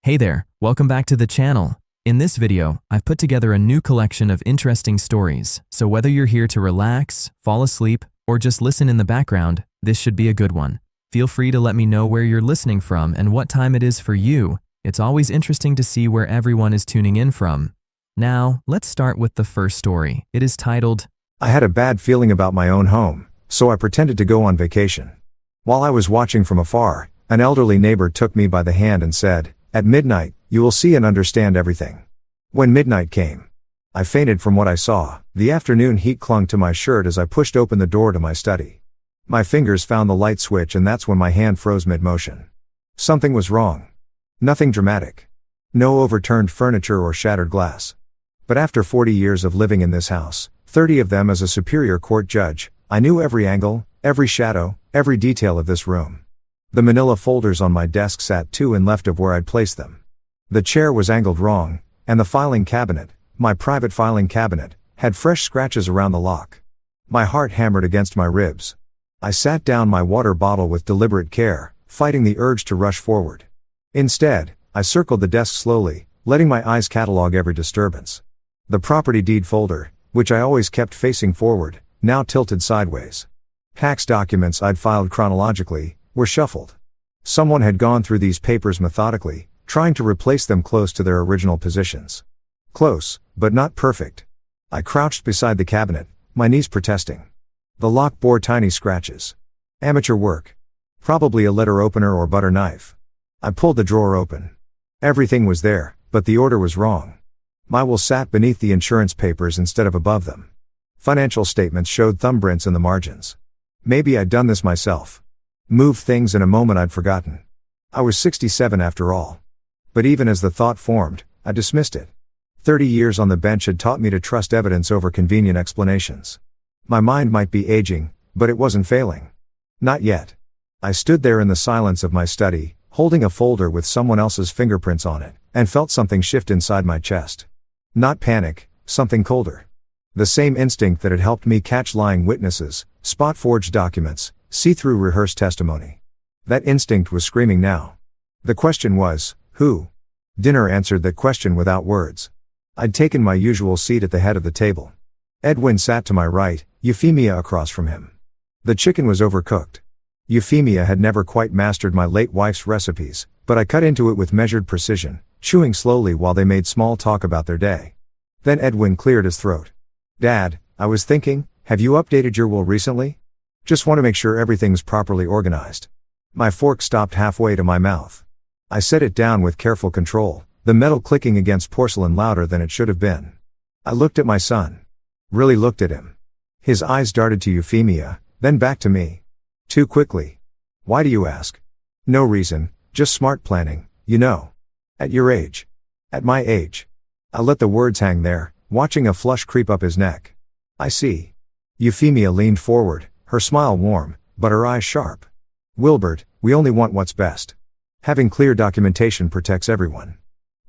Hey there, welcome back to the channel. In this video, I've put together a new collection of interesting stories, so whether you're here to relax, fall asleep, or just listen in the background, this should be a good one. Feel free to let me know where you're listening from and what time it is for you. It's always interesting to see where everyone is tuning in from. Now, let's start with the first story. It is titled, I had a bad feeling about my own home, so I pretended to go on vacation. While I was watching from afar, an elderly neighbor took me by the hand and said, "At midnight, you will see and understand everything." When midnight came, I fainted from what I saw. The afternoon heat clung to my shirt as I pushed open the door to my study. My fingers found the light switch, and that's when my hand froze mid-motion. Something was wrong. Nothing dramatic. No overturned furniture or shattered glass. But after 40 years of living in this house, 30 of them as a superior court judge, I knew every angle, every shadow, every detail of this room. The manila folders on my desk sat to and left of where I'd placed them. The chair was angled wrong, and the filing cabinet, my private filing cabinet, had fresh scratches around the lock. My heart hammered against my ribs. I sat down my water bottle with deliberate care, fighting the urge to rush forward. Instead, I circled the desk slowly, letting my eyes catalog every disturbance. The property deed folder, which I always kept facing forward, now tilted sideways. Tax documents I'd filed chronologically were shuffled. Someone had gone through these papers methodically, trying to replace them close to their original positions. Close, but not perfect. I crouched beside the cabinet, my knees protesting. The lock bore tiny scratches. Amateur work. Probably a letter opener or butter knife. I pulled the drawer open. Everything was there, but the order was wrong. My will sat beneath the insurance papers instead of above them. Financial statements showed thumbprints in the margins. Maybe I'd done this myself. Moved things in a moment I'd forgotten. I was 67 after all. But even as the thought formed, I dismissed it. 30 years on the bench had taught me to trust evidence over convenient explanations. My mind might be aging, but it wasn't failing. Not yet. I stood there in the silence of my study, holding a folder with someone else's fingerprints on it, and felt something shift inside my chest. Not panic, something colder. The same instinct that had helped me catch lying witnesses, spot forged documents, see through rehearsed testimony. That instinct was screaming now. The question was, who? Dinner answered that question without words. I'd taken my usual seat at the head of the table. Edwin sat to my right, Euphemia across from him. The chicken was overcooked. Euphemia had never quite mastered my late wife's recipes, but I cut into it with measured precision, chewing slowly while they made small talk about their day. Then Edwin cleared his throat. "Dad, I was thinking, have you updated your will recently? Just want to make sure everything's properly organized." My fork stopped halfway to my mouth. I set it down with careful control, the metal clicking against porcelain louder than it should have been. I looked at my son. Really looked at him. His eyes darted to Euphemia, then back to me. Too quickly. "Why do you ask?" "No reason, just smart planning, you know. At your age." "At my age." I let the words hang there, watching a flush creep up his neck. "I see." Euphemia leaned forward, her smile warm, but her eyes sharp. "Wilbert, we only want what's best. Having clear documentation protects everyone.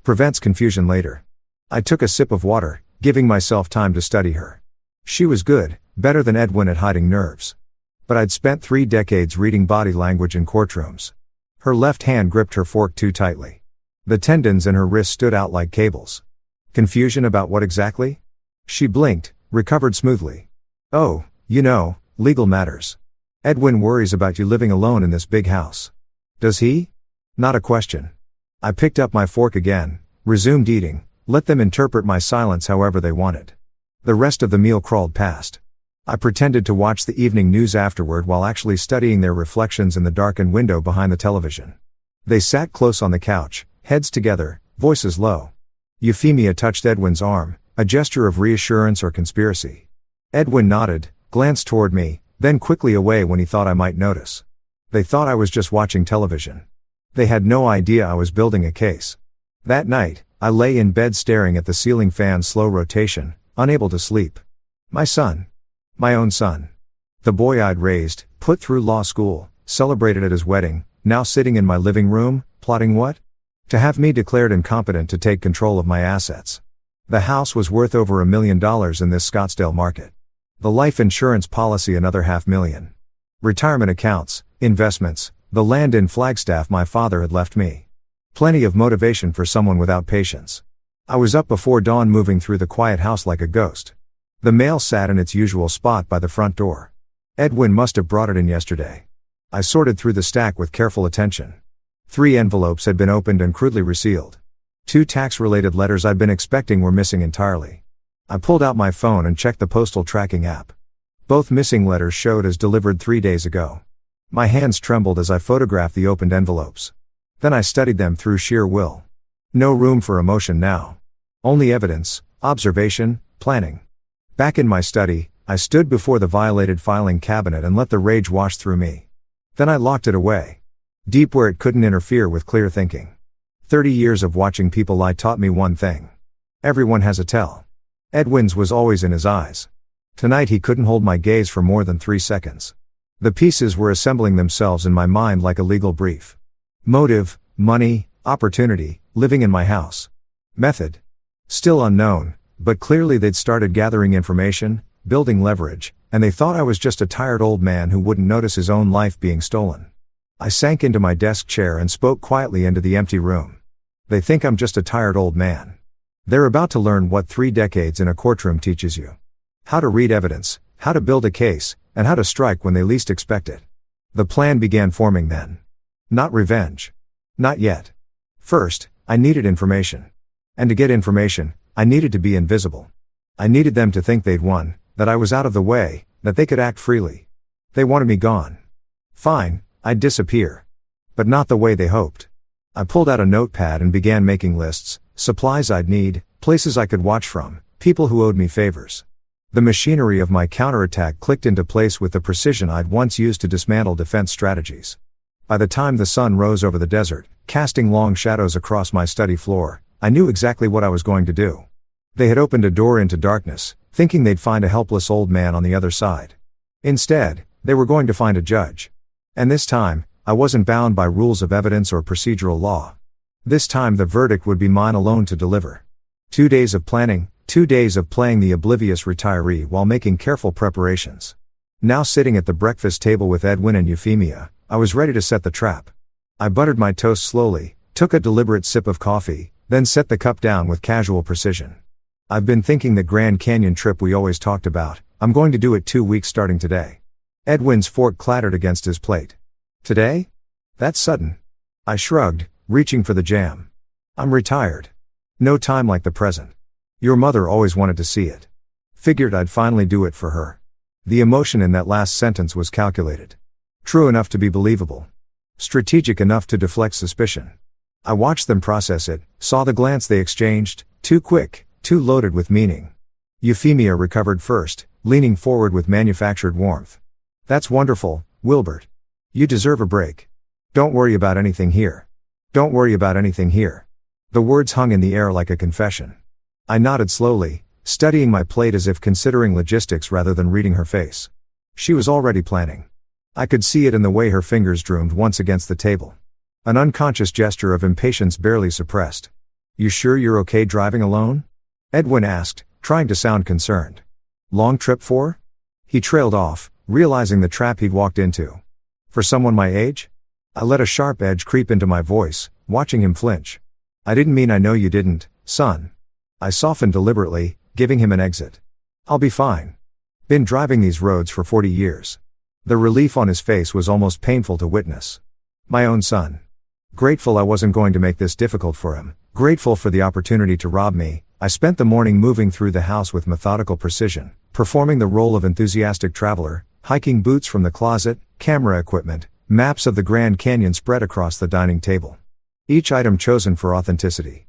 Prevents confusion later." I took a sip of water, giving myself time to study her. She was good, better than Edwin at hiding nerves. But I'd spent 3 decades reading body language in courtrooms. Her left hand gripped her fork too tightly. The tendons in her wrist stood out like cables. Confusion about what exactly? She blinked, recovered smoothly. "Oh, you know, legal matters. Edwin worries about you living alone in this big house." "Does he?" Not a question. I picked up my fork again, resumed eating, let them interpret my silence however they wanted. The rest of the meal crawled past. I pretended to watch the evening news afterward while actually studying their reflections in the darkened window behind the television. They sat close on the couch, heads together, voices low. Euphemia touched Edwin's arm, a gesture of reassurance or conspiracy. Edwin nodded, glanced toward me, then quickly away when he thought I might notice. They thought I was just watching television. They had no idea I was building a case. That night, I lay in bed staring at the ceiling fan's slow rotation, unable to sleep. My son. My own son. The boy I'd raised, put through law school, celebrated at his wedding, now sitting in my living room, plotting what? To have me declared incompetent to take control of my assets. The house was worth over $1 million in this Scottsdale market. The life insurance policy another $500,000. Retirement accounts, investments, the land in Flagstaff my father had left me. Plenty of motivation for someone without patience. I was up before dawn, moving through the quiet house like a ghost. The mail sat in its usual spot by the front door. Edwin must have brought it in yesterday. I sorted through the stack with careful attention. 3 envelopes had been opened and crudely resealed. 2 tax-related letters I'd been expecting were missing entirely. I pulled out my phone and checked the postal tracking app. Both missing letters showed as delivered 3 days ago. My hands trembled as I photographed the opened envelopes. Then I studied them through sheer will. No room for emotion now. Only evidence, observation, planning. Back in my study, I stood before the violated filing cabinet and let the rage wash through me. Then I locked it away. Deep where it couldn't interfere with clear thinking. 30 years of watching people lie taught me one thing. Everyone has a tell. Edwin's was always in his eyes. Tonight he couldn't hold my gaze for more than 3 seconds. The pieces were assembling themselves in my mind like a legal brief. Motive, money, opportunity, living in my house. Method. Still unknown, but clearly they'd started gathering information, building leverage, and they thought I was just a tired old man who wouldn't notice his own life being stolen. I sank into my desk chair and spoke quietly into the empty room. They think I'm just a tired old man. They're about to learn what 3 decades in a courtroom teaches you. How to read evidence, how to build a case, and how to strike when they least expect it. The plan began forming then. Not revenge. Not yet. First, I needed information. And to get information, I needed to be invisible. I needed them to think they'd won, that I was out of the way, that they could act freely. They wanted me gone. Fine, I'd disappear. But not the way they hoped. I pulled out a notepad and began making lists, supplies I'd need, places I could watch from, people who owed me favors. The machinery of my counterattack clicked into place with the precision I'd once used to dismantle defense strategies. By the time the sun rose over the desert, casting long shadows across my study floor, I knew exactly what I was going to do. They had opened a door into darkness, thinking they'd find a helpless old man on the other side. Instead, they were going to find a judge. And this time, I wasn't bound by rules of evidence or procedural law. This time the verdict would be mine alone to deliver. 2 days of planning, 2 days of playing the oblivious retiree while making careful preparations. Now sitting at the breakfast table with Edwin and Euphemia, I was ready to set the trap. I buttered my toast slowly, took a deliberate sip of coffee, then set the cup down with casual precision. I've been thinking the Grand Canyon trip we always talked about, I'm going to do it 2 weeks starting today. Edwin's fork clattered against his plate. Today? That's sudden. I shrugged, reaching for the jam. I'm retired. No time like the present. Your mother always wanted to see it. Figured I'd finally do it for her. The emotion in that last sentence was calculated. True enough to be believable. Strategic enough to deflect suspicion. I watched them process it, saw the glance they exchanged, too quick, too loaded with meaning. Euphemia recovered first, leaning forward with manufactured warmth. That's wonderful, Wilbert. You deserve a break. Don't worry about anything here. Don't worry about anything here. The words hung in the air like a confession. I nodded slowly, studying my plate as if considering logistics rather than reading her face. She was already planning. I could see it in the way her fingers drummed once against the table. An unconscious gesture of impatience barely suppressed. You sure you're okay driving alone? Edwin asked, trying to sound concerned. Long trip for? He trailed off, realizing the trap he'd walked into. For someone my age? I let a sharp edge creep into my voice, watching him flinch. I didn't mean I know you didn't, son. I softened deliberately, giving him an exit. I'll be fine. Been driving these roads for 40 years. The relief on his face was almost painful to witness. My own son. Grateful I wasn't going to make this difficult for him, grateful for the opportunity to rob me, I spent the morning moving through the house with methodical precision, performing the role of enthusiastic traveler, hiking boots from the closet, camera equipment, maps of the Grand Canyon spread across the dining table. Each item chosen for authenticity.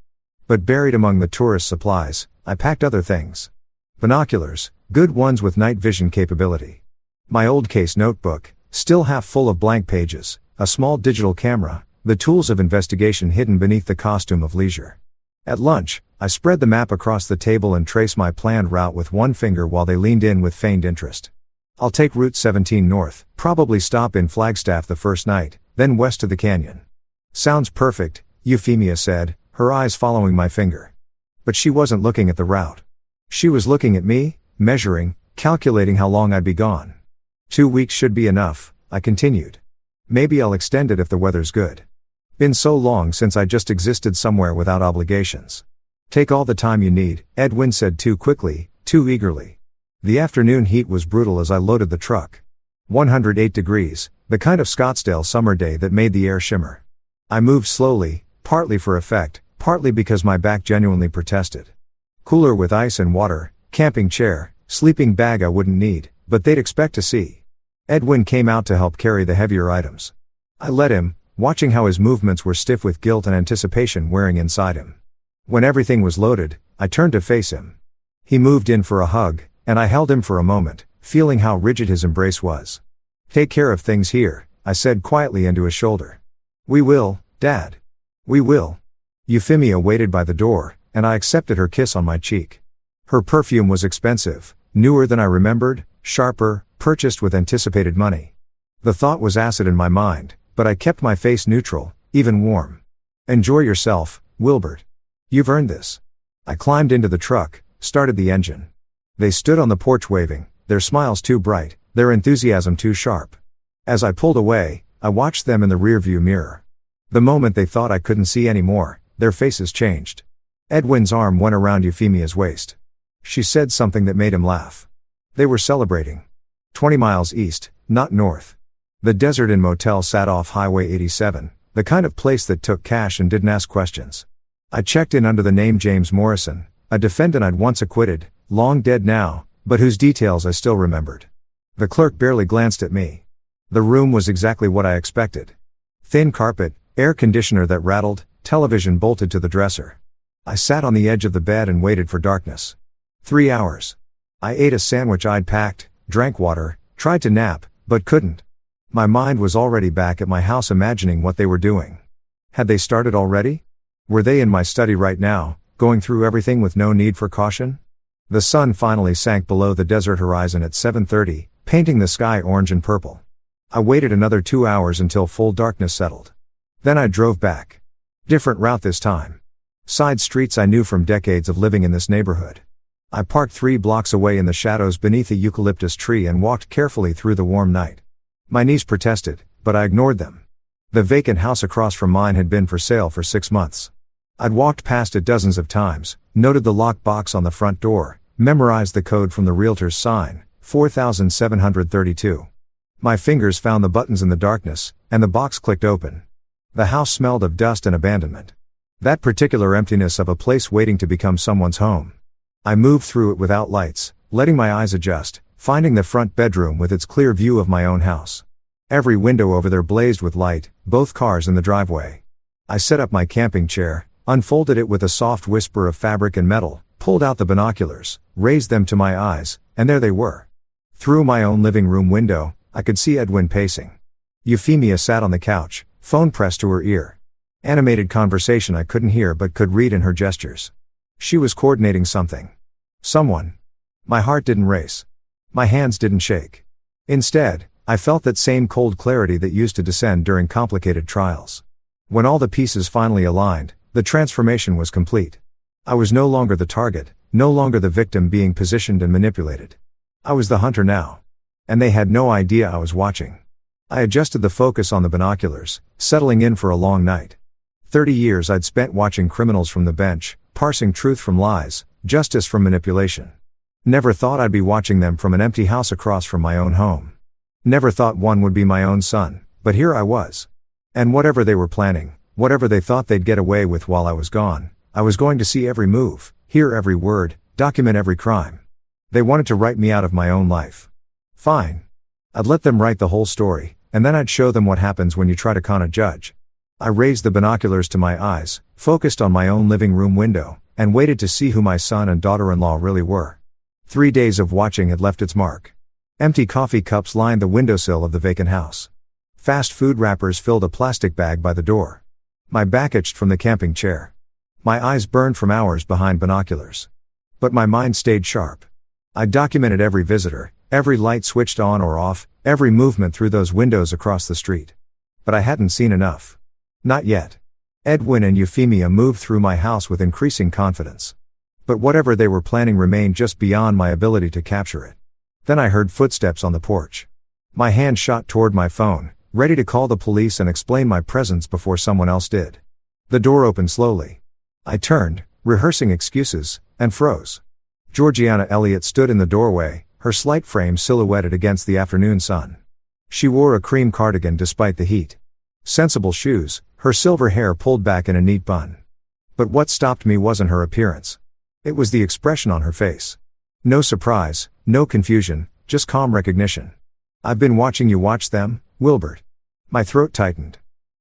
But buried among the tourist supplies, I packed other things. Binoculars, good ones with night vision capability. My old case notebook, still half full of blank pages, a small digital camera, the tools of investigation hidden beneath the costume of leisure. At lunch, I spread the map across the table and traced my planned route with one finger while they leaned in with feigned interest. I'll take Route 17 north, probably stop in Flagstaff the first night, then west to the canyon. Sounds perfect, Euphemia said, her eyes following my finger. But she wasn't looking at the route. She was looking at me, measuring, calculating how long I'd be gone. 2 weeks should be enough, I continued. Maybe I'll extend it if the weather's good. Been so long since I just existed somewhere without obligations. Take all the time you need, Edwin said too quickly, too eagerly. The afternoon heat was brutal as I loaded the truck. 108 degrees, the kind of Scottsdale summer day that made the air shimmer. I moved slowly, partly for effect, partly because my back genuinely protested. Cooler with ice and water, camping chair, sleeping bag I wouldn't need, but they'd expect to see. Edwin came out to help carry the heavier items. I let him, watching how his movements were stiff with guilt and anticipation wearing inside him. When everything was loaded, I turned to face him. He moved in for a hug, and I held him for a moment, feeling how rigid his embrace was. Take care of things here, I said quietly into his shoulder. We will, Dad. We will. Euphemia waited by the door, and I accepted her kiss on my cheek. Her perfume was expensive, newer than I remembered, sharper, purchased with anticipated money. The thought was acid in my mind, but I kept my face neutral, even warm. Enjoy yourself, Wilbert. You've earned this. I climbed into the truck, started the engine. They stood on the porch waving, their smiles too bright, their enthusiasm too sharp. As I pulled away, I watched them in the rearview mirror. The moment they thought I couldn't see anymore, their faces changed. Edwin's arm went around Euphemia's waist. She said something that made him laugh. They were celebrating. 20 miles east, not north. The Desert Inn Motel sat off Highway 87, the kind of place that took cash and didn't ask questions. I checked in under the name James Morrison, a defendant I'd once acquitted, long dead now, but whose details I still remembered. The clerk barely glanced at me. The room was exactly what I expected. Thin carpet, air conditioner that rattled, television bolted to the dresser. I sat on the edge of the bed and waited for darkness. 3 hours. I ate a sandwich I'd packed, drank water, tried to nap, but couldn't. My mind was already back at my house imagining what they were doing. Had they started already? Were they in my study right now, going through everything with no need for caution? The sun finally sank below the desert horizon at 7:30, painting the sky orange and purple. I waited another 2 hours until full darkness settled. Then I drove back. Different route this time. Side streets I knew from decades of living in this neighborhood. I parked 3 blocks away in the shadows beneath a eucalyptus tree and walked carefully through the warm night. My knees protested, but I ignored them. The vacant house across from mine had been for sale for 6 months. I'd walked past it dozens of times, noted the lock box on the front door, memorized the code from the realtor's sign, 4732. My fingers found the buttons in the darkness, and the box clicked open. The house smelled of dust and abandonment. That particular emptiness of a place waiting to become someone's home. I moved through it without lights, letting my eyes adjust, finding the front bedroom with its clear view of my own house. Every window over there blazed with light, both cars in the driveway. I set up my camping chair, unfolded it with a soft whisper of fabric and metal, pulled out the binoculars, raised them to my eyes, and there they were. Through my own living room window, I could see Edwin pacing. Euphemia sat on the couch, phone pressed to her ear. Animated conversation I couldn't hear but could read in her gestures. She was coordinating something. Someone. My heart didn't race. My hands didn't shake. Instead, I felt that same cold clarity that used to descend during complicated trials. When all the pieces finally aligned, the transformation was complete. I was no longer the target, no longer the victim being positioned and manipulated. I was the hunter now. And they had no idea I was watching. I adjusted the focus on the binoculars, settling in for a long night. 30 years I'd spent watching criminals from the bench, parsing truth from lies, justice from manipulation. Never thought I'd be watching them from an empty house across from my own home. Never thought one would be my own son, but here I was. And whatever they were planning, whatever they thought they'd get away with while I was gone, I was going to see every move, hear every word, document every crime. They wanted to write me out of my own life. Fine. I'd let them write the whole story, and then I'd show them what happens when you try to con a judge. I raised the binoculars to my eyes, focused on my own living room window, and waited to see who my son and daughter-in-law really were. 3 days of watching had left its mark. Empty coffee cups lined the windowsill of the vacant house. Fast food wrappers filled a plastic bag by the door. My back itched from the camping chair. My eyes burned from hours behind binoculars. But my mind stayed sharp. I documented every visitor, every light switched on or off, every movement through those windows across the street. But I hadn't seen enough. Not yet. Edwin and Euphemia moved through my house with increasing confidence. But whatever they were planning remained just beyond my ability to capture it. Then I heard footsteps on the porch. My hand shot toward my phone, ready to call the police and explain my presence before someone else did. The door opened slowly. I turned, rehearsing excuses, and froze. Georgiana Elliott stood in the doorway, her slight frame silhouetted against the afternoon sun. She wore a cream cardigan despite the heat. Sensible shoes, her silver hair pulled back in a neat bun. But what stopped me wasn't her appearance. It was the expression on her face. No surprise, no confusion, just calm recognition. "I've been watching you watch them, Wilbert." My throat tightened.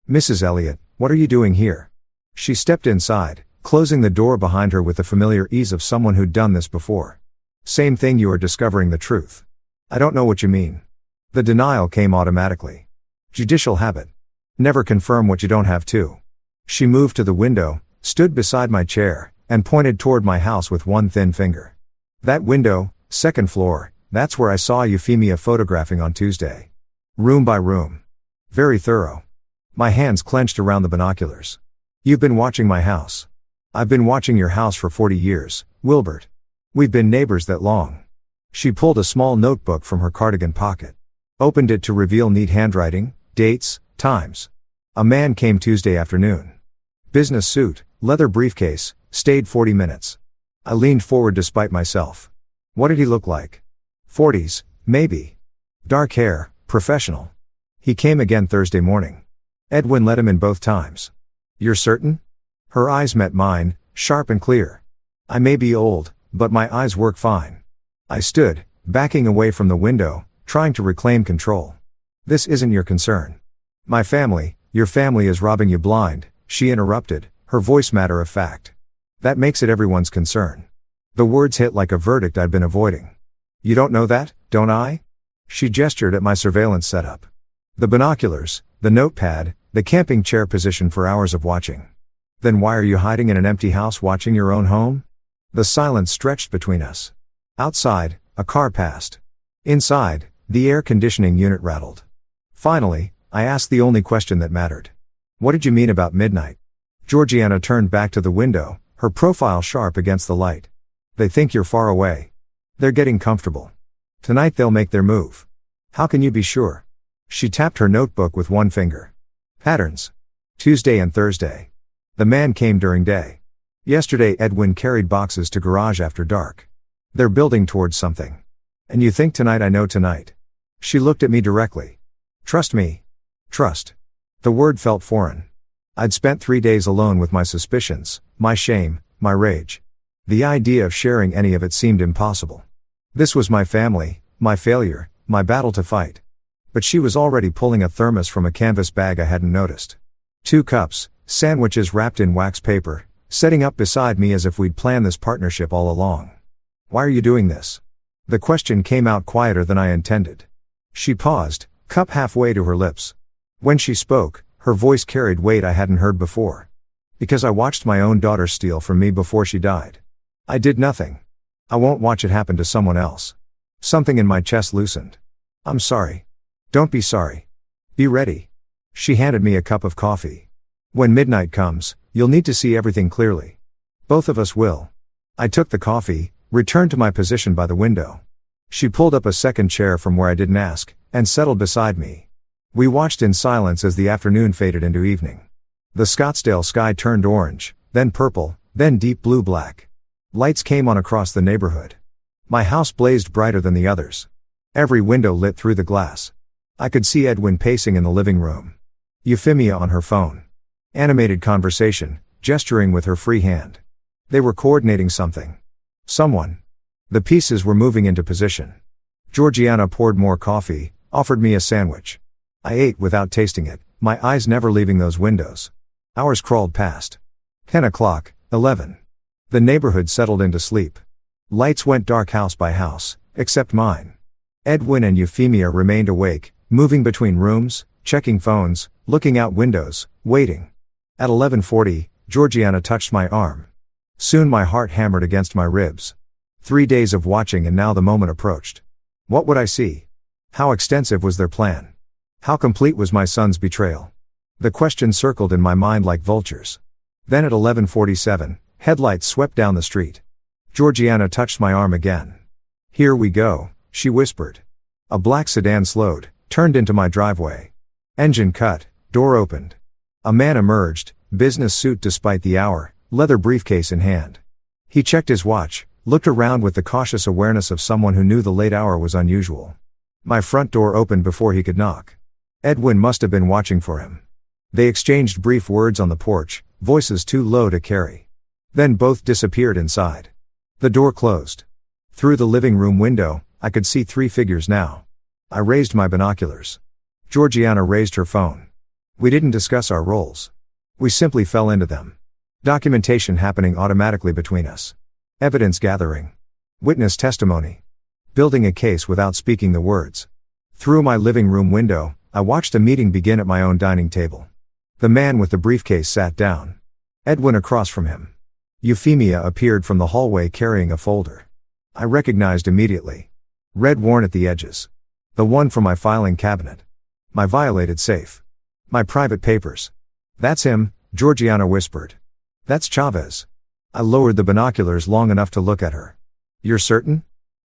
"Mrs. Elliott, what are you doing here?" She stepped inside, closing the door behind her with the familiar ease of someone who'd done this before. "Same thing, you are discovering the truth." "I don't know what you mean." The denial came automatically. Judicial habit. Never confirm what you don't have to. She moved to the window, stood beside my chair, and pointed toward my house with one thin finger. "That window, second floor, that's where I saw Euphemia photographing on Tuesday. Room by room. Very thorough." My hands clenched around the binoculars. "You've been watching my house." "I've been watching your house for 40 years, Wilbert. We've been neighbors that long." She pulled a small notebook from her cardigan pocket. Opened it to reveal neat handwriting, dates, times. "A man came Tuesday afternoon. Business suit, leather briefcase, stayed 40 minutes. I leaned forward despite myself. "What did he look like?" "40s, maybe. Dark hair, professional. He came again Thursday morning. Edwin let him in both times." "You're certain?" Her eyes met mine, sharp and clear. "I may be old, but my eyes work fine." I stood, backing away from the window, trying to reclaim control. "This isn't your concern." Your family is robbing you blind," she interrupted, her voice matter of fact. "That makes it everyone's concern." The words hit like a verdict I'd been avoiding. "You don't know that, don't I?" She gestured at my surveillance setup. The binoculars, the notepad, the camping chair position for hours of watching. "Then why are you hiding in an empty house watching your own home?" The silence stretched between us. Outside, a car passed. Inside, the air conditioning unit rattled. Finally, I asked the only question that mattered. "What did you mean about midnight?" Georgiana turned back to the window, her profile sharp against the light. "They think you're far away. They're getting comfortable. Tonight they'll make their move." "How can you be sure?" She tapped her notebook with one finger. "Patterns. Tuesday and Thursday. The man came during day. Yesterday Edwin carried boxes to garage after dark. They're building towards something. And you think tonight I know tonight?" She looked at me directly. "Trust me." Trust. The word felt foreign. I'd spent 3 days alone with my suspicions, my shame, my rage. The idea of sharing any of it seemed impossible. This was my family, my failure, my battle to fight. But she was already pulling a thermos from a canvas bag I hadn't noticed. 2 cups, sandwiches wrapped in wax paper, setting up beside me as if we'd planned this partnership all along. "Why are you doing this?" The question came out quieter than I intended. She paused, cup halfway to her lips. When she spoke, her voice carried weight I hadn't heard before. "Because I watched my own daughter steal from me before she died. I did nothing. I won't watch it happen to someone else." Something in my chest loosened. "I'm sorry." "Don't be sorry. Be ready." She handed me a cup of coffee. "When midnight comes, you'll need to see everything clearly. Both of us will." I took the coffee, returned to my position by the window. She pulled up a second chair from where I didn't ask, and settled beside me. We watched in silence as the afternoon faded into evening. The Scottsdale sky turned orange, then purple, then deep blue-black. Lights came on across the neighborhood. My house blazed brighter than the others. Every window lit through the glass. I could see Edwin pacing in the living room. Euphemia on her phone. Animated conversation, gesturing with her free hand. They were coordinating something. Someone. The pieces were moving into position. Georgiana poured more coffee, offered me a sandwich. I ate without tasting it, my eyes never leaving those windows. Hours crawled past. 10 o'clock, 11. The neighborhood settled into sleep. Lights went dark house by house, except mine. Edwin and Euphemia remained awake, moving between rooms, checking phones, looking out windows, waiting. At 11:40, Georgiana touched my arm. Soon my heart hammered against my ribs. 3 days of watching and now the moment approached. What would I see? How extensive was their plan? How complete was my son's betrayal? The question circled in my mind like vultures. Then at 11:47, headlights swept down the street. Georgiana touched my arm again. "Here we go," she whispered. A black sedan slowed, turned into my driveway. Engine cut, door opened. A man emerged, business suit despite the hour, leather briefcase in hand. He checked his watch, looked around with the cautious awareness of someone who knew the late hour was unusual. My front door opened before he could knock. Edwin must have been watching for him. They exchanged brief words on the porch, voices too low to carry. Then both disappeared inside. The door closed. Through the living room window, I could see 3 figures now. I raised my binoculars. Georgiana raised her phone. We didn't discuss our roles. We simply fell into them. Documentation happening automatically between us. Evidence gathering. Witness testimony. Building a case without speaking the words. Through my living room window, I watched a meeting begin at my own dining table. The man with the briefcase sat down. Edwin across from him. Euphemia appeared from the hallway carrying a folder. I recognized immediately. Red worn at the edges. The one from my filing cabinet. My violated safe. My private papers. That's him, Georgiana whispered. That's Chavez. I lowered the binoculars long enough to look at her. You're certain?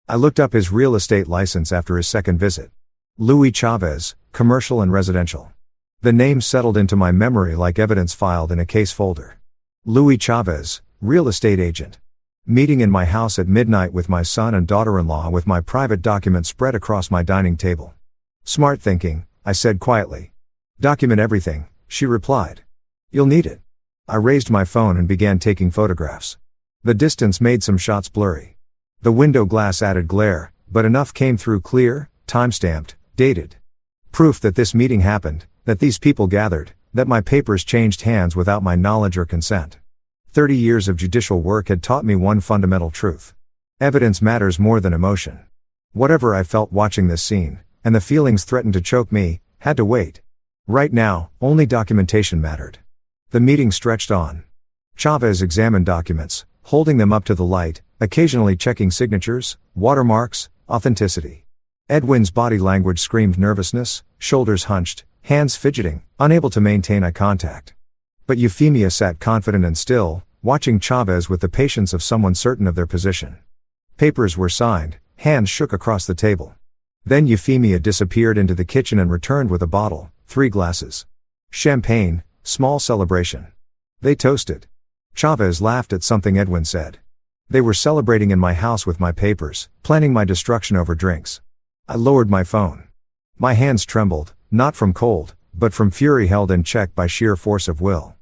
I looked up his real estate license after his second visit. Louis Chavez, commercial and residential. The name settled into my memory like evidence filed in a case folder. Louis Chavez, real estate agent. Meeting in my house at midnight with my son and daughter-in-law with my private document spread across my dining table. Smart thinking, I said quietly. Document everything, she replied. You'll need it. I raised my phone and began taking photographs. The distance made some shots blurry. The window glass added glare, but enough came through clear, time-stamped, dated. Proof that this meeting happened, that these people gathered, that my papers changed hands without my knowledge or consent. 30 years of judicial work had taught me one fundamental truth. Evidence matters more than emotion. Whatever I felt watching this scene, and the feelings threatened to choke me, had to wait. Right now, only documentation mattered. The meeting stretched on. Chavez examined documents, holding them up to the light, occasionally checking signatures, watermarks, authenticity. Edwin's body language screamed nervousness, shoulders hunched, hands fidgeting, unable to maintain eye contact. But Euphemia sat confident and still, watching Chavez with the patience of someone certain of their position. Papers were signed, hands shook across the table. Then Euphemia disappeared into the kitchen and returned with a bottle, 3 glasses. Champagne, small celebration. They toasted. Chavez laughed at something Edwin said. They were celebrating in my house with my papers, planning my destruction over drinks. I lowered my phone. My hands trembled, not from cold, but from fury held in check by sheer force of will.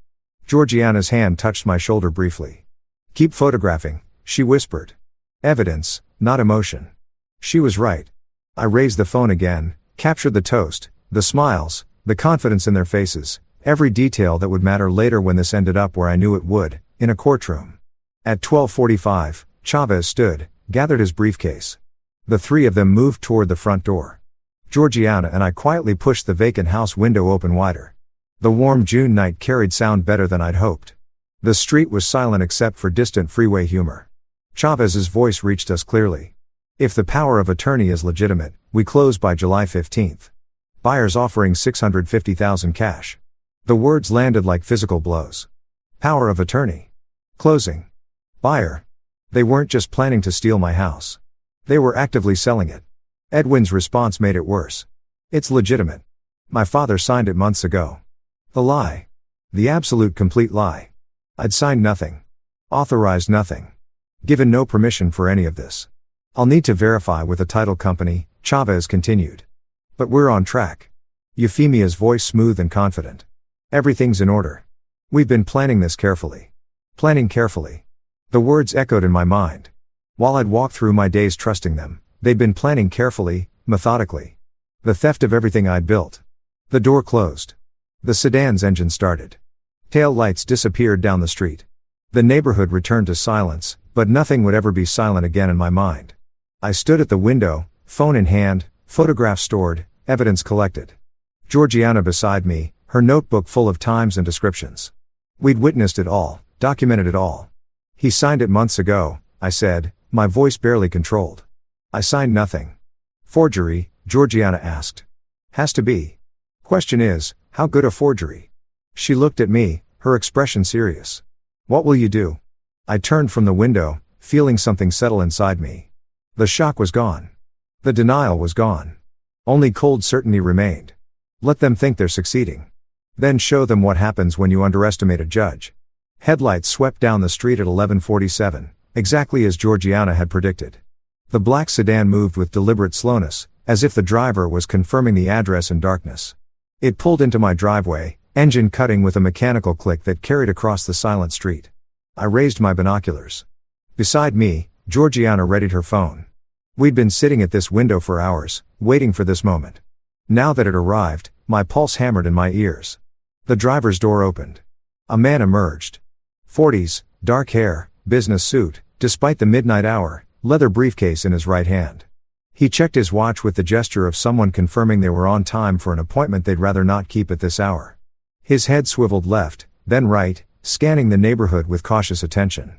Georgiana's hand touched my shoulder briefly. Keep photographing, she whispered. Evidence, not emotion. She was right. I raised the phone again, captured the toast, the smiles, the confidence in their faces, every detail that would matter later when this ended up where I knew it would, in a courtroom. At 12:45, Chavez stood, gathered his briefcase. The 3 of them moved toward the front door. Georgiana and I quietly pushed the vacant house window open wider. The warm June night carried sound better than I'd hoped. The street was silent except for distant freeway humor. Chavez's voice reached us clearly. If the power of attorney is legitimate, we close by July 15th. Buyers offering $650,000 cash. The words landed like physical blows. Power of attorney. Closing. Buyer. They weren't just planning to steal my house. They were actively selling it. Edwin's response made it worse. It's legitimate. My father signed it months ago. The lie. The absolute complete lie. I'd signed nothing. Authorized nothing. Given no permission for any of this. I'll need to verify with the title company, Chavez continued. But we're on track. Euphemia's voice smooth and confident. Everything's in order. We've been planning this carefully. Planning carefully. The words echoed in my mind. While I'd walked through my days trusting them, they'd been planning carefully, methodically. The theft of everything I'd built. The door closed. The sedan's engine started. Tail lights disappeared down the street. The neighborhood returned to silence, but nothing would ever be silent again in my mind. I stood at the window, phone in hand, photographs stored, evidence collected. Georgiana beside me, her notebook full of times and descriptions. We'd witnessed it all, documented it all. He signed it months ago, I said, my voice barely controlled. I signed nothing. Forgery, Georgiana asked. Has to be. Question is, how good a forgery? She looked at me, her expression serious. What will you do? I turned from the window, feeling something settle inside me. The shock was gone. The denial was gone. Only cold certainty remained. Let them think they're succeeding. Then show them what happens when you underestimate a judge. Headlights swept down the street at 11:47, exactly as Georgiana had predicted. The black sedan moved with deliberate slowness, as if the driver was confirming the address in darkness. It pulled into my driveway, engine cutting with a mechanical click that carried across the silent street. I raised my binoculars. Beside me, Georgiana readied her phone. We'd been sitting at this window for hours, waiting for this moment. Now that it arrived, my pulse hammered in my ears. The driver's door opened. A man emerged. 40s, dark hair, business suit, despite the midnight hour, leather briefcase in his right hand. He checked his watch with the gesture of someone confirming they were on time for an appointment they'd rather not keep at this hour. His head swiveled left, then right, scanning the neighborhood with cautious attention.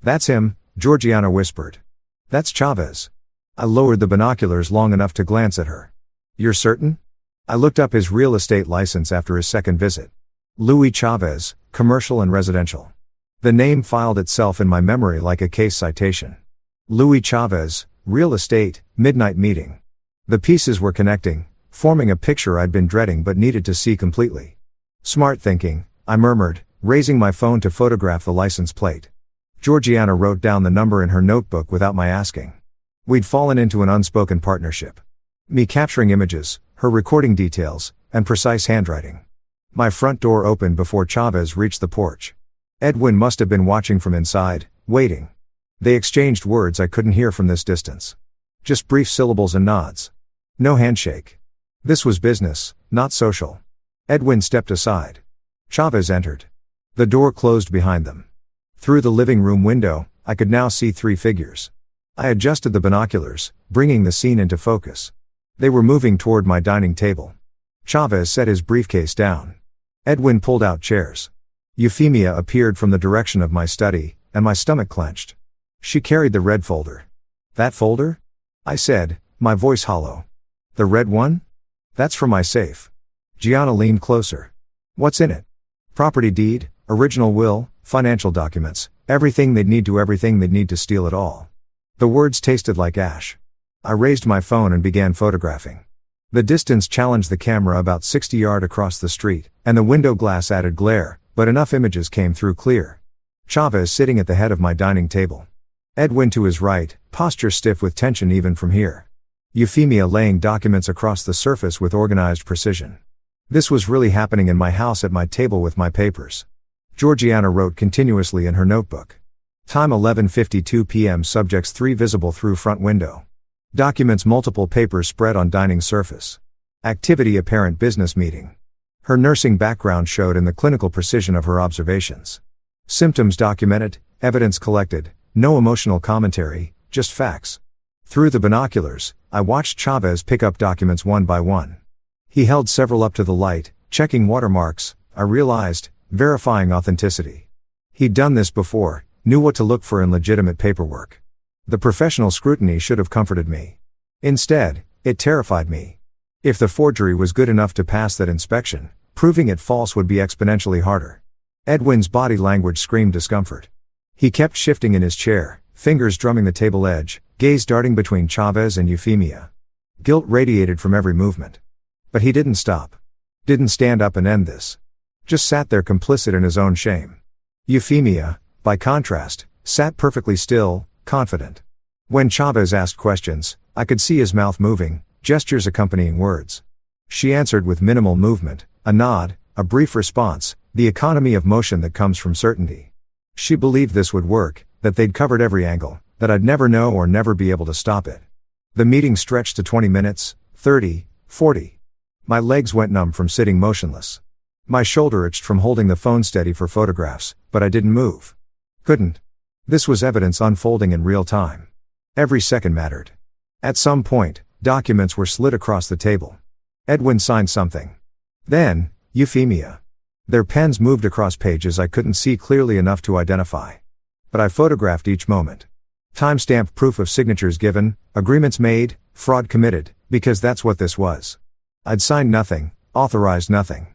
"That's him," Georgiana whispered. "That's Chavez." I lowered the binoculars long enough to glance at her. "You're certain?" I looked up his real estate license after his second visit. Louis Chavez, commercial and residential. The name filed itself in my memory like a case citation. Louis Chavez, real estate, midnight meeting. The pieces were connecting, forming a picture I'd been dreading but needed to see completely. "Smart thinking," I murmured, raising my phone to photograph the license plate. Georgiana wrote down the number in her notebook without my asking. We'd fallen into an unspoken partnership. Me capturing images, her recording details, and precise handwriting. My front door opened before Chavez reached the porch. Edwin must have been watching from inside, waiting. They exchanged words I couldn't hear from this distance. Just brief syllables and nods. No handshake. This was business, not social. Edwin stepped aside. Chavez entered. The door closed behind them. Through the living room window, I could now see three figures. I adjusted the binoculars, bringing the scene into focus. They were moving toward my dining table. Chavez set his briefcase down. Edwin pulled out chairs. Euphemia appeared from the direction of my study, and my stomach clenched. She carried the red folder. "That folder?" I said, my voice hollow. "The red one? That's from my safe." Gianna leaned closer. "What's in it?" "Property deed, original will, financial documents, everything they'd need to steal it all." The words tasted like ash. I raised my phone and began photographing. The distance challenged the camera about 60 yards across the street, and the window glass added glare, but enough images came through clear. Chavez sitting at the head of my dining table. Edwin to his right, posture stiff with tension even from here. Euphemia laying documents across the surface with organized precision. This was really happening in my house at my table with my papers. Georgiana wrote continuously in her notebook. Time 11:52 p.m. Subjects 3 visible through front window. Documents multiple papers spread on dining surface. Activity apparent business meeting. Her nursing background showed in the clinical precision of her observations. Symptoms documented, evidence collected, no emotional commentary, just facts. Through the binoculars, I watched Chavez pick up documents one by one. He held several up to the light, checking watermarks, I realized, verifying authenticity. He'd done this before, knew what to look for in legitimate paperwork. The professional scrutiny should have comforted me. Instead, it terrified me. If the forgery was good enough to pass that inspection, proving it false would be exponentially harder. Edwin's body language screamed discomfort. He kept shifting in his chair, fingers drumming the table edge, gaze darting between Chavez and Euphemia. Guilt radiated from every movement. But he didn't stop. Didn't stand up and end this. Just sat there complicit in his own shame. Euphemia, by contrast, sat perfectly still, confident. When Chavez asked questions, I could see his mouth moving, gestures accompanying words. She answered with minimal movement, a nod, a brief response, the economy of motion that comes from certainty. She believed this would work, that they'd covered every angle, that I'd never know or never be able to stop it. The meeting stretched to 20 minutes, 30, 40. My legs went numb from sitting motionless. My shoulder itched from holding the phone steady for photographs, but I didn't move. Couldn't. This was evidence unfolding in real time. Every second mattered. At some point, documents were slid across the table. Edwin signed something. Then, Euphemia. Their pens moved across pages I couldn't see clearly enough to identify. But I photographed each moment. Timestamped proof of signatures given, agreements made, fraud committed, because that's what this was. I'd signed nothing, authorized nothing.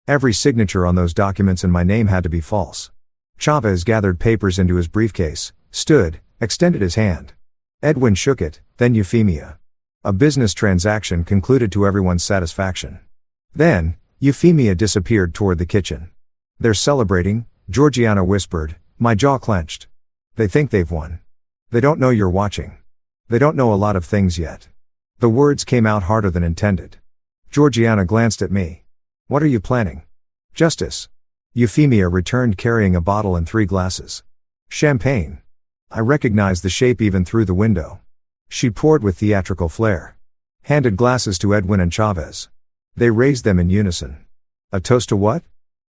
Every signature on those documents in my name had to be false. Chavez gathered papers into his briefcase, stood, extended his hand. Edwin shook it, then Euphemia. A business transaction concluded to everyone's satisfaction. Then, Euphemia disappeared toward the kitchen. "They're celebrating," Georgiana whispered, my jaw clenched. "They think they've won. They don't know you're watching. They don't know a lot of things yet." The words came out harder than intended. Georgiana glanced at me. "What are you planning?" "Justice." Euphemia returned carrying a bottle and 3 glasses. "Champagne." I recognized the shape even through the window. She poured with theatrical flair. Handed glasses to Edwin and Chavez. They raised them in unison. A toast to what?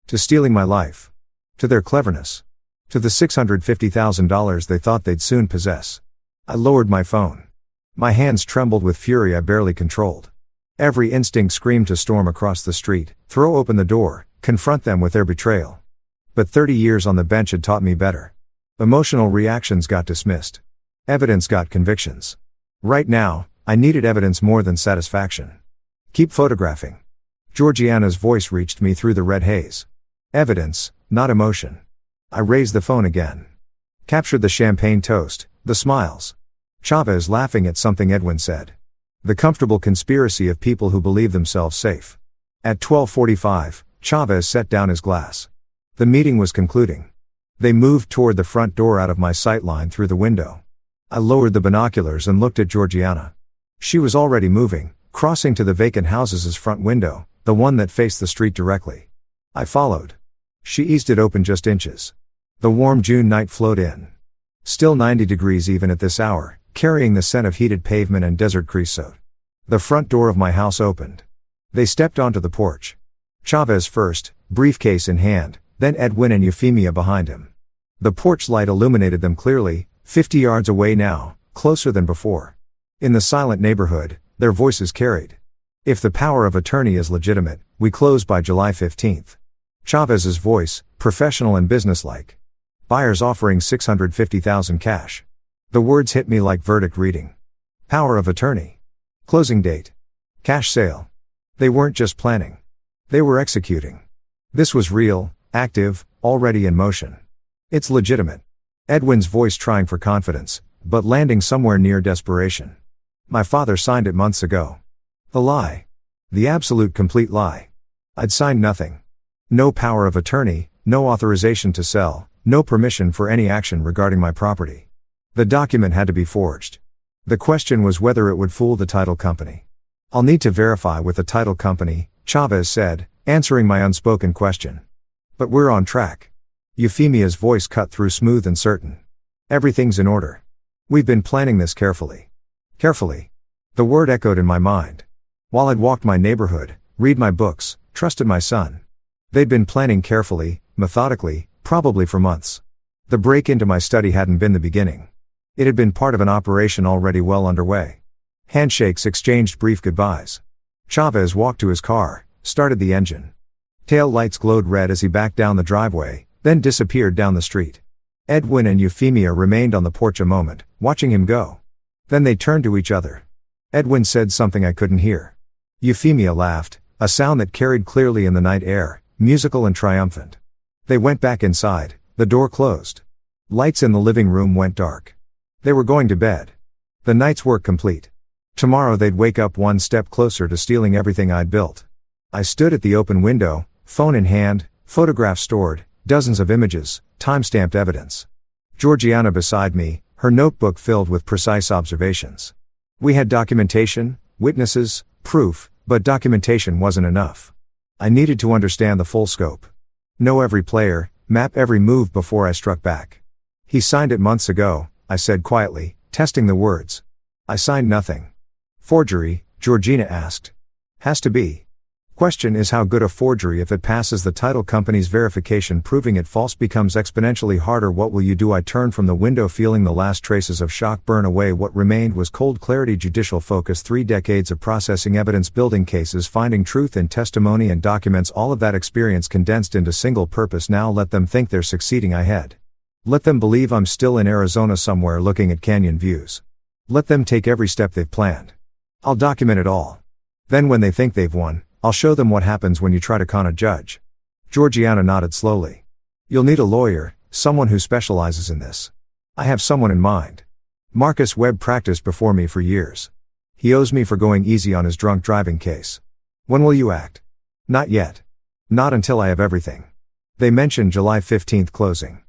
To stealing my life. To their cleverness. To the $650,000 they thought they'd soon possess. I lowered my phone. My hands trembled with fury I barely controlled. Every instinct screamed to storm across the street, throw open the door, confront them with their betrayal. But 30 years on the bench had taught me better. Emotional reactions got dismissed. Evidence got convictions. Right now, I needed evidence more than satisfaction. "Keep photographing." Georgiana's voice reached me through the red haze. "Evidence, not emotion." I raised the phone again. Captured the champagne toast, the smiles. Chavez laughing at something Edwin said. The comfortable conspiracy of people who believe themselves safe. At 12:45, Chavez set down his glass. The meeting was concluding. They moved toward the front door out of my sight line through the window. I lowered the binoculars and looked at Georgiana. She was already moving, crossing to the vacant house's front window, the one that faced the street directly. I followed. She eased it open just inches. The warm June night flowed in. Still 90 degrees even at this hour, carrying the scent of heated pavement and desert creosote. The front door of my house opened. They stepped onto the porch. Chavez first, briefcase in hand, then Edwin and Euphemia behind him. The porch light illuminated them clearly, 50 yards away now, closer than before. In the silent neighborhood, their voices carried. "If the power of attorney is legitimate, we close by July 15th. Chavez's voice, professional and businesslike. "Buyers offering $650,000 cash." The words hit me like verdict reading. Power of attorney. Closing date. Cash sale. They weren't just planning. They were executing. This was real, active, already in motion. It's legitimate. Edwin's voice trying for confidence, but landing somewhere near desperation. My father signed it months ago. The lie. The absolute complete lie. I'd signed nothing. No power of attorney, no authorization to sell, no permission for any action regarding my property. The document had to be forged. The question was whether it would fool the title company. "I'll need to verify with the title company," Chavez said, answering my unspoken question. "But we're on track." Euphemia's voice cut through smooth and certain. "Everything's in order. We've been planning this carefully." Carefully. The word echoed in my mind. While I'd walked my neighborhood, read my books, trusted my son. They'd been planning carefully, methodically, probably for months. The break into my study hadn't been the beginning. It had been part of an operation already well underway. Handshakes exchanged brief goodbyes. Chavez walked to his car, started the engine. Tail lights glowed red as he backed down the driveway, then disappeared down the street. Edwin and Euphemia remained on the porch a moment, watching him go. Then they turned to each other. Edwin said something I couldn't hear. Euphemia laughed, a sound that carried clearly in the night air, musical and triumphant. They went back inside, the door closed. Lights in the living room went dark. They were going to bed. The night's work complete. Tomorrow they'd wake up one step closer to stealing everything I'd built. I stood at the open window, phone in hand, photographs stored, dozens of images, time-stamped evidence. Georgiana beside me, her notebook filled with precise observations. We had documentation, witnesses, proof, but documentation wasn't enough. I needed to understand the full scope. Know every player, map every move before I struck back. "He signed it months ago," I said quietly, testing the words. "I signed nothing." "Forgery?" Georgina asked. "Has to be." Question is how good a forgery if it passes the title company's verification proving it false becomes exponentially harder. What will you do? I turned from the window feeling the last traces of shock burn away. What remained was cold clarity, judicial focus, 3 decades of processing evidence, building cases, finding truth in testimony and documents, all of that experience condensed into single purpose. Now let them think they're succeeding. I had. Let them believe I'm still in Arizona somewhere looking at canyon views. Let them take every step they've planned. I'll document it all. Then when they think they've won, I'll show them what happens when you try to con a judge. Georgiana nodded slowly. "You'll need a lawyer, someone who specializes in this." "I have someone in mind. Marcus Webb practiced before me for years. He owes me for going easy on his drunk driving case." "When will you act?" Not yet. Not until I have everything. They mentioned July 15th closing.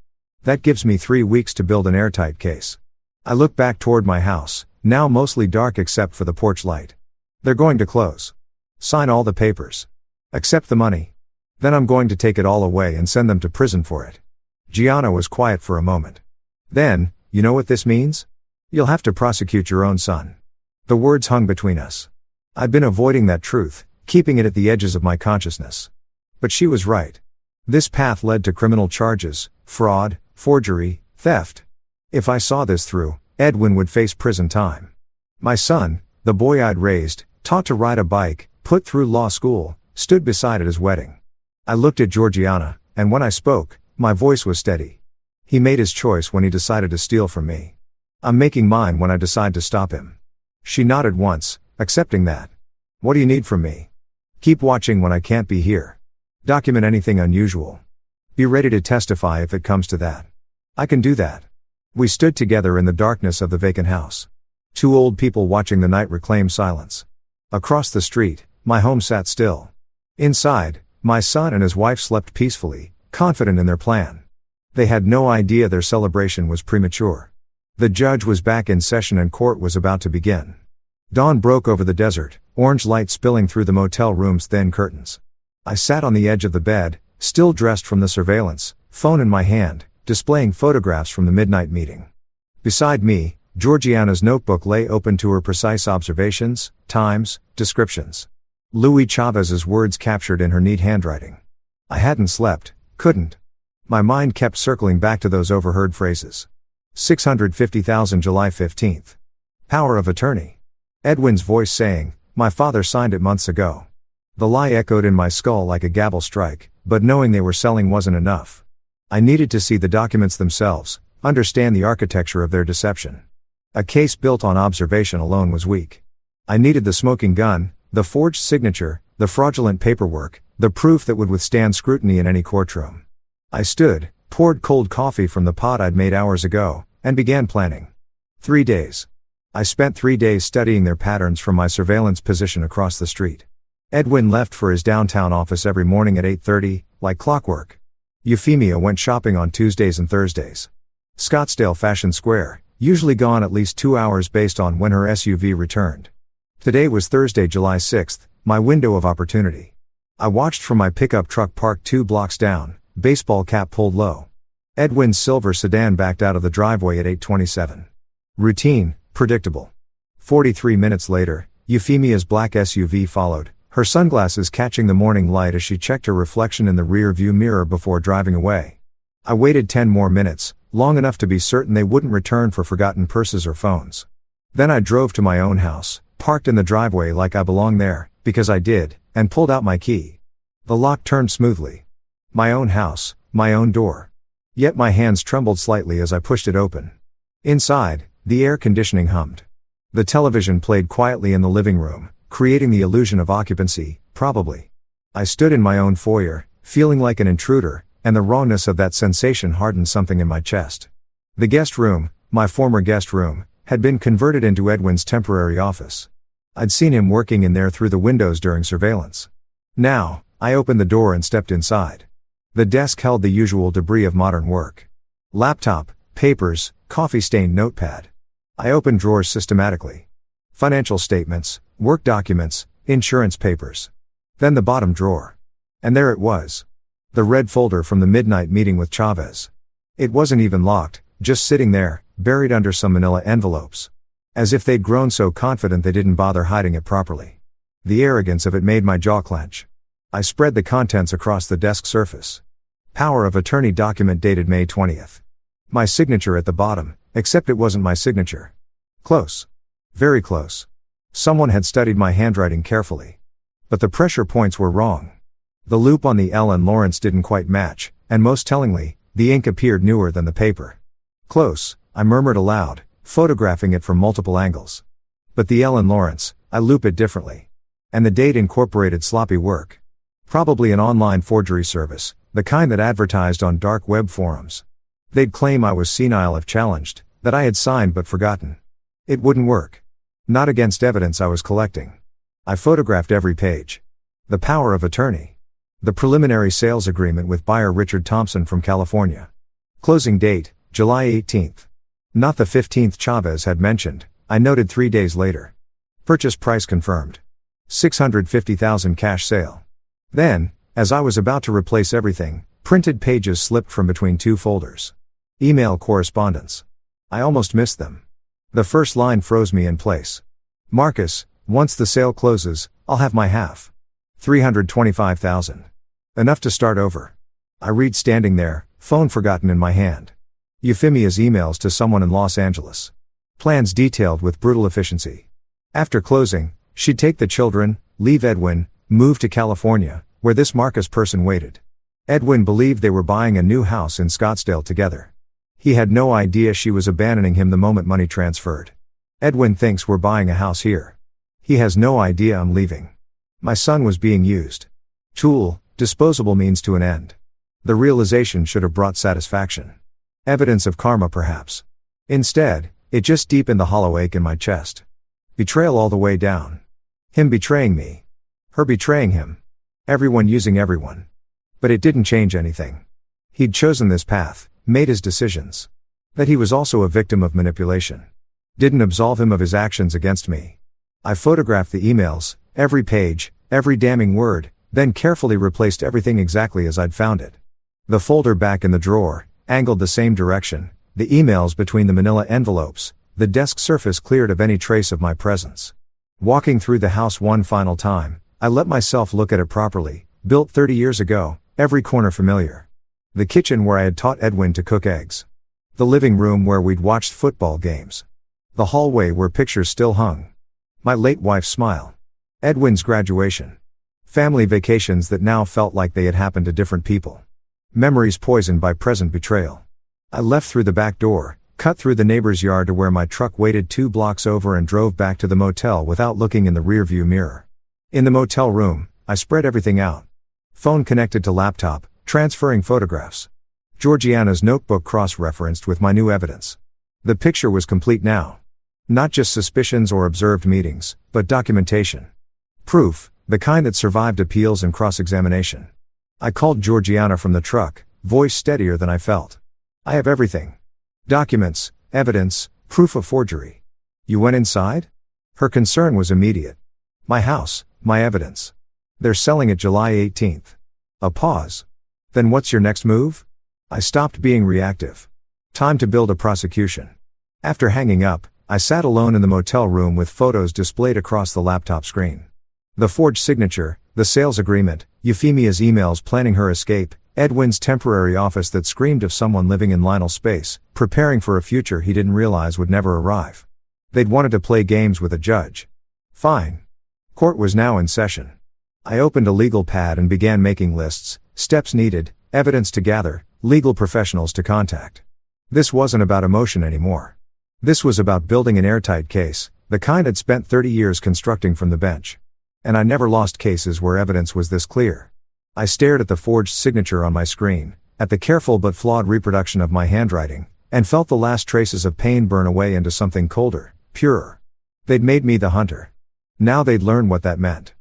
That gives me 3 weeks to build an airtight case. I look back toward my house, now mostly dark except for the porch light. They're going to close. Sign all the papers. Accept the money. Then I'm going to take it all away and send them to prison for it. Gianna was quiet for a moment. Then, you know what this means? You'll have to prosecute your own son. The words hung between us. I'd been avoiding that truth, keeping it at the edges of my consciousness. But she was right. This path led to criminal charges, fraud, forgery, theft. If I saw this through, Edwin would face prison time. My son, the boy I'd raised, taught to ride a bike, put through law school, stood beside at his wedding. I looked at Georgiana, and when I spoke, my voice was steady. He made his choice when he decided to steal from me. I'm making mine when I decide to stop him. She nodded once, accepting that. What do you need from me? Keep watching when I can't be here. Document anything unusual. Be ready to testify if it comes to that. I can do that. We stood together in the darkness of the vacant house. 2 old people watching the night reclaim silence. Across the street, my home sat still. Inside, my son and his wife slept peacefully, confident in their plan. They had no idea their celebration was premature. The judge was back in session and court was about to begin. Dawn broke over the desert, orange light spilling through the motel room's thin curtains. I sat on the edge of the bed, still dressed from the surveillance, phone in my hand, displaying photographs from the midnight meeting. Beside me, Georgiana's notebook lay open to her precise observations, times, descriptions. Luis Chavez's words captured in her neat handwriting. I hadn't slept, couldn't. My mind kept circling back to those overheard phrases. 650,000 July 15th. Power of attorney. Edwin's voice saying, my father signed it months ago. The lie echoed in my skull like a gavel strike, but knowing they were selling wasn't enough. I needed to see the documents themselves, understand the architecture of their deception. A case built on observation alone was weak. I needed the smoking gun, the forged signature, the fraudulent paperwork, the proof that would withstand scrutiny in any courtroom. I stood, poured cold coffee from the pot I'd made hours ago, and began planning. 3 days. I spent 3 days studying their patterns from my surveillance position across the street. Edwin left for his downtown office every morning at 8:30, like clockwork. Euphemia went shopping on Tuesdays and Thursdays. Scottsdale Fashion Square, usually gone at least 2 hours based on when her SUV returned. Today was Thursday, July 6th, my window of opportunity. I watched from my pickup truck parked 2 blocks down, baseball cap pulled low. Edwin's silver sedan backed out of the driveway at 8:27. Routine, predictable. 43 minutes later, Euphemia's black SUV followed, her sunglasses catching the morning light as she checked her reflection in the rear view mirror before driving away. I waited 10 more minutes, long enough to be certain they wouldn't return for forgotten purses or phones. Then I drove to my own house, parked in the driveway like I belonged there, because I did, and pulled out my key. The lock turned smoothly. My own house, my own door. Yet my hands trembled slightly as I pushed it open. Inside, the air conditioning hummed. The television played quietly in the living room, creating the illusion of occupancy, probably. I stood in my own foyer, feeling like an intruder, and the rawness of that sensation hardened something in my chest. The guest room, my former guest room, had been converted into Edwin's temporary office. I'd seen him working in there through the windows during surveillance. Now, I opened the door and stepped inside. The desk held the usual debris of modern work. Laptop, papers, coffee-stained notepad. I opened drawers systematically. Financial statements, work documents, insurance papers. Then the bottom drawer. And there it was. The red folder from the midnight meeting with Chavez. It wasn't even locked, just sitting there, buried under some manila envelopes. As if they'd grown so confident they didn't bother hiding it properly. The arrogance of it made my jaw clench. I spread the contents across the desk surface. Power of attorney document dated May 20th. My signature at the bottom, except it wasn't my signature. Close. Very close. Someone had studied my handwriting carefully. But the pressure points were wrong. The loop on the L and Lawrence didn't quite match, and most tellingly, the ink appeared newer than the paper. Close, I murmured aloud, photographing it from multiple angles. But the L and Lawrence, I loop it differently. And the date incorporated sloppy work. Probably an online forgery service, the kind that advertised on dark web forums. They'd claim I was senile if challenged, that I had signed but forgotten. It wouldn't work. Not against evidence I was collecting. I photographed every page. The power of attorney. The preliminary sales agreement with buyer Richard Thompson from California. Closing date, July 18th. Not the 15th Chavez had mentioned, I noted 3 days later. Purchase price confirmed. $650,000 cash sale. Then, as I was about to replace everything, printed pages slipped from between 2 folders. Email correspondence. I almost missed them. The first line froze me in place. Marcus, once the sale closes, I'll have my half. $325,000. Enough to start over. I read standing there, phone forgotten in my hand. Euphemia's emails to someone in Los Angeles. Plans detailed with brutal efficiency. After closing, she'd take the children, leave Edwin, move to California, where this Marcus person waited. Edwin believed they were buying a new house in Scottsdale together. He had no idea she was abandoning him the moment money transferred. Edwin thinks we're buying a house here. He has no idea I'm leaving. My son was being used. Tool, disposable means to an end. The realization should have brought satisfaction. Evidence of karma perhaps. Instead, it just deepened the hollow ache in my chest. Betrayal all the way down. Him betraying me. Her betraying him. Everyone using everyone. But it didn't change anything. He'd chosen this path, made his decisions. That he was also a victim of manipulation didn't absolve him of his actions against me. I photographed the emails, every page, every damning word, then carefully replaced everything exactly as I'd found it. The folder back in the drawer, angled the same direction, the emails between the manila envelopes, the desk surface cleared of any trace of my presence. Walking through the house one final time, I let myself look at it properly, built 30 years ago, every corner familiar. The kitchen where I had taught Edwin to cook eggs. The living room where we'd watched football games. The hallway where pictures still hung. My late wife's smile. Edwin's graduation. Family vacations that now felt like they had happened to different people. Memories poisoned by present betrayal. I left through the back door, cut through the neighbor's yard to where my truck waited 2 blocks over and drove back to the motel without looking in the rearview mirror. In the motel room, I spread everything out. Phone connected to laptop, transferring photographs. Georgiana's notebook cross-referenced with my new evidence. The picture was complete now. Not just suspicions or observed meetings, but documentation. Proof, the kind that survived appeals and cross-examination. I called Georgiana from the truck, voice steadier than I felt. I have everything. Documents, evidence, proof of forgery. You went inside? Her concern was immediate. My house, my evidence. They're selling it July 18th. A pause. Then what's your next move? I stopped being reactive. Time to build a prosecution. After hanging up, I sat alone in the motel room with photos displayed across the laptop screen. The forged signature, the sales agreement, Euphemia's emails planning her escape, Edwin's temporary office that screamed of someone living in liminal space, preparing for a future he didn't realize would never arrive. They'd wanted to play games with a judge. Fine. Court was now in session. I opened a legal pad and began making lists, steps needed, evidence to gather, legal professionals to contact. This wasn't about emotion anymore. This was about building an airtight case, the kind I'd spent 30 years constructing from the bench. And I never lost cases where evidence was this clear. I stared at the forged signature on my screen, at the careful but flawed reproduction of my handwriting, and felt the last traces of pain burn away into something colder, purer. They'd made me the hunter. Now they'd learn what that meant.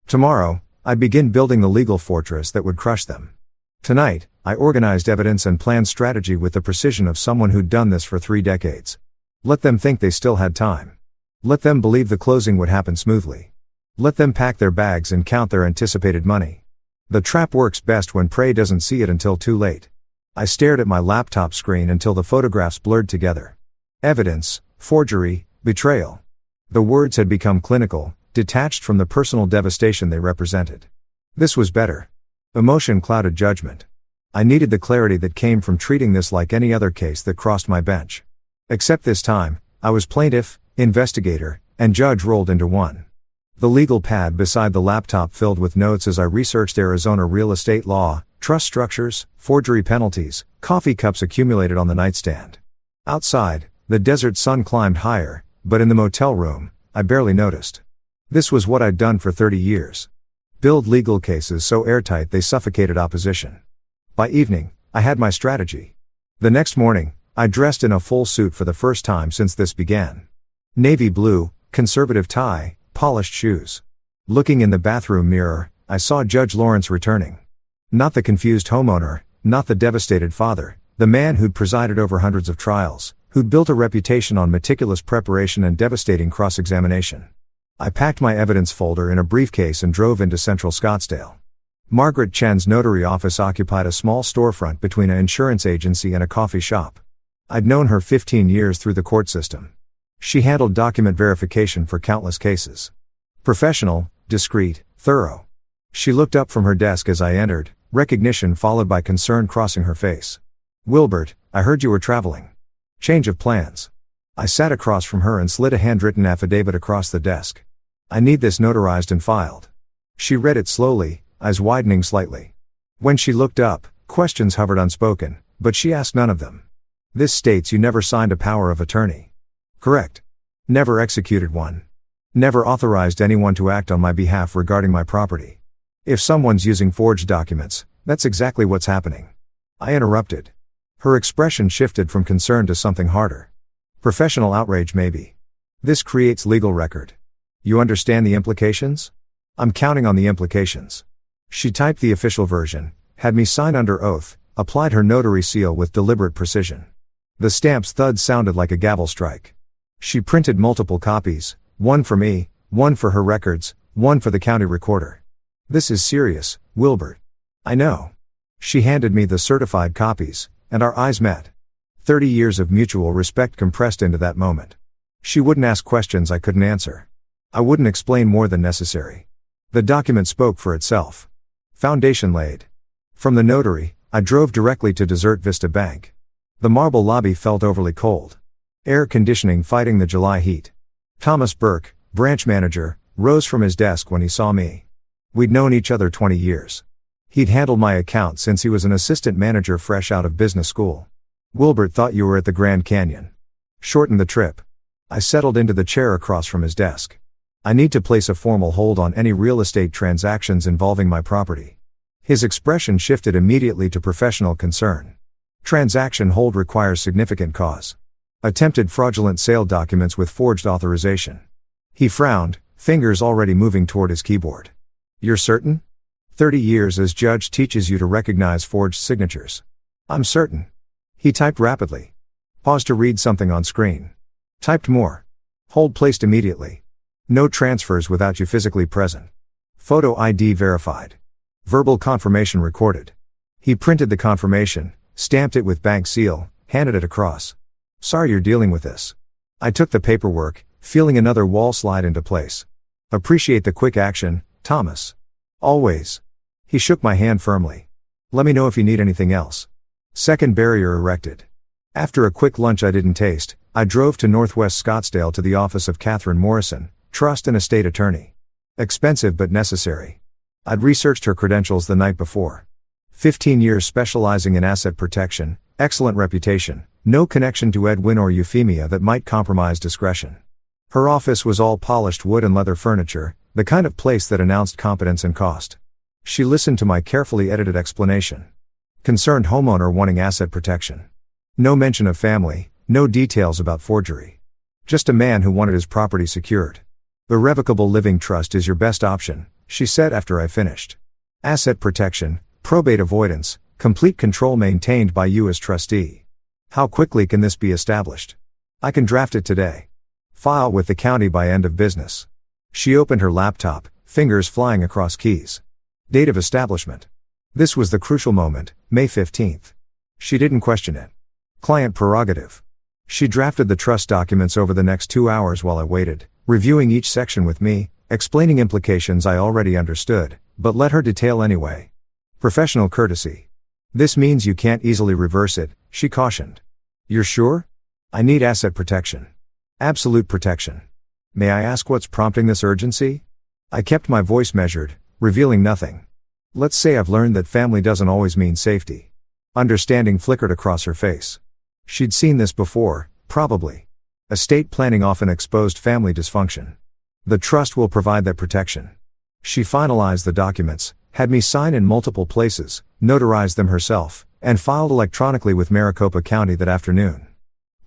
Tomorrow, I'd begin building the legal fortress that would crush them. Tonight, I organized evidence and planned strategy with the precision of someone who'd done this for 3 decades. Let them think they still had time. Let them believe the closing would happen smoothly. Let them pack their bags and count their anticipated money. The trap works best when prey doesn't see it until too late. I stared at my laptop screen until the photographs blurred together. Evidence, forgery, betrayal. The words had become clinical, detached from the personal devastation they represented. This was better. Emotion clouded judgment. I needed the clarity that came from treating this like any other case that crossed my bench. Except this time, I was plaintiff, investigator, and judge rolled into one. The legal pad beside the laptop filled with notes as I researched Arizona real estate law, trust structures, forgery penalties, coffee cups accumulated on the nightstand. Outside, the desert sun climbed higher, but in the motel room, I barely noticed. This was what I'd done for 30 years. Build legal cases so airtight they suffocated opposition. By evening, I had my strategy. The next morning, I dressed in a full suit for the first time since this began. Navy blue, conservative tie, polished shoes. Looking in the bathroom mirror, I saw Judge Lawrence returning. Not the confused homeowner, not the devastated father, the man who'd presided over hundreds of trials, who'd built a reputation on meticulous preparation and devastating cross-examination. I packed my evidence folder in a briefcase and drove into central Scottsdale. Margaret Chen's notary office occupied a small storefront between an insurance agency and a coffee shop. I'd known her 15 years through the court system. She handled document verification for countless cases. Professional, discreet, thorough. She looked up from her desk as I entered, recognition followed by concern crossing her face. "Wilbert, I heard you were traveling. Change of plans." I sat across from her and slid a handwritten affidavit across the desk. "I need this notarized and filed." She read it slowly, eyes widening slightly. When she looked up, questions hovered unspoken, but she asked none of them. "This states you never signed a power of attorney." "Correct. Never executed one. Never authorized anyone to act on my behalf regarding my property. If someone's using forged documents, that's exactly what's happening." I interrupted. Her expression shifted from concern to something harder. "Professional outrage maybe. This creates legal record. You understand the implications?" "I'm counting on the implications." She typed the official version, had me sign under oath, applied her notary seal with deliberate precision. The stamp's thud sounded like a gavel strike. She printed multiple copies, one for me, one for her records, one for the county recorder. "This is serious, Wilbert." "I know." She handed me the certified copies, and our eyes met. 30 years of mutual respect compressed into that moment. She wouldn't ask questions I couldn't answer. I wouldn't explain more than necessary. The document spoke for itself. Foundation laid. From the notary, I drove directly to Desert Vista Bank. The marble lobby felt overly cold. Air conditioning fighting the July heat. Thomas Burke, branch manager, rose from his desk when he saw me. We'd known each other 20 years. He'd handled my account since he was an assistant manager fresh out of business school. "Wilbert thought you were at the Grand Canyon. Shorten the trip." I settled into the chair across from his desk. "I need to place a formal hold on any real estate transactions involving my property." His expression shifted immediately to professional concern. "Transaction hold requires significant cause. Attempted fraudulent sale documents with forged authorization." He frowned, fingers already moving toward his keyboard. "You're certain? 30 years as judge teaches you to recognize forged signatures." "I'm certain." He typed rapidly. Paused to read something on screen. Typed more. "Hold placed immediately. No transfers without you physically present. Photo ID verified. Verbal confirmation recorded." He printed the confirmation, stamped it with bank seal, handed it across. "Sorry you're dealing with this." I took the paperwork, feeling another wall slide into place. "Appreciate the quick action, Thomas." "Always." He shook my hand firmly. "Let me know if you need anything else." Second barrier erected. After a quick lunch I didn't taste, I drove to Northwest Scottsdale to the office of Catherine Morrison, trust and estate attorney. Expensive but necessary. I'd researched her credentials the night before. 15 years specializing in asset protection, excellent reputation, no connection to Edwin or Euphemia that might compromise discretion. Her office was all polished wood and leather furniture, the kind of place that announced competence and cost. She listened to my carefully edited explanation. Concerned homeowner wanting asset protection. No mention of family, no details about forgery. Just a man who wanted his property secured. "Irrevocable living trust is your best option," she said after I finished. "Asset protection, probate avoidance, complete control maintained by you as trustee. How quickly can this be established?" "I can draft it today. File with the county by end of business." She opened her laptop, fingers flying across keys. Date of establishment. This was the crucial moment, May 15th. She didn't question it. Client prerogative. She drafted the trust documents over the next 2 hours while I waited, reviewing each section with me, explaining implications I already understood, but let her detail anyway. Professional courtesy. "This means you can't easily reverse it," she cautioned. "You're sure?" "I need asset protection. Absolute protection." "May I ask what's prompting this urgency?" I kept my voice measured, revealing nothing. "Let's say I've learned that family doesn't always mean safety." Understanding flickered across her face. She'd seen this before, probably. Estate planning often exposed family dysfunction. The trust will provide that protection. She finalized the documents, had me sign in multiple places, notarized them herself, and filed electronically with Maricopa County that afternoon.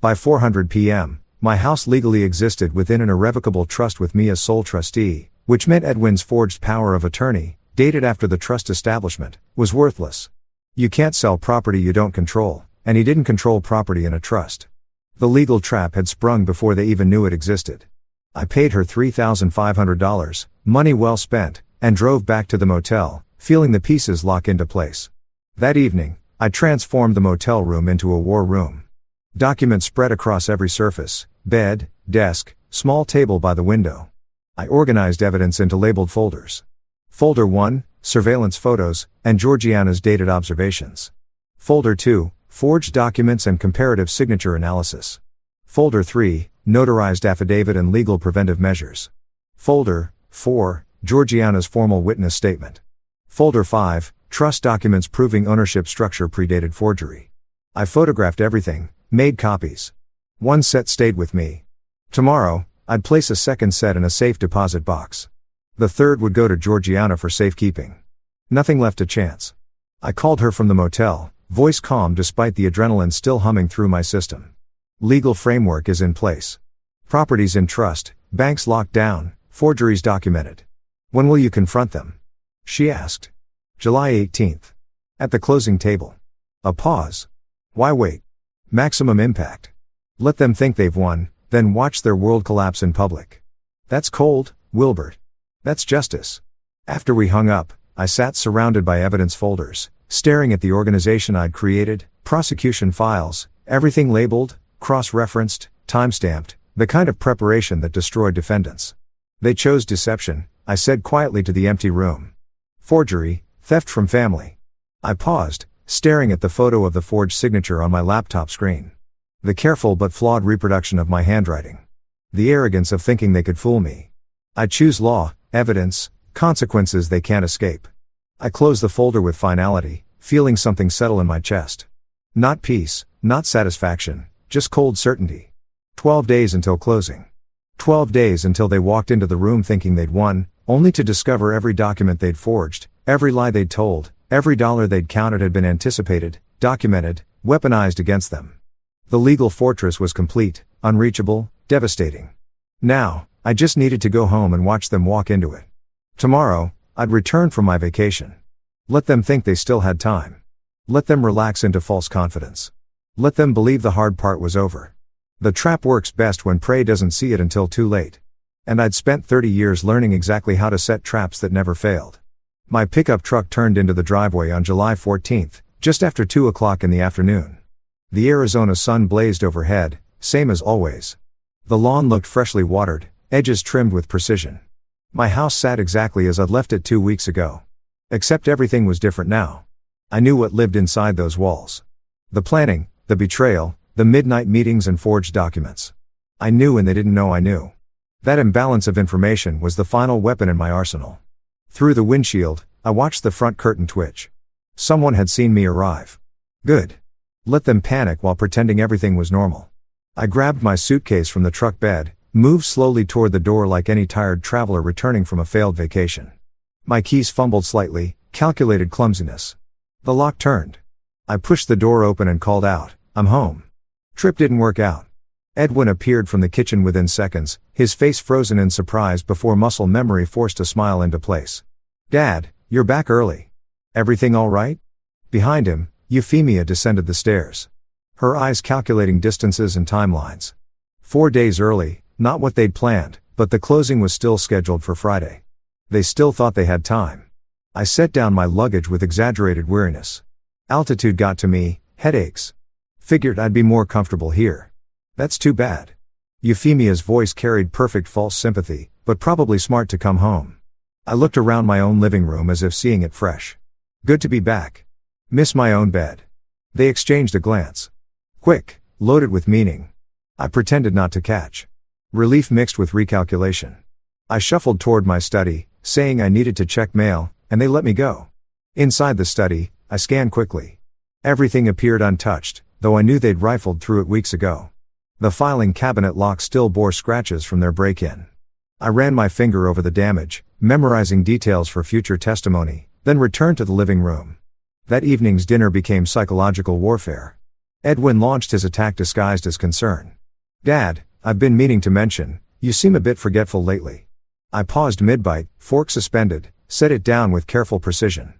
By 4:00 p.m., my house legally existed within an irrevocable trust with me as sole trustee, which meant Edwin's forged power of attorney, dated after the trust establishment, was worthless. You can't sell property you don't control, and he didn't control property in a trust. The legal trap had sprung before they even knew it existed. I paid her $3,500, money well spent, and drove back to the motel, feeling the pieces lock into place. That evening, I transformed the motel room into a war room. Documents spread across every surface: bed, desk, small table by the window. I organized evidence into labeled folders. Folder 1, surveillance photos, and Georgiana's dated observations. Folder 2, forged documents and comparative signature analysis. Folder 3, notarized affidavit and legal preventive measures. Folder 4, Georgiana's formal witness statement. Folder 5, trust documents proving ownership structure predated forgery. I photographed everything, made copies. One set stayed with me. Tomorrow, I'd place a second set in a safe deposit box. The third would go to Georgiana for safekeeping. Nothing left to chance. I called her from the motel, voice calm despite the adrenaline still humming through my system. Legal framework is in place. Properties in trust, banks locked down, forgeries documented. When will you confront them? She asked. July 18th. At the closing table. A pause. Why wait? Maximum impact. Let them think they've won, then watch their world collapse in public. That's cold, Wilbert. That's justice. After we hung up, I sat surrounded by evidence folders, staring at the organization I'd created, prosecution files, everything labeled, cross-referenced, time-stamped, the kind of preparation that destroyed defendants. They chose deception, I said quietly to the empty room. Forgery, theft from family. I paused, staring at the photo of the forged signature on my laptop screen. The careful but flawed reproduction of my handwriting. The arrogance of thinking they could fool me. I choose law, evidence, consequences they can't escape. I close the folder with finality, feeling something settle in my chest. Not peace, not satisfaction, just cold certainty. 12 days until closing. 12 days until they walked into the room thinking they'd won, only to discover every document they'd forged, every lie they'd told, every dollar they'd counted had been anticipated, documented, weaponized against them. The legal fortress was complete, unreachable, devastating. Now, I just needed to go home and watch them walk into it. Tomorrow, I'd return from my vacation. Let them think they still had time. Let them relax into false confidence. Let them believe the hard part was over. The trap works best when prey doesn't see it until too late. And I'd spent 30 years learning exactly how to set traps that never failed. My pickup truck turned into the driveway on July 14th, just after 2 o'clock in the afternoon. The Arizona sun blazed overhead, same as always. The lawn looked freshly watered, edges trimmed with precision. My house sat exactly as I'd left it 2 weeks ago. Except everything was different now. I knew what lived inside those walls. The planning, the betrayal, the midnight meetings and forged documents. I knew and they didn't know I knew. That imbalance of information was the final weapon in my arsenal. Through the windshield, I watched the front curtain twitch. Someone had seen me arrive. Good. Let them panic while pretending everything was normal. I grabbed my suitcase from the truck bed, moved slowly toward the door like any tired traveler returning from a failed vacation. My keys fumbled slightly, calculated clumsiness. The lock turned. I pushed the door open and called out, "I'm home." Trip didn't work out. Edwin appeared from the kitchen within seconds, his face frozen in surprise before muscle memory forced a smile into place. "Dad, you're back early. Everything all right?" Behind him, Euphemia descended the stairs. Her eyes calculating distances and timelines. 4 days early, not what they'd planned, but the closing was still scheduled for Friday. They still thought they had time. I set down my luggage with exaggerated weariness. Altitude got to me, headaches. Figured I'd be more comfortable here. That's too bad. Euphemia's voice carried perfect false sympathy, but probably smart to come home. I looked around my own living room as if seeing it fresh. Good to be back. Miss my own bed. They exchanged a glance. Quick, loaded with meaning. I pretended not to catch. Relief mixed with recalculation. I shuffled toward my study, saying I needed to check mail, and they let me go. Inside the study, I scanned quickly. Everything appeared untouched, though I knew they'd rifled through it weeks ago. The filing cabinet lock still bore scratches from their break-in. I ran my finger over the damage, memorizing details for future testimony, then returned to the living room. That evening's dinner became psychological warfare. Edwin launched his attack disguised as concern. "Dad, I've been meaning to mention, you seem a bit forgetful lately." I paused mid-bite, fork suspended, set it down with careful precision.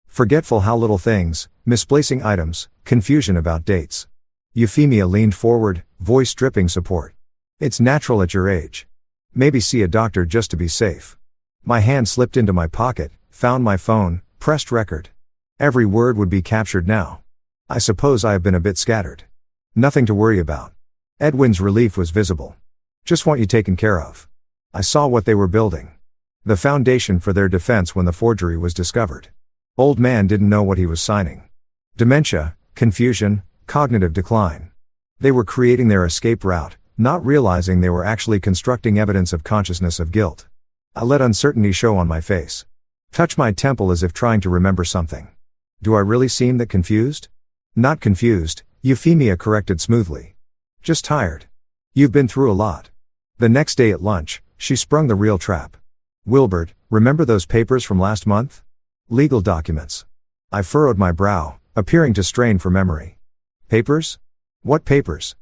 Forgetful how little things, misplacing items, confusion about dates. Euphemia leaned forward, voice dripping support. It's natural at your age. Maybe see a doctor just to be safe. My hand slipped into my pocket, found my phone, pressed record. Every word would be captured now. I suppose I have been a bit scattered. Nothing to worry about. Edwin's relief was visible. Just want you taken care of. I saw what they were building. The foundation for their defense when the forgery was discovered. Old man didn't know what he was signing. Dementia, confusion, cognitive decline. They were creating their escape route, not realizing they were actually constructing evidence of consciousness of guilt. I let uncertainty show on my face. Touch my temple as if trying to remember something. Do I really seem that confused? Not confused, Euphemia corrected smoothly. Just tired. You've been through a lot. The next day at lunch, she sprung the real trap. Wilbert, remember those papers from last month? Legal documents. I furrowed my brow, appearing to strain for memory. Papers? What papers?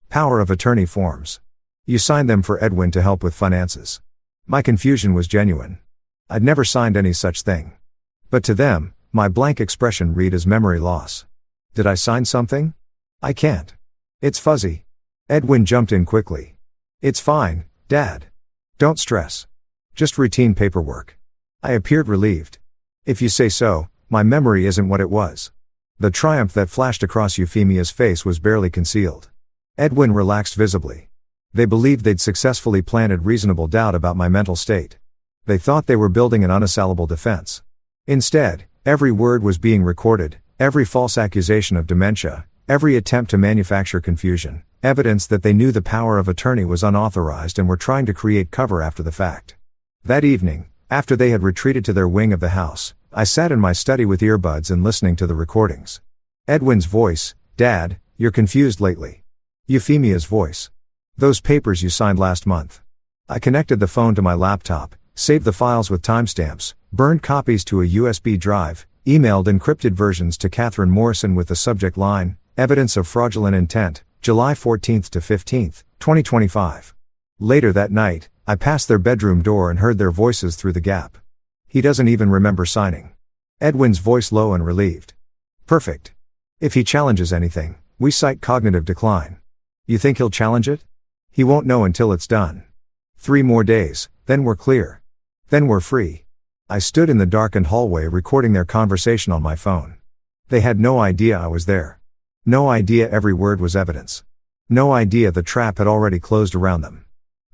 Power of attorney forms. You signed them for Edwin to help with finances. My confusion was genuine. I'd never signed any such thing. But to them, my blank expression read as memory loss. Did I sign something? I can't. It's fuzzy. Edwin jumped in quickly. It's fine, Dad. Don't stress. Just routine paperwork. I appeared relieved. If you say so, my memory isn't what it was. The triumph that flashed across Euphemia's face was barely concealed. Edwin relaxed visibly. They believed they'd successfully planted reasonable doubt about my mental state. They thought they were building an unassailable defense. Instead, every word was being recorded, every false accusation of dementia, every attempt to manufacture confusion, evidence that they knew the power of attorney was unauthorized and were trying to create cover after the fact. That evening, after they had retreated to their wing of the house, I sat in my study with earbuds and listening to the recordings. Edwin's voice, Dad, you're confused lately. Euphemia's voice. Those papers you signed last month. I connected the phone to my laptop, saved the files with timestamps, burned copies to a USB drive, emailed encrypted versions to Catherine Morrison with the subject line, Evidence of Fraudulent Intent, July 14th to 15th, 2025. Later that night, I passed their bedroom door and heard their voices through the gap. He doesn't even remember signing. Edwin's voice low and relieved. Perfect. If he challenges anything, we cite cognitive decline. You think he'll challenge it? He won't know until it's done. 3 more days, then we're clear. Then we're free. I stood in the darkened hallway recording their conversation on my phone. They had no idea I was there. No idea every word was evidence. No idea the trap had already closed around them.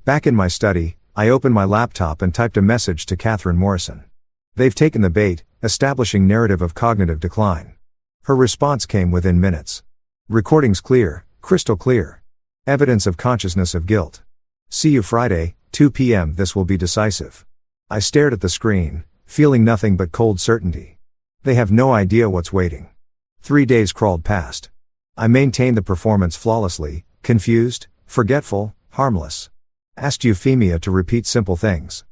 Back in my study, I opened my laptop and typed a message to Catherine Morrison. They've taken the bait, establishing narrative of cognitive decline. Her response came within minutes. Recordings clear, crystal clear. Evidence of consciousness of guilt. See you Friday, 2 p.m. This will be decisive. I stared at the screen, feeling nothing but cold certainty. They have no idea what's waiting. 3 days crawled past. I maintained the performance flawlessly, confused, forgetful, harmless. Asked Euphemia to repeat simple things.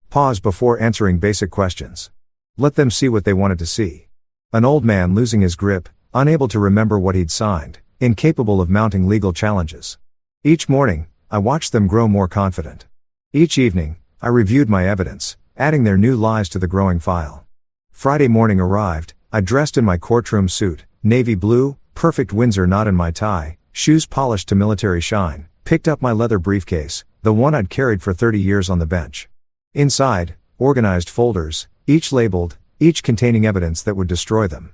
Pause before answering basic questions. Let them see what they wanted to see. An old man losing his grip, unable to remember what he'd signed, incapable of mounting legal challenges. Each morning, I watched them grow more confident. Each evening, I reviewed my evidence, adding their new lies to the growing file. Friday morning arrived, I dressed in my courtroom suit, navy blue, perfect Windsor knot in my tie, shoes polished to military shine, picked up my leather briefcase, the one I'd carried for 30 years on the bench. Inside, organized folders, each labeled, each containing evidence that would destroy them.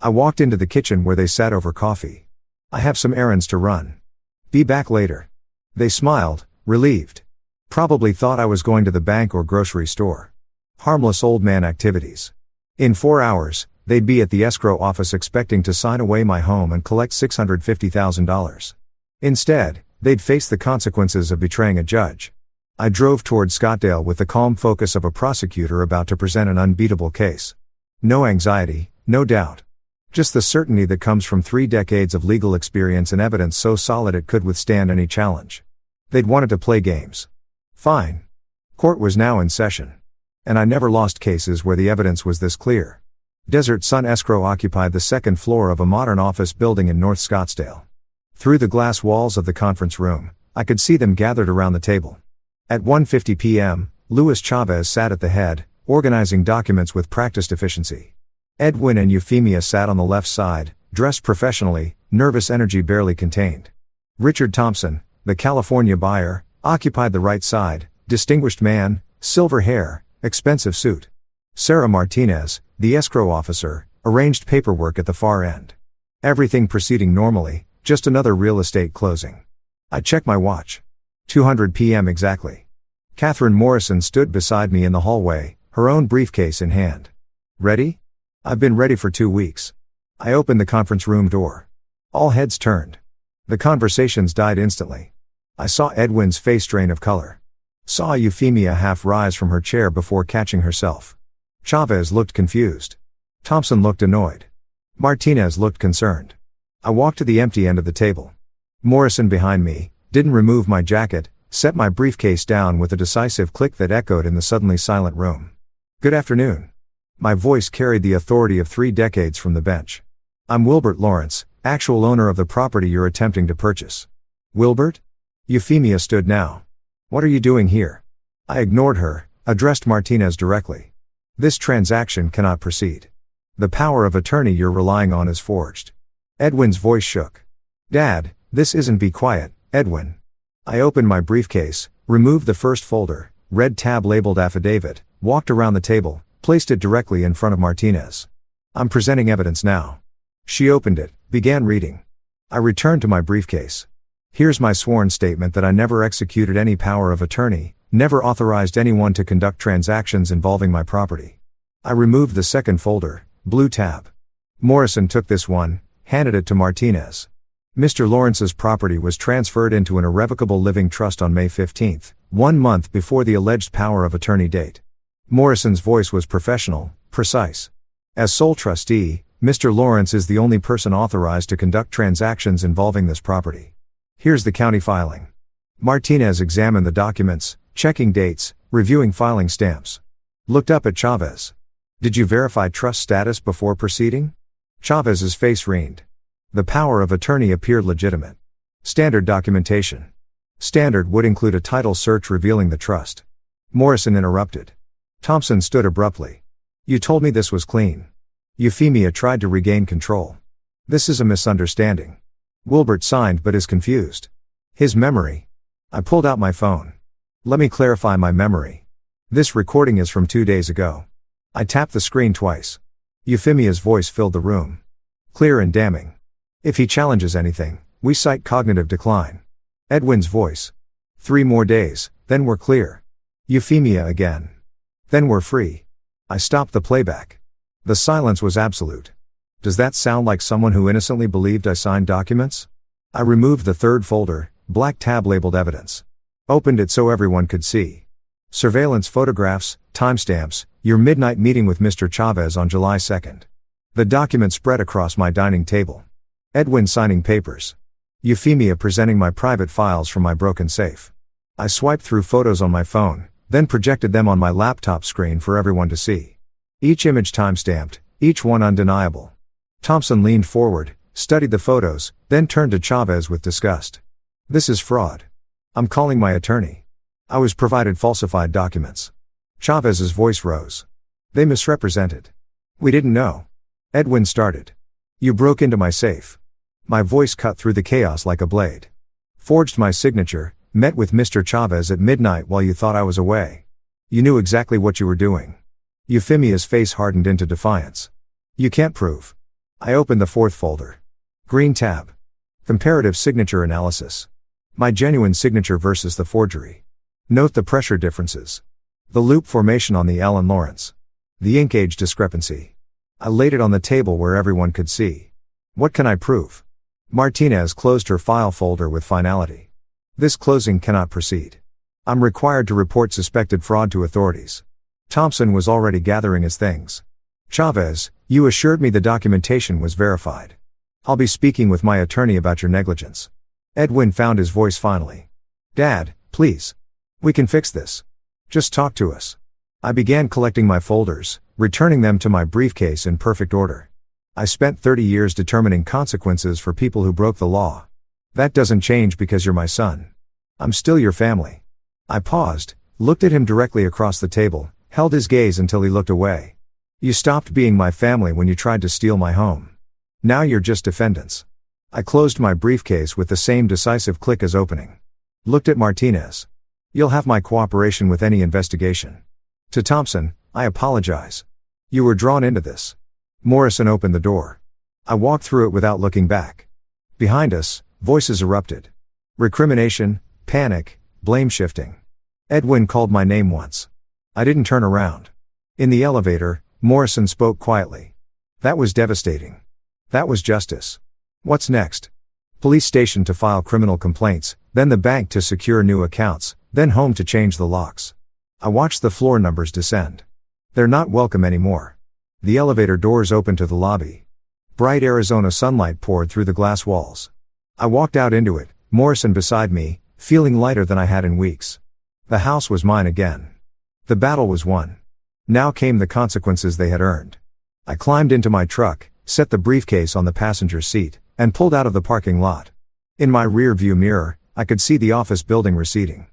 I walked into the kitchen where they sat over coffee. I have some errands to run. Be back later. They smiled, relieved. Probably thought I was going to the bank or grocery store. Harmless old man activities. In 4 hours, they'd be at the escrow office expecting to sign away my home and collect $650,000. Instead, they'd face the consequences of betraying a judge. I drove toward Scottsdale with the calm focus of a prosecutor about to present an unbeatable case. No anxiety, no doubt. Just the certainty that comes from 3 decades of legal experience and evidence so solid it could withstand any challenge. They'd wanted to play games. Fine. Court was now in session. And I never lost cases where the evidence was this clear. Desert Sun Escrow occupied the 2nd floor of a modern office building in North Scottsdale. Through the glass walls of the conference room, I could see them gathered around the table. At 1:50 p.m., Luis Chavez sat at the head, organizing documents with practiced efficiency. Edwin and Euphemia sat on the left side, dressed professionally, nervous energy barely contained. Richard Thompson, the California buyer, occupied the right side, distinguished man, silver hair, expensive suit. Sarah Martinez, the escrow officer, arranged paperwork at the far end. Everything proceeding normally, just another real estate closing. I checked my watch. 2:00 p.m. exactly. Catherine Morrison stood beside me in the hallway, her own briefcase in hand. Ready? I've been ready for 2 weeks. I opened the conference room door. All heads turned. The conversations died instantly. I saw Edwin's face drain of color. Saw Euphemia half rise from her chair before catching herself. Chavez looked confused. Thompson looked annoyed. Martinez looked concerned. I walked to the empty end of the table. Morrison behind me, didn't remove my jacket, set my briefcase down with a decisive click that echoed in the suddenly silent room. Good afternoon. My voice carried the authority of 3 decades from the bench. I'm Wilbert Lawrence, actual owner of the property you're attempting to purchase. Wilbert? Euphemia stood now. What are you doing here? I ignored her, addressed Martinez directly. This transaction cannot proceed. The power of attorney you're relying on is forged. Edwin's voice shook. Dad, this isn't. Be quiet, Edwin. I opened my briefcase, removed the first folder, red tab labeled affidavit, walked around the table, placed it directly in front of Martinez. I'm presenting evidence now. She opened it, began reading. I returned to my briefcase. Here's my sworn statement that I never executed any power of attorney, never authorized anyone to conduct transactions involving my property. I removed the second folder, blue tab. Morrison took this one, handed it to Martinez. Mr. Lawrence's property was transferred into an irrevocable living trust on May 15, 1 month before the alleged power of attorney date. Morrison's voice was professional, precise. As sole trustee, Mr. Lawrence is the only person authorized to conduct transactions involving this property. Here's the county filing. Martinez examined the documents, checking dates, reviewing filing stamps. Looked up at Chavez. Did you verify trust status before proceeding? Chavez's face wrinkled. The power of attorney appeared legitimate. Standard documentation. Standard would include a title search revealing the trust. Morrison interrupted. Thompson stood abruptly. You told me this was clean. Euphemia tried to regain control. This is a misunderstanding. Wilbert signed but is confused. His memory. I pulled out my phone. Let me clarify my memory. This recording is from 2 days ago. I tapped the screen twice. Euphemia's voice filled the room. Clear and damning. If he challenges anything, we cite cognitive decline. Edwin's voice. 3 more days, then we're clear. Euphemia again. Then we're free. I stopped the playback. The silence was absolute. Does that sound like someone who innocently believed I signed documents? I removed the third folder, black tab labeled evidence. Opened it so everyone could see. Surveillance photographs, timestamps, your midnight meeting with Mr. Chavez on July 2nd. The document spread across my dining table. Edwin signing papers. Euphemia presenting my private files from my broken safe. I swiped through photos on my phone, then projected them on my laptop screen for everyone to see. Each image timestamped, each one undeniable. Thompson leaned forward, studied the photos, then turned to Chavez with disgust. This is fraud. I'm calling my attorney. I was provided falsified documents. Chavez's voice rose. They misrepresented. We didn't know. Edwin started. You broke into my safe. My voice cut through the chaos like a blade. Forged my signature, met with Mr. Chavez at midnight while you thought I was away. You knew exactly what you were doing. Euphemia's face hardened into defiance. You can't prove. I opened the fourth folder. Green tab. Comparative signature analysis. My genuine signature versus the forgery. Note the pressure differences. The loop formation on the L in Lawrence. The ink age discrepancy. I laid it on the table where everyone could see. What can I prove? Martinez closed her file folder with finality. This closing cannot proceed. I'm required to report suspected fraud to authorities. Thompson was already gathering his things. Chavez, you assured me the documentation was verified. I'll be speaking with my attorney about your negligence. Edwin found his voice finally. Dad, please. We can fix this. Just talk to us. I began collecting my folders, returning them to my briefcase in perfect order. I spent 30 years determining consequences for people who broke the law. That doesn't change because you're my son. I'm still your family. I paused, looked at him directly across the table, held his gaze until he looked away. You stopped being my family when you tried to steal my home. Now you're just defendants. I closed my briefcase with the same decisive click as opening. Looked at Martinez. You'll have my cooperation with any investigation. To Thompson, I apologize. You were drawn into this. Morrison opened the door. I walked through it without looking back. Behind us, voices erupted. Recrimination, panic, blame shifting. Edwin called my name once. I didn't turn around. In the elevator, Morrison spoke quietly. That was devastating. That was justice. What's next? Police station to file criminal complaints, then the bank to secure new accounts, then home to change the locks. I watched the floor numbers descend. They're not welcome anymore. The elevator doors opened to the lobby. Bright Arizona sunlight poured through the glass walls. I walked out into it, Morrison beside me, feeling lighter than I had in weeks. The house was mine again. The battle was won. Now came the consequences they had earned. I climbed into my truck, set the briefcase on the passenger seat, and pulled out of the parking lot. In my rear view mirror, I could see the office building receding.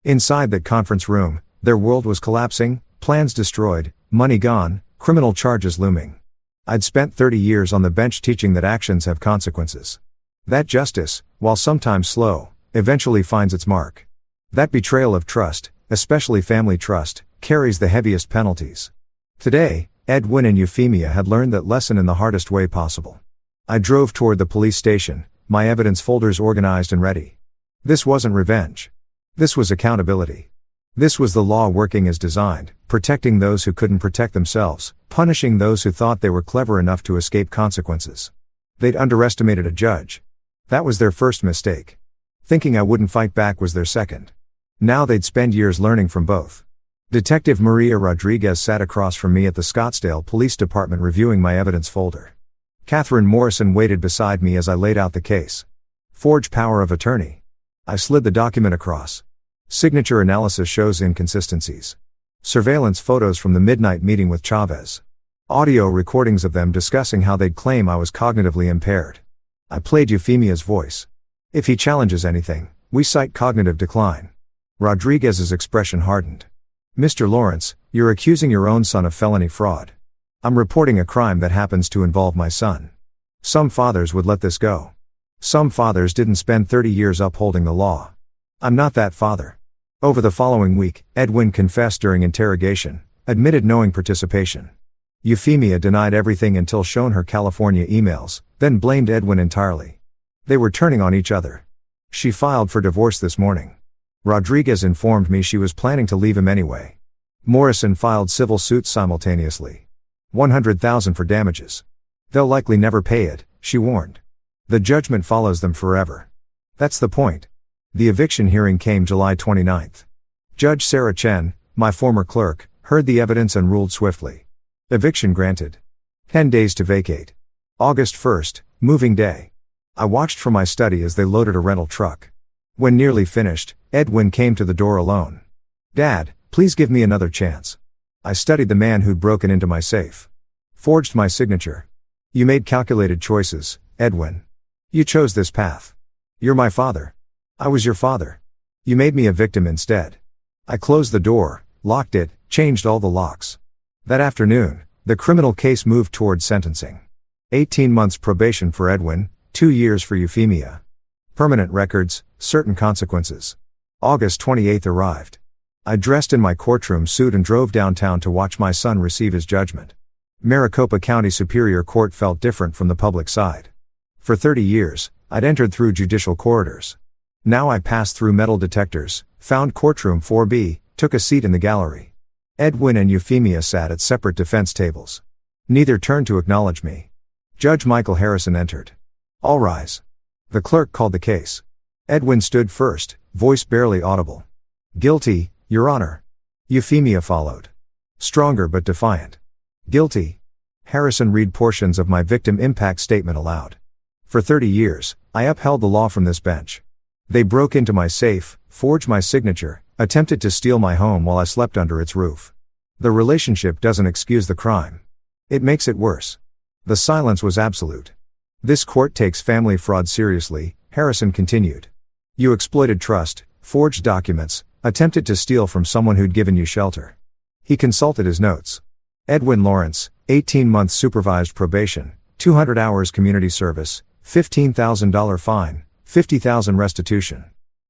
Inside that conference room, their world was collapsing, plans destroyed, money gone, criminal charges looming. I'd spent 30 years on the bench teaching that actions have consequences. That justice, while sometimes slow, eventually finds its mark. That betrayal of trust, especially family trust, carries the heaviest penalties. Today, Edwin and Euphemia had learned that lesson in the hardest way possible. I drove toward the police station, my evidence folders organized and ready. This wasn't revenge. This was accountability. This was the law working as designed, protecting those who couldn't protect themselves, punishing those who thought they were clever enough to escape consequences. They'd underestimated a judge. That was their first mistake. Thinking I wouldn't fight back was their second. Now they'd spend years learning from both. Detective Maria Rodriguez sat across from me at the Scottsdale Police Department reviewing my evidence folder. Catherine Morrison waited beside me as I laid out the case. Forged power of attorney. I slid the document across. Signature analysis shows inconsistencies. Surveillance photos from the midnight meeting with Chavez. Audio recordings of them discussing how they'd claim I was cognitively impaired. I played Euphemia's voice. If he challenges anything, we cite cognitive decline. Rodriguez's expression hardened. Mr. Lawrence, you're accusing your own son of felony fraud. I'm reporting a crime that happens to involve my son. Some fathers would let this go. Some fathers didn't spend 30 years upholding the law. I'm not that father. Over the following week, Edwin confessed during interrogation, admitted knowing participation. Euphemia denied everything until shown her California emails, then blamed Edwin entirely. They were turning on each other. She filed for divorce this morning. Rodriguez informed me she was planning to leave him anyway. Morrison filed civil suits simultaneously. $100,000 for damages. They'll likely never pay it, she warned. The judgment follows them forever. That's the point. The eviction hearing came July 29th. Judge Sarah Chen, my former clerk, heard the evidence and ruled swiftly. Eviction granted. 10 days to vacate. August 1st, moving day. I watched from my study as they loaded a rental truck. When nearly finished, Edwin came to the door alone. Dad, please give me another chance. I studied the man who'd broken into my safe. Forged my signature. You made calculated choices, Edwin. You chose this path. You're my father. I was your father. You made me a victim instead. I closed the door, locked it, changed all the locks. That afternoon, the criminal case moved toward sentencing. 18 months probation for Edwin, 2 years for Euphemia. Permanent records, certain consequences. August 28th arrived. I dressed in my courtroom suit and drove downtown to watch my son receive his judgment. Maricopa County Superior Court felt different from the public side. For 30 years, I'd entered through judicial corridors. Now I passed through metal detectors, found courtroom 4B, took a seat in the gallery. Edwin and Euphemia sat at separate defense tables. Neither turned to acknowledge me. Judge Michael Harrison entered. All rise. The clerk called the case. Edwin stood first, voice barely audible. Guilty, Your Honor. Euphemia followed. Stronger but defiant. Guilty. Harrison read portions of my victim impact statement aloud. For 30 years, I upheld the law from this bench. They broke into my safe, forged my signature, attempted to steal my home while I slept under its roof. The relationship doesn't excuse the crime. It makes it worse. The silence was absolute. This court takes family fraud seriously, Harrison continued. You exploited trust, forged documents, attempted to steal from someone who'd given you shelter. He consulted his notes. Edwin Lawrence, 18 months supervised probation, 200 hours community service, $15,000 fine, $50,000 restitution.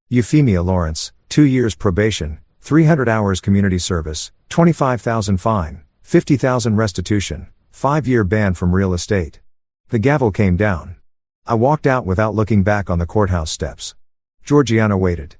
Euphemia Lawrence, 2 years probation, 300 hours community service, $25,000 fine, $50,000 restitution, 5-year ban from real estate. The gavel came down. I walked out without looking back on the courthouse steps. Georgiana waited.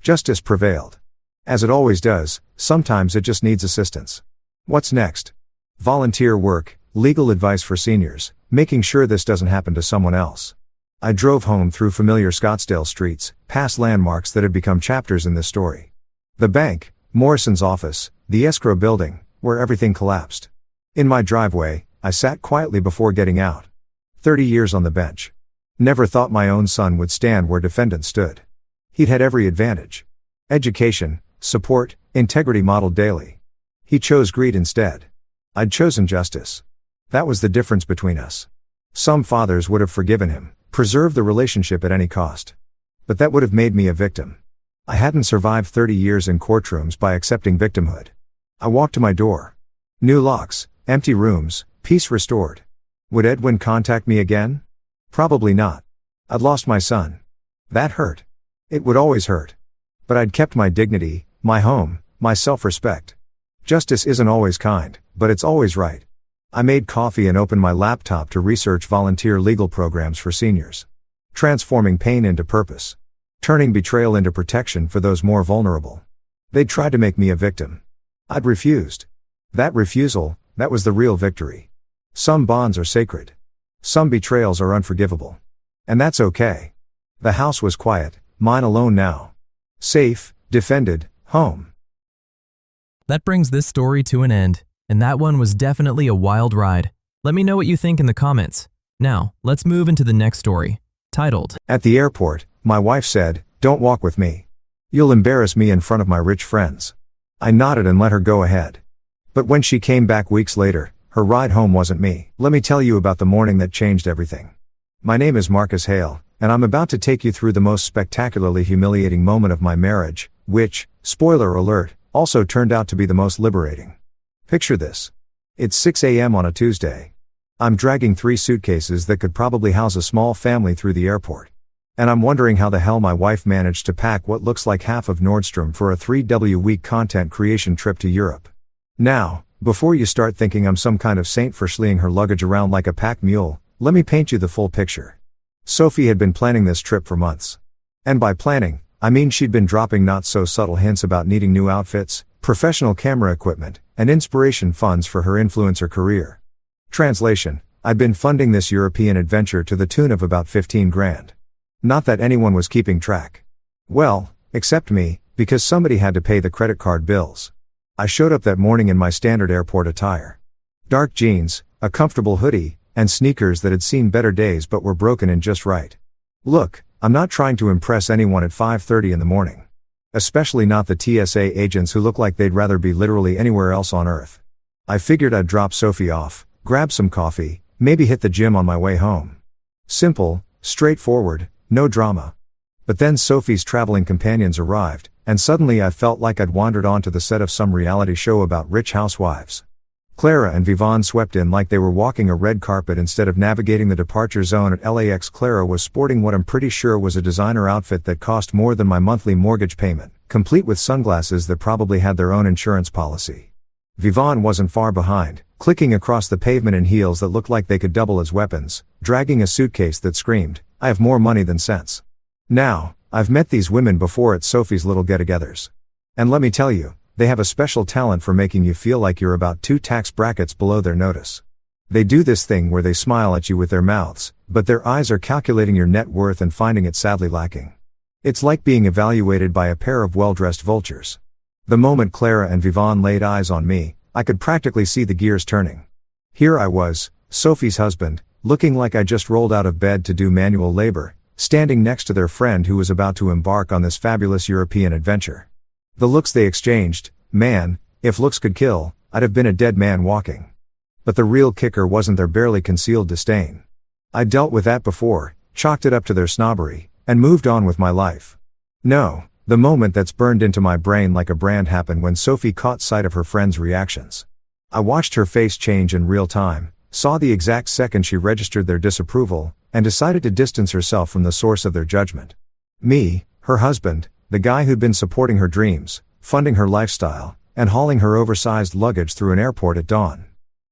Justice prevailed. As it always does, sometimes it just needs assistance. What's next? Volunteer work, legal advice for seniors, making sure this doesn't happen to someone else. I drove home through familiar Scottsdale streets, past landmarks that had become chapters in this story. The bank, Morrison's office, the escrow building, where everything collapsed. In my driveway, I sat quietly before getting out. 30 years on the bench. Never thought my own son would stand where defendant stood. He'd had every advantage. Education, support, integrity modeled daily. He chose greed instead. I'd chosen justice. That was the difference between us. Some fathers would have forgiven him, preserved the relationship at any cost. But that would have made me a victim. I hadn't survived 30 years in courtrooms by accepting victimhood. I walked to my door. New locks, empty rooms, peace restored. Would Edwin contact me again? Probably not. I'd lost my son. That hurt. It would always hurt. But I'd kept my dignity, my home, my self-respect. Justice isn't always kind, but it's always right. I made coffee and opened my laptop to research volunteer legal programs for seniors. Transforming pain into purpose. Turning betrayal into protection for those more vulnerable. They'd tried to make me a victim. I'd refused. That refusal, that was the real victory. Some bonds are sacred. Some betrayals are unforgivable. And that's okay. The house was quiet, mine alone now. Safe, defended, home. That brings this story to an end, and that one was definitely a wild ride. Let me know what you think in the comments. Now, let's move into the next story, titled, At the airport, my wife said, "Don't walk with me. You'll embarrass me in front of my rich friends." I nodded and let her go ahead. But when she came back weeks later, her ride home wasn't me. Let me tell you about the morning that changed everything. My name is Marcus Hale, and I'm about to take you through the most spectacularly humiliating moment of my marriage, which, spoiler alert, also turned out to be the most liberating. Picture this. It's 6 a.m. on a Tuesday. I'm dragging 3 suitcases that could probably house a small family through the airport. And I'm wondering how the hell my wife managed to pack what looks like half of Nordstrom for a 3-week content creation trip to Europe. Now, before you start thinking I'm some kind of saint for schleeing her luggage around like a pack mule, let me paint you the full picture. Sophie had been planning this trip for months. And by planning, I mean she'd been dropping not so subtle hints about needing new outfits, professional camera equipment, and inspiration funds for her influencer career. Translation, I'd been funding this European adventure to the tune of about 15 grand. Not that anyone was keeping track. Well, except me, because somebody had to pay the credit card bills. I showed up that morning in my standard airport attire. Dark jeans, a comfortable hoodie, and sneakers that had seen better days but were broken in just right. Look, I'm not trying to impress anyone at 5:30 in the morning. Especially not the TSA agents who look like they'd rather be literally anywhere else on earth. I figured I'd drop Sophie off, grab some coffee, maybe hit the gym on my way home. Simple, straightforward, no drama. But then Sophie's traveling companions arrived, and suddenly I felt like I'd wandered onto the set of some reality show about rich housewives. Clara and Vivon swept in like they were walking a red carpet instead of navigating the departure zone at LAX. Clara was sporting what I'm pretty sure was a designer outfit that cost more than my monthly mortgage payment, complete with sunglasses that probably had their own insurance policy. Vivon wasn't far behind, clicking across the pavement in heels that looked like they could double as weapons, dragging a suitcase that screamed, "I have more money than sense." Now, I've met these women before at Sophie's little get-togethers. And let me tell you, they have a special talent for making you feel like you're about 2 tax brackets below their notice. They do this thing where they smile at you with their mouths, but their eyes are calculating your net worth and finding it sadly lacking. It's like being evaluated by a pair of well-dressed vultures. The moment Clara and Vivon laid eyes on me, I could practically see the gears turning. Here I was, Sophie's husband, looking like I just rolled out of bed to do manual labor, standing next to their friend who was about to embark on this fabulous European adventure. The looks they exchanged, man, if looks could kill, I'd have been a dead man walking. But the real kicker wasn't their barely concealed disdain. I'd dealt with that before, chalked it up to their snobbery, and moved on with my life. No, The moment that's burned into my brain like a brand happened when Sophie caught sight of her friend's reactions. I watched her face change in real time, saw the exact second she registered their disapproval, and decided to distance herself from the source of their judgment. Me, her husband, the guy who'd been supporting her dreams, funding her lifestyle, and hauling her oversized luggage through an airport at dawn.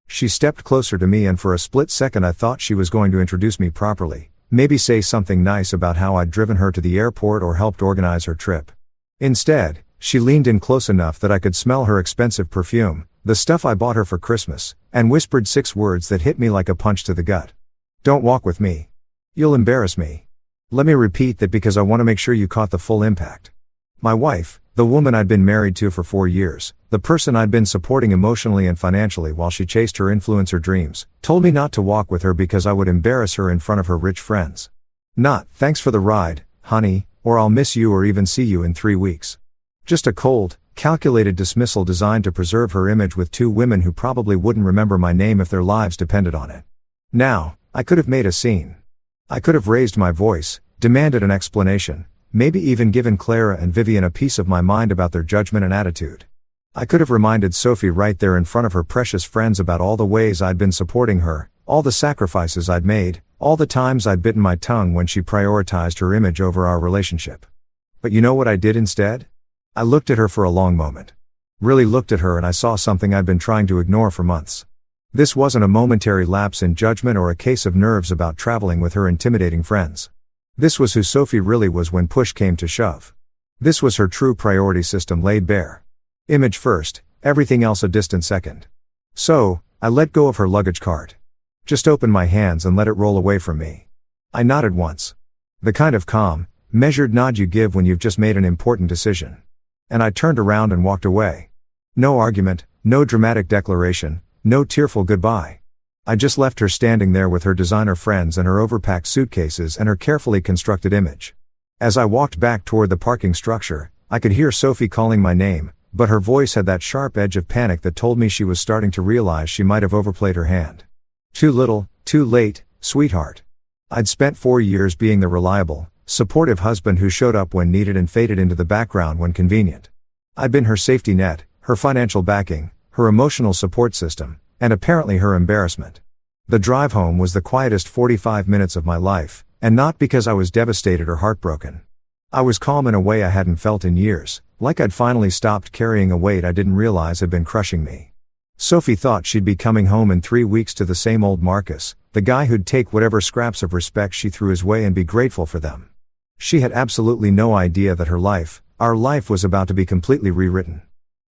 She stepped closer to me, and for a split second I thought she was going to introduce me properly, maybe say something nice about how I'd driven her to the airport or helped organize her trip. Instead, she leaned in close enough that I could smell her expensive perfume, the stuff I bought her for Christmas, and whispered 6 words that hit me like a punch to the gut. "Don't walk with me. You'll embarrass me." Let me repeat that because I want to make sure you caught the full impact. My wife, the woman I'd been married to for 4 years, the person I'd been supporting emotionally and financially while she chased her influencer dreams, told me not to walk with her because I would embarrass her in front of her rich friends. Not, "Thanks for the ride, honey," or "I'll miss you," or even "See you in 3 weeks. Just a cold, calculated dismissal designed to preserve her image with 2 women who probably wouldn't remember my name if their lives depended on it. Now, I could have made a scene. I could have raised my voice, demanded an explanation, maybe even given Clara and Vivian a piece of my mind about their judgment and attitude. I could have reminded Sophie right there in front of her precious friends about all the ways I'd been supporting her, all the sacrifices I'd made, all the times I'd bitten my tongue when she prioritized her image over our relationship. But you know what I did instead? I looked at her for a long moment. Really looked at her, and I saw something I'd been trying to ignore for months. This wasn't a momentary lapse in judgment or a case of nerves about traveling with her intimidating friends. This was who Sophie really was when push came to shove. This was her true priority system laid bare. Image first, everything else a distant second. So, I let go of her luggage cart. Just opened my hands and let it roll away from me. I nodded once. The kind of calm, measured nod you give when you've just made an important decision. And I turned around and walked away. No argument, no dramatic declaration, no tearful goodbye. I just left her standing there with her designer friends and her overpacked suitcases and her carefully constructed image. As I walked back toward the parking structure, I could hear Sophie calling my name, but her voice had that sharp edge of panic that told me she was starting to realize she might have overplayed her hand. Too little, too late, sweetheart. I'd spent 4 years being the reliable, supportive husband who showed up when needed and faded into the background when convenient. I'd been her safety net, her financial backing, her emotional support system, and apparently her embarrassment. The drive home was the quietest 45 minutes of my life, and not because I was devastated or heartbroken. I was calm in a way I hadn't felt in years, like I'd finally stopped carrying a weight I didn't realize had been crushing me. Sophie thought she'd be coming home in 3 weeks to the same old Marcus, the guy who'd take whatever scraps of respect she threw his way and be grateful for them. She had absolutely no idea that her life, our life, was about to be completely rewritten.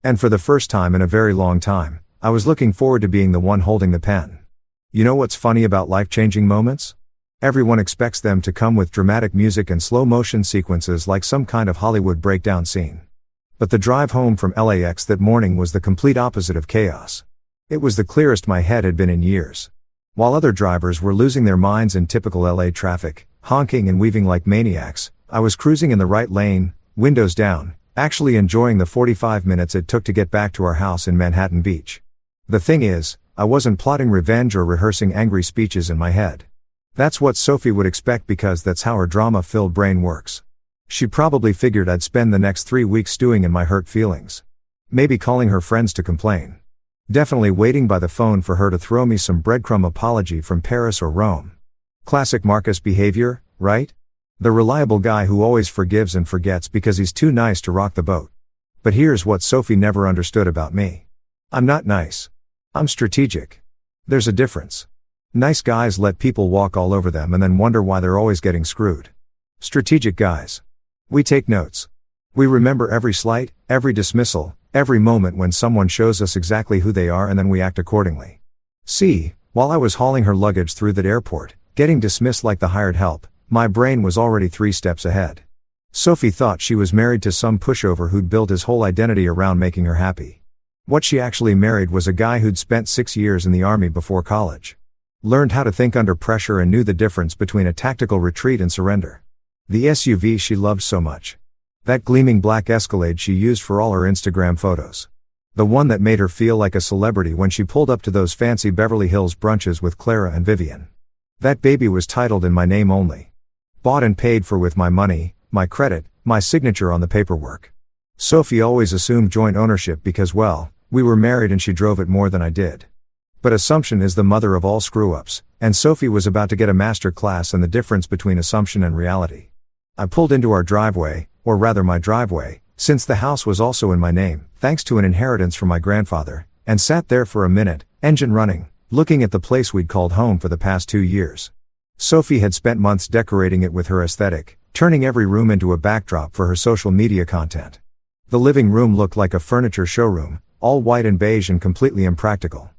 And for the first time in a very long time, I was looking forward to being the one holding the pen. You know what's funny about life-changing moments? Everyone expects them to come with dramatic music and slow-motion sequences like some kind of Hollywood breakdown scene. But the drive home from LAX that morning was the complete opposite of chaos. It was the clearest my head had been in years. While other drivers were losing their minds in typical LA traffic, honking and weaving like maniacs, I was cruising in the right lane, windows down, actually enjoying the 45 minutes it took to get back to our house in Manhattan Beach. The thing is, I wasn't plotting revenge or rehearsing angry speeches in my head. That's what Sophie would expect because that's how her drama-filled brain works. She probably figured I'd spend the next 3 weeks stewing in my hurt feelings. Maybe calling her friends to complain. Definitely waiting by the phone for her to throw me some breadcrumb apology from Paris or Rome. Classic Marcus behavior, right? The reliable guy who always forgives and forgets because he's too nice to rock the boat. But here's what Sophie never understood about me. I'm not nice. I'm strategic. There's a difference. Nice guys let people walk all over them and then wonder why they're always getting screwed. Strategic guys. We take notes. We remember every slight, every dismissal, every moment when someone shows us exactly who they are, and then we act accordingly. See, while I was hauling her luggage through that airport, getting dismissed like the hired help, my brain was already 3 steps ahead. Sophie thought she was married to some pushover who'd built his whole identity around making her happy. What she actually married was a guy who'd spent 6 years in the army before college. Learned how to think under pressure and knew the difference between a tactical retreat and surrender. The SUV she loved so much. That gleaming black Escalade she used for all her Instagram photos. The one that made her feel like a celebrity when she pulled up to those fancy Beverly Hills brunches with Clara and Vivian. That baby was titled in my name only. Bought and paid for with my money, my credit, my signature on the paperwork. Sophie always assumed joint ownership because, well, we were married and she drove it more than I did. But assumption is the mother of all screw-ups, and Sophie was about to get a master class in the difference between assumption and reality. I pulled into our driveway, or rather my driveway, since the house was also in my name, thanks to an inheritance from my grandfather, and sat there for a minute, engine running, looking at the place we'd called home for the past 2 years. Sophie had spent months decorating it with her aesthetic, turning every room into a backdrop for her social media content. The living room looked like a furniture showroom, all white and beige and completely impractical.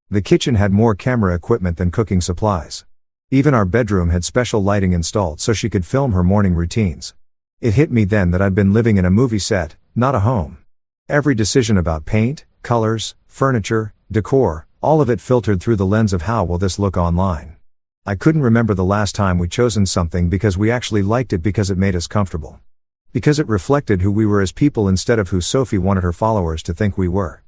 The kitchen had more camera equipment than cooking supplies. Even our bedroom had special lighting installed so she could film her morning routines. It hit me then that I'd been living in a movie set, not a home. Every decision about paint, colors, furniture, decor, all of it filtered through the lens of how will this look online. I couldn't remember the last time we'd chosen something because we actually liked it because it made us comfortable. Because it reflected who we were as people instead of who Sophie wanted her followers to think we were.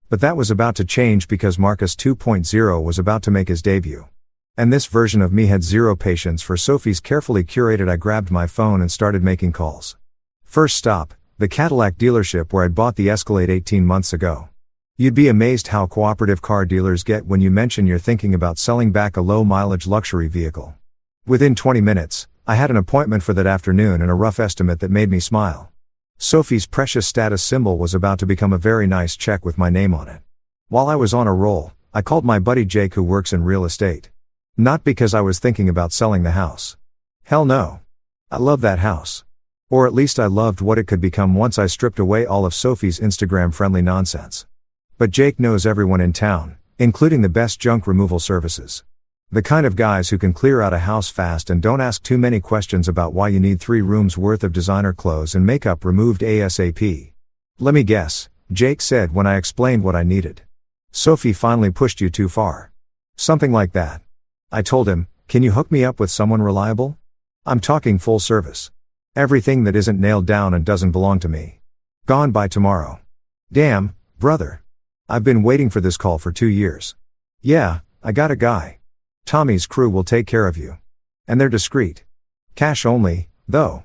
But that was about to change because Marcus 2.0 was about to make his debut. And this version of me had zero patience for Sophie's carefully curated. I grabbed my phone and started making calls. First stop, the Cadillac dealership where I'd bought the Escalade 18 months ago. You'd be amazed how cooperative car dealers get when you mention you're thinking about selling back a low-mileage luxury vehicle. Within 20 minutes, I had an appointment for that afternoon and a rough estimate that made me smile. Sophie's precious status symbol was about to become a very nice check with my name on it. While I was on a roll, I called my buddy Jake who works in real estate. Not because I was thinking about selling the house. Hell no. I love that house. Or at least I loved what it could become once I stripped away all of Sophie's Instagram-friendly nonsense. But Jake knows everyone in town, including the best junk removal services. The kind of guys who can clear out a house fast and don't ask too many questions about why you need 3 rooms worth of designer clothes and makeup removed ASAP. Let me guess, Jake said when I explained what I needed. Sophie finally pushed you too far. Something like that. I told him, can you hook me up with someone reliable? I'm talking full service. Everything that isn't nailed down and doesn't belong to me. Gone by tomorrow. Damn, brother. I've been waiting for this call for 2 years. Yeah, I got a guy. Tommy's crew will take care of you. And they're discreet. Cash only, though.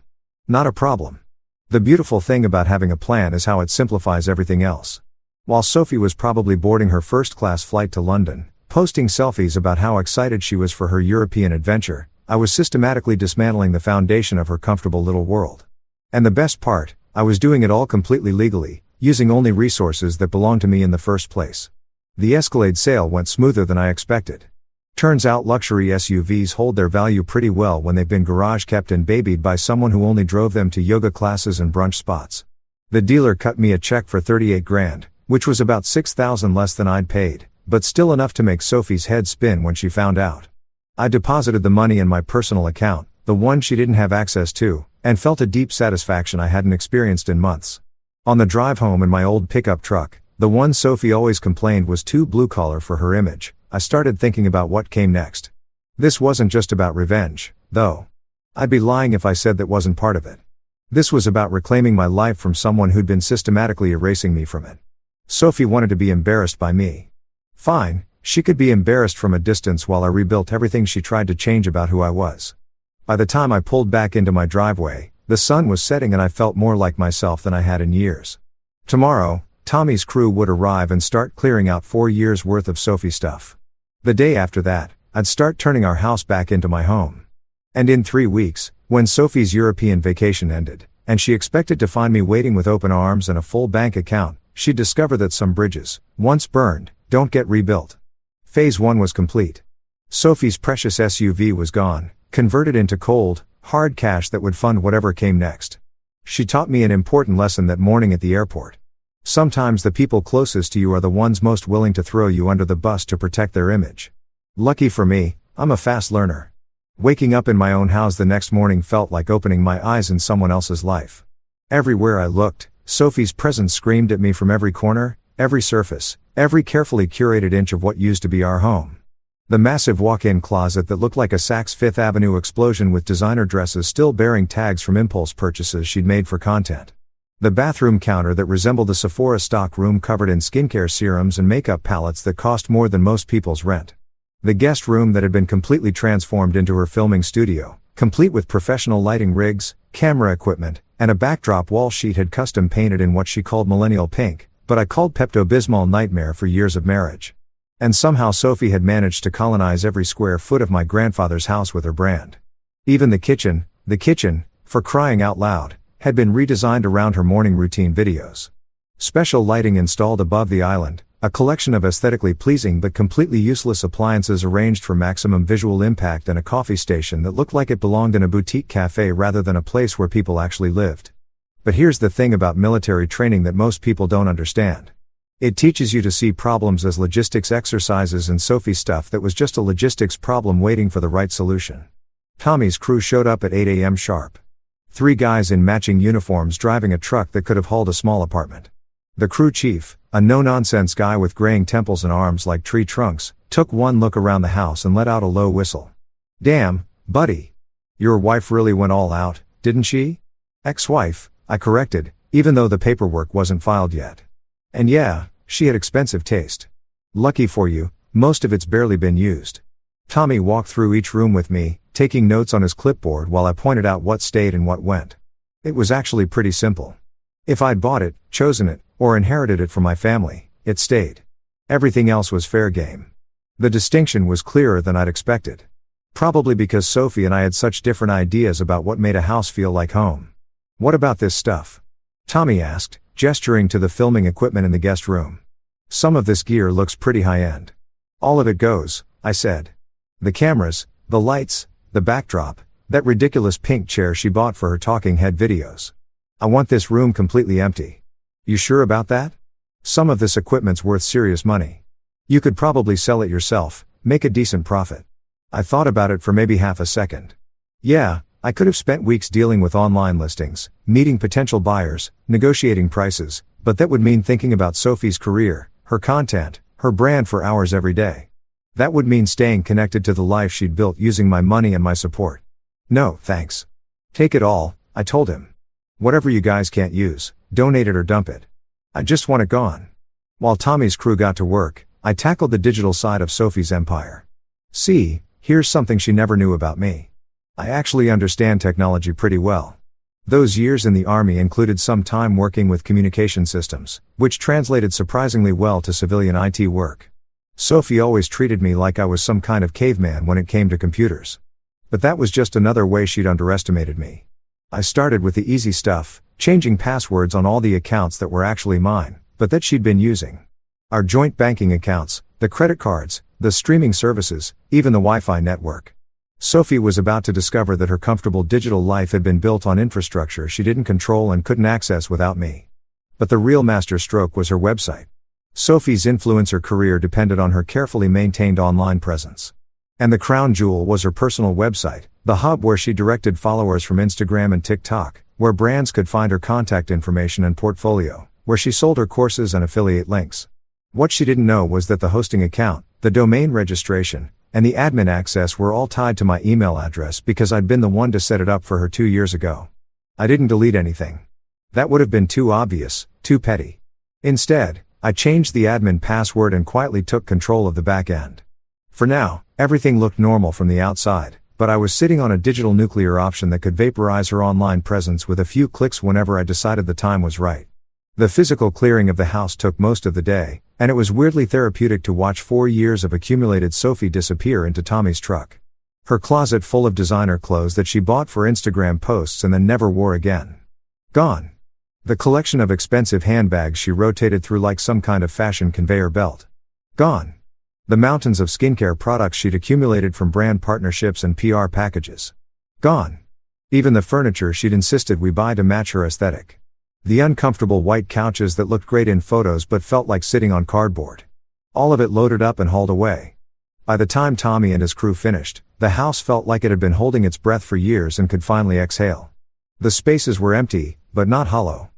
Not a problem. The beautiful thing about having a plan is how it simplifies everything else. While Sophie was probably boarding her first-class flight to London, posting selfies about how excited she was for her European adventure, I was systematically dismantling the foundation of her comfortable little world. And the best part, I was doing it all completely legally, using only resources that belonged to me in the first place. The Escalade sale went smoother than I expected. Turns out luxury SUVs hold their value pretty well when they've been garage kept and babied by someone who only drove them to yoga classes and brunch spots. The dealer cut me a check for 38 grand, which was about 6,000 less than I'd paid, but still enough to make Sophie's head spin when she found out. I deposited the money in my personal account, the one she didn't have access to, and felt a deep satisfaction I hadn't experienced in months. On the drive home in my old pickup truck, the one Sophie always complained was too blue-collar for her image, I started thinking about what came next. This wasn't just about revenge, though. I'd be lying if I said that wasn't part of it. This was about reclaiming my life from someone who'd been systematically erasing me from it. Sophie wanted to be embarrassed by me. Fine, she could be embarrassed from a distance while I rebuilt everything she tried to change about who I was. By the time I pulled back into my driveway, the sun was setting and I felt more like myself than I had in years. Tomorrow, Tommy's crew would arrive and start clearing out 4 years worth of Sophie stuff. The day after that, I'd start turning our house back into my home. And in 3 weeks, when Sophie's European vacation ended, and she expected to find me waiting with open arms and a full bank account, she'd discover that some bridges, once burned, don't get rebuilt. Phase 1 was complete. Sophie's precious SUV was gone, converted into cold, hard cash that would fund whatever came next. She taught me an important lesson that morning at the airport. Sometimes the people closest to you are the ones most willing to throw you under the bus to protect their image. Lucky for me, I'm a fast learner. Waking up in my own house the next morning felt like opening my eyes in someone else's life. Everywhere I looked, Sophie's presence screamed at me from every corner, every surface, every carefully curated inch of what used to be our home. The massive walk-in closet that looked like a Saks Fifth Avenue explosion with designer dresses still bearing tags from impulse purchases she'd made for content. The bathroom counter that resembled a Sephora stock room covered in skincare serums and makeup palettes that cost more than most people's rent. The guest room that had been completely transformed into her filming studio, complete with professional lighting rigs, camera equipment, and a backdrop wall sheet had custom painted in what she called millennial pink, but I called Pepto-Bismol nightmare for years of marriage. And somehow Sophie had managed to colonize every square foot of my grandfather's house with her brand. Even the kitchen, for crying out loud, had been redesigned around her morning routine videos. Special lighting installed above the island, a collection of aesthetically pleasing but completely useless appliances arranged for maximum visual impact, and a coffee station that looked like it belonged in a boutique cafe rather than a place where people actually lived. But here's the thing about military training that most people don't understand. It teaches you to see problems as logistics exercises, and Sophie's stuff that was just a logistics problem waiting for the right solution. Tommy's crew showed up at 8 a.m. sharp. 3 guys in matching uniforms driving a truck that could have hauled a small apartment. The crew chief, a no-nonsense guy with graying temples and arms like tree trunks, took one look around the house and let out a low whistle. "Damn, buddy. Your wife really went all out, didn't she?" "Ex-wife," I corrected, even though the paperwork wasn't filed yet. "And yeah, she had expensive taste. Lucky for you, most of it's barely been used." Tommy walked through each room with me, taking notes on his clipboard while I pointed out what stayed and what went. It was actually pretty simple. If I'd bought it, chosen it, or inherited it from my family, it stayed. Everything else was fair game. The distinction was clearer than I'd expected. Probably because Sophie and I had such different ideas about what made a house feel like home. "What about this stuff?" Tommy asked, gesturing to the filming equipment in the guest room. "Some of this gear looks pretty high-end." "All of it goes," I said. "The cameras, the lights, the backdrop, that ridiculous pink chair she bought for her talking head videos. I want this room completely empty." "You sure about that? Some of this equipment's worth serious money. You could probably sell it yourself, make a decent profit." I thought about it for maybe half a second. Yeah, I could have spent weeks dealing with online listings, meeting potential buyers, negotiating prices, but that would mean thinking about Sophie's career, her content, her brand for hours every day. That would mean staying connected to the life she'd built using my money and my support. "No, thanks. Take it all," I told him. "Whatever you guys can't use, donate it or dump it. I just want it gone." While Tommy's crew got to work, I tackled the digital side of Sophie's empire. See, here's something she never knew about me. I actually understand technology pretty well. Those years in the Army included some time working with communication systems, which translated surprisingly well to civilian IT work. Sophie always treated me like I was some kind of caveman when it came to computers. But that was just another way she'd underestimated me. I started with the easy stuff, changing passwords on all the accounts that were actually mine, but that she'd been using. Our joint banking accounts, the credit cards, the streaming services, even the Wi-Fi network. Sophie was about to discover that her comfortable digital life had been built on infrastructure she didn't control and couldn't access without me. But the real masterstroke was her website. Sophie's influencer career depended on her carefully maintained online presence. And the crown jewel was her personal website, the hub where she directed followers from Instagram and TikTok, where brands could find her contact information and portfolio, where she sold her courses and affiliate links. What she didn't know was that the hosting account, the domain registration, and the admin access were all tied to my email address because I'd been the one to set it up for her 2 years ago. I didn't delete anything. That would have been too obvious, too petty. Instead, I changed the admin password and quietly took control of the back end. For now, everything looked normal from the outside, but I was sitting on a digital nuclear option that could vaporize her online presence with a few clicks whenever I decided the time was right. The physical clearing of the house took most of the day, and it was weirdly therapeutic to watch 4 years of accumulated Sophie disappear into Tommy's truck. Her closet full of designer clothes that she bought for Instagram posts and then never wore again. Gone. The collection of expensive handbags she rotated through like some kind of fashion conveyor belt. Gone. The mountains of skincare products she'd accumulated from brand partnerships and PR packages. Gone. Even the furniture she'd insisted we buy to match her aesthetic. The uncomfortable white couches that looked great in photos but felt like sitting on cardboard. All of it loaded up and hauled away. By the time Tommy and his crew finished, the house felt like it had been holding its breath for years and could finally exhale. The spaces were empty, but not hollow.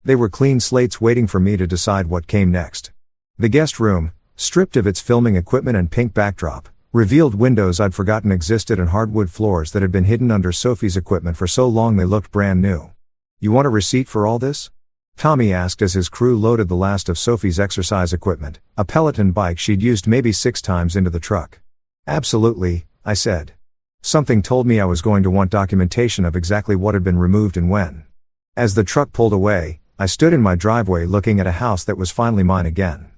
They were clean slates waiting for me to decide what came next. The guest room, stripped of its filming equipment and pink backdrop, revealed windows I'd forgotten existed and hardwood floors that had been hidden under Sophie's equipment for so long they looked brand new. "You want a receipt for all this?" Tommy asked as his crew loaded the last of Sophie's exercise equipment, a Peloton bike she'd used maybe 6 times, into the truck. "Absolutely," I said. Something told me I was going to want documentation of exactly what had been removed and when. As the truck pulled away, I stood in my driveway looking at a house that was finally mine again.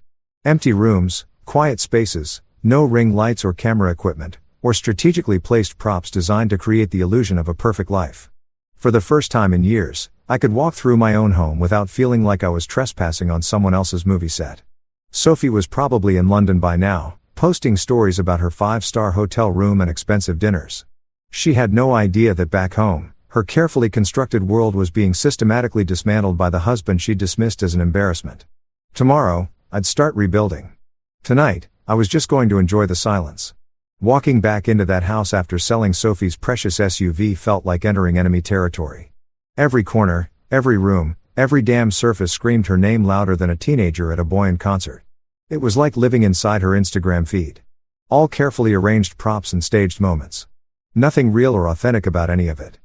Empty rooms, quiet spaces, no ring lights or camera equipment, or strategically placed props designed to create the illusion of a perfect life. For the first time in years, I could walk through my own home without feeling like I was trespassing on someone else's movie set. Sophie was probably in London by now, posting stories about her 5-star hotel room and expensive dinners. She had no idea that back home, her carefully constructed world was being systematically dismantled by the husband she dismissed as an embarrassment. Tomorrow, I'd start rebuilding. Tonight, I was just going to enjoy the silence. Walking back into that house after selling Sophie's precious SUV felt like entering enemy territory. Every corner, every room, every damn surface screamed her name louder than a teenager at a buoyant concert. It was like living inside her Instagram feed. All carefully arranged props and staged moments. Nothing real or authentic about any of it.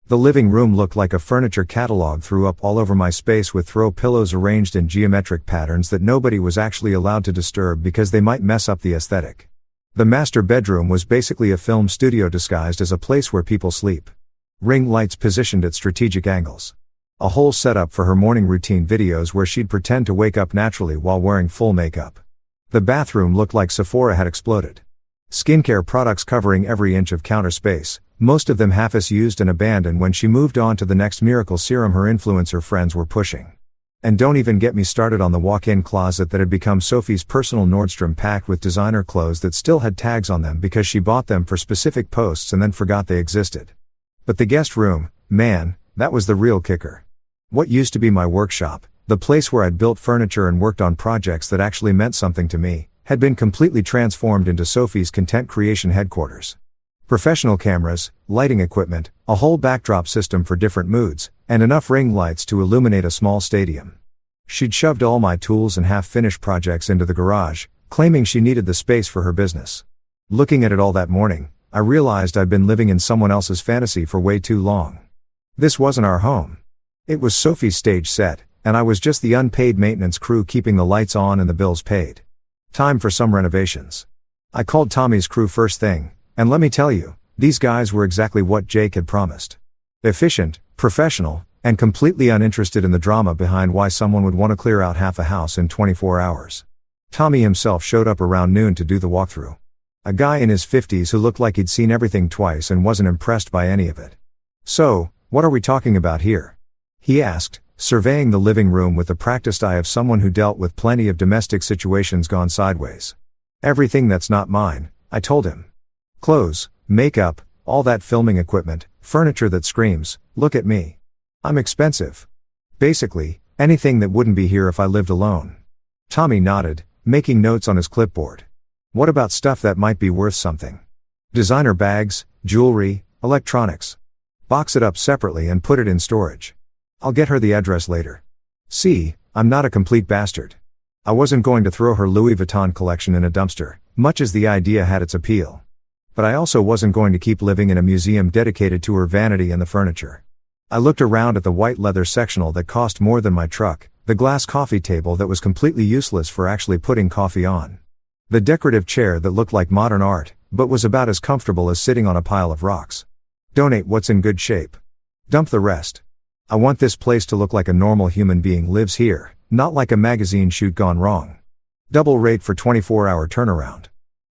The living room looked like a furniture catalog threw up all over my space with throw pillows arranged in geometric patterns that nobody was actually allowed to disturb because they might mess up the aesthetic. The master bedroom was basically a film studio disguised as a place where people sleep. Ring lights positioned at strategic angles. A whole setup for her morning routine videos where she'd pretend to wake up naturally while wearing full makeup. The bathroom looked like Sephora had exploded. Skincare products covering every inch of counter space, most of them half-as used and abandoned when she moved on to the next miracle serum her influencer friends were pushing. And don't even get me started on the walk-in closet that had become Sophie's personal Nordstrom packed with designer clothes that still had tags on them because she bought them for specific posts and then forgot they existed. But the guest room, man, that was the real kicker. What used to be my workshop, the place where I'd built furniture and worked on projects that actually meant something to me, had been completely transformed into Sophie's content creation headquarters. Professional cameras, lighting equipment, a whole backdrop system for different moods, and enough ring lights to illuminate a small stadium. She'd shoved all my tools and half-finished projects into the garage, claiming she needed the space for her business. Looking at it all that morning, I realized I'd been living in someone else's fantasy for way too long. This wasn't our home. It was Sophie's stage set, and I was just the unpaid maintenance crew keeping the lights on and the bills paid. Time for some renovations. I called Tommy's crew first thing, and let me tell you, these guys were exactly what Jake had promised. Efficient, professional, and completely uninterested in the drama behind why someone would want to clear out half a house in 24 hours. Tommy himself showed up around noon to do the walkthrough. A guy in his 50s who looked like he'd seen everything twice and wasn't impressed by any of it. "So, what are we talking about here?" he asked, surveying the living room with the practiced eye of someone who dealt with plenty of domestic situations gone sideways. "Everything that's not mine," I told him. "Clothes, makeup, all that filming equipment, furniture that screams, 'Look at me. I'm expensive.' Basically, anything that wouldn't be here if I lived alone." Tommy nodded, making notes on his clipboard. "What about stuff that might be worth something? Designer bags, jewelry, electronics. Box it up separately and put it in storage. I'll get her the address later." See, I'm not a complete bastard. I wasn't going to throw her Louis Vuitton collection in a dumpster, much as the idea had its appeal. But I also wasn't going to keep living in a museum dedicated to her vanity and the furniture. I looked around at the white leather sectional that cost more than my truck, the glass coffee table that was completely useless for actually putting coffee on. The decorative chair that looked like modern art, but was about as comfortable as sitting on a pile of rocks. Donate what's in good shape. Dump the rest. I want this place to look like a normal human being lives here, not like a magazine shoot gone wrong. Double rate for 24-hour turnaround.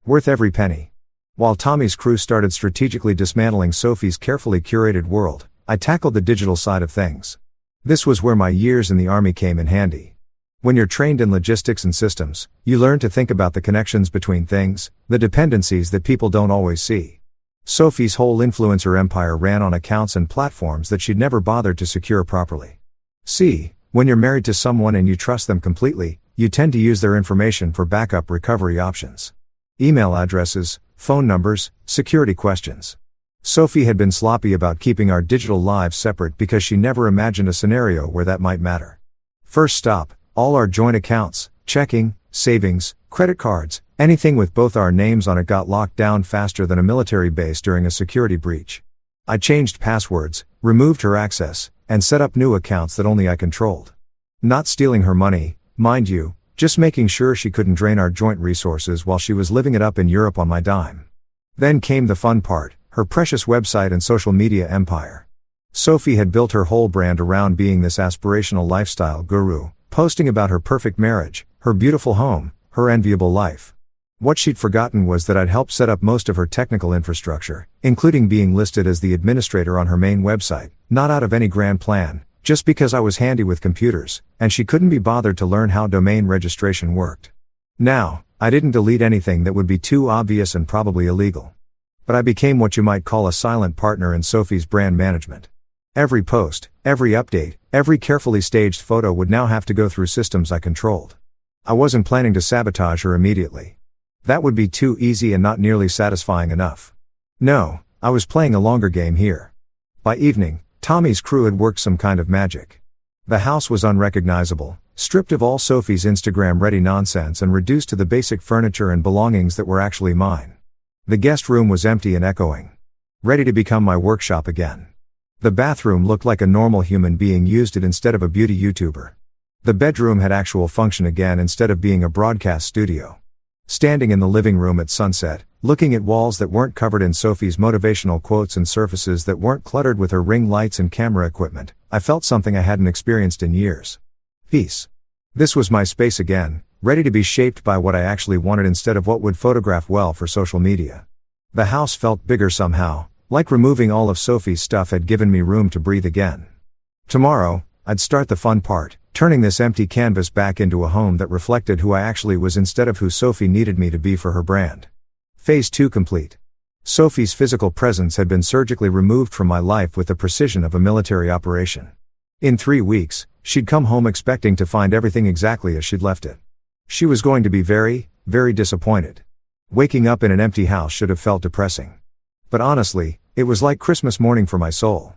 Worth every penny. While Tommy's crew started strategically dismantling Sophie's carefully curated world, I tackled the digital side of things. This was where my years in the army came in handy. When you're trained in logistics and systems, you learn to think about the connections between things, the dependencies that people don't always see. Sophie's whole influencer empire ran on accounts and platforms that she'd never bothered to secure properly. See, when you're married to someone and you trust them completely, you tend to use their information for backup recovery options. Email addresses, phone numbers, security questions. Sophie had been sloppy about keeping our digital lives separate because she never imagined a scenario where that might matter. First stop, all our joint accounts, checking, savings, credit cards, anything with both our names on it got locked down faster than a military base during a security breach. I changed passwords, removed her access, and set up new accounts that only I controlled. Not stealing her money, mind you, just making sure she couldn't drain our joint resources while she was living it up in Europe on my dime. Then came the fun part, her precious website and social media empire. Sophie had built her whole brand around being this aspirational lifestyle guru, posting about her perfect marriage, her beautiful home, her enviable life. What she'd forgotten was that I'd helped set up most of her technical infrastructure, including being listed as the administrator on her main website, not out of any grand plan, just because I was handy with computers, and she couldn't be bothered to learn how domain registration worked. Now, I didn't delete anything that would be too obvious and probably illegal. But I became what you might call a silent partner in Sophie's brand management. Every post, every update, every carefully staged photo would now have to go through systems I controlled. I wasn't planning to sabotage her immediately. That would be too easy and not nearly satisfying enough. No, I was playing a longer game here. By evening, Tommy's crew had worked some kind of magic. The house was unrecognizable, stripped of all Sophie's Instagram-ready nonsense and reduced to the basic furniture and belongings that were actually mine. The guest room was empty and echoing. Ready to become my workshop again. The bathroom looked like a normal human being used it instead of a beauty YouTuber. The bedroom had actual function again instead of being a broadcast studio. Standing in the living room at sunset, looking at walls that weren't covered in Sophie's motivational quotes and surfaces that weren't cluttered with her ring lights and camera equipment, I felt something I hadn't experienced in years. Peace. This was my space again, ready to be shaped by what I actually wanted instead of what would photograph well for social media. The house felt bigger somehow, like removing all of Sophie's stuff had given me room to breathe again. Tomorrow, I'd start the fun part, turning this empty canvas back into a home that reflected who I actually was instead of who Sophie needed me to be for her brand. Phase 2 complete. Sophie's physical presence had been surgically removed from my life with the precision of a military operation. In 3 weeks, she'd come home expecting to find everything exactly as she'd left it. She was going to be very, very disappointed. Waking up in an empty house should have felt depressing. But honestly, it was like Christmas morning for my soul.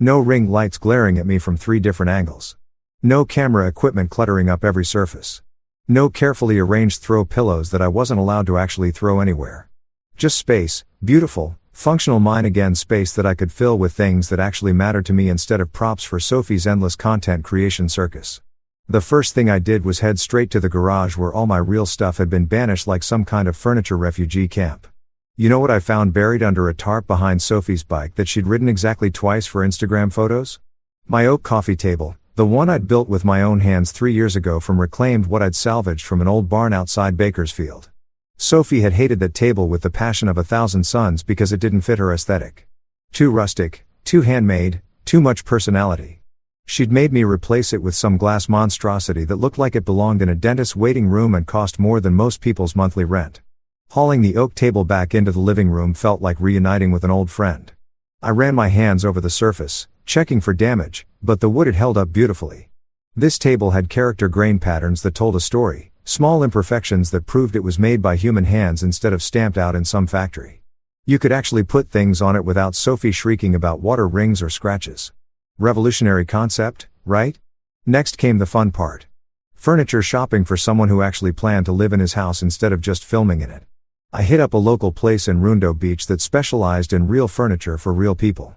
No ring lights glaring at me from 3 different angles. No camera equipment cluttering up every surface. No carefully arranged throw pillows that I wasn't allowed to actually throw anywhere. Just space, beautiful, functional mine again space that I could fill with things that actually mattered to me instead of props for Sophie's endless content creation circus. The first thing I did was head straight to the garage where all my real stuff had been banished like some kind of furniture refugee camp. You know what I found buried under a tarp behind Sophie's bike that she'd ridden exactly twice for Instagram photos? My oak coffee table, the one I'd built with my own hands 3 years ago from reclaimed what I'd salvaged from an old barn outside Bakersfield. Sophie had hated that table with the passion of 1,000 suns because it didn't fit her aesthetic. Too rustic, too handmade, too much personality. She'd made me replace it with some glass monstrosity that looked like it belonged in a dentist's waiting room and cost more than most people's monthly rent. Hauling the oak table back into the living room felt like reuniting with an old friend. I ran my hands over the surface, checking for damage, but the wood had held up beautifully. This table had character grain patterns that told a story, small imperfections that proved it was made by human hands instead of stamped out in some factory. You could actually put things on it without Sophie shrieking about water rings or scratches. Revolutionary concept, right? Next came the fun part. Furniture shopping for someone who actually planned to live in his house instead of just filming in it. I hit up a local place in Rundo Beach that specialized in real furniture for real people.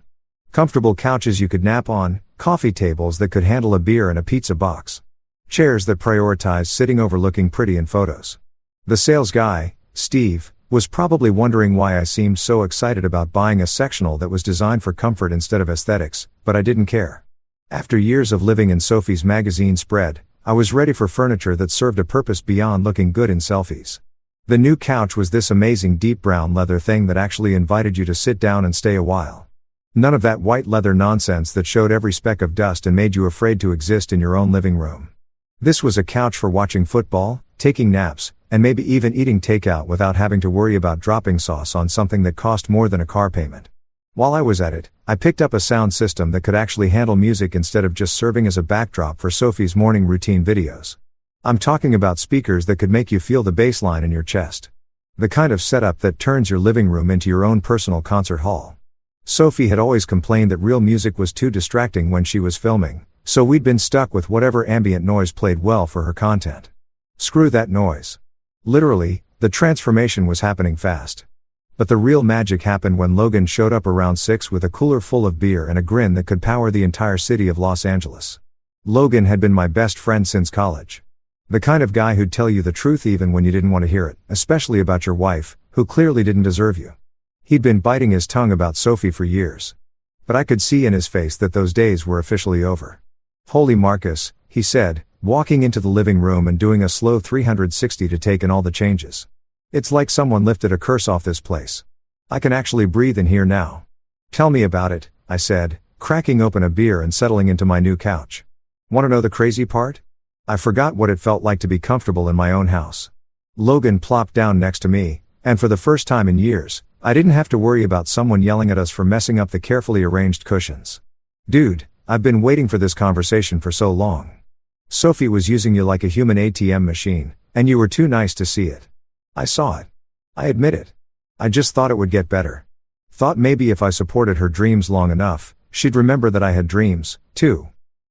Comfortable couches you could nap on, coffee tables that could handle a beer and a pizza box. Chairs that prioritized sitting over looking pretty in photos. The sales guy, Steve, was probably wondering why I seemed so excited about buying a sectional that was designed for comfort instead of aesthetics, but I didn't care. After years of living in Sophie's magazine spread, I was ready for furniture that served a purpose beyond looking good in selfies. The new couch was this amazing deep brown leather thing that actually invited you to sit down and stay a while. None of that white leather nonsense that showed every speck of dust and made you afraid to exist in your own living room. This was a couch for watching football, taking naps, and maybe even eating takeout without having to worry about dropping sauce on something that cost more than a car payment. While I was at it, I picked up a sound system that could actually handle music instead of just serving as a backdrop for Sophie's morning routine videos. I'm talking about speakers that could make you feel the bass line in your chest. The kind of setup that turns your living room into your own personal concert hall. Sophie had always complained that real music was too distracting when she was filming, so we'd been stuck with whatever ambient noise played well for her content. Screw that noise. Literally, the transformation was happening fast. But the real magic happened when Logan showed up around 6 with a cooler full of beer and a grin that could power the entire city of Los Angeles. Logan had been my best friend since college. The kind of guy who'd tell you the truth even when you didn't want to hear it, especially about your wife, who clearly didn't deserve you. He'd been biting his tongue about Sophie for years. But I could see in his face that those days were officially over. "Holy Marcus," he said, walking into the living room and doing a slow 360 to take in all the changes. "It's like someone lifted a curse off this place. I can actually breathe in here now." "Tell me about it," I said, cracking open a beer and settling into my new couch. "Want to know the crazy part? I forgot what it felt like to be comfortable in my own house." Logan plopped down next to me, and for the first time in years, I didn't have to worry about someone yelling at us for messing up the carefully arranged cushions. "Dude, I've been waiting for this conversation for so long. Sophie was using you like a human ATM machine, and you were too nice to see it. I saw it. I admit it. I just thought it would get better. Thought maybe if I supported her dreams long enough, she'd remember that I had dreams, too."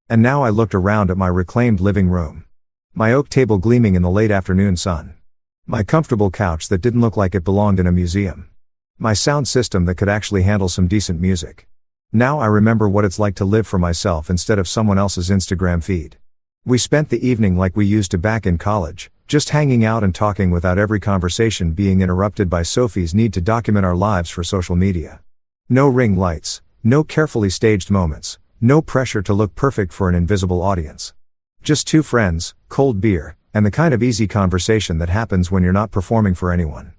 And now I looked around at my reclaimed living room. My oak table gleaming in the late afternoon sun. My comfortable couch that didn't look like it belonged in a museum. My sound system that could actually handle some decent music. Now I remember what it's like to live for myself instead of someone else's Instagram feed. We spent the evening like we used to back in college, just hanging out and talking without every conversation being interrupted by Sophie's need to document our lives for social media. No ring lights, no carefully staged moments, no pressure to look perfect for an invisible audience. Just two friends, cold beer, and the kind of easy conversation that happens when you're not performing for anyone.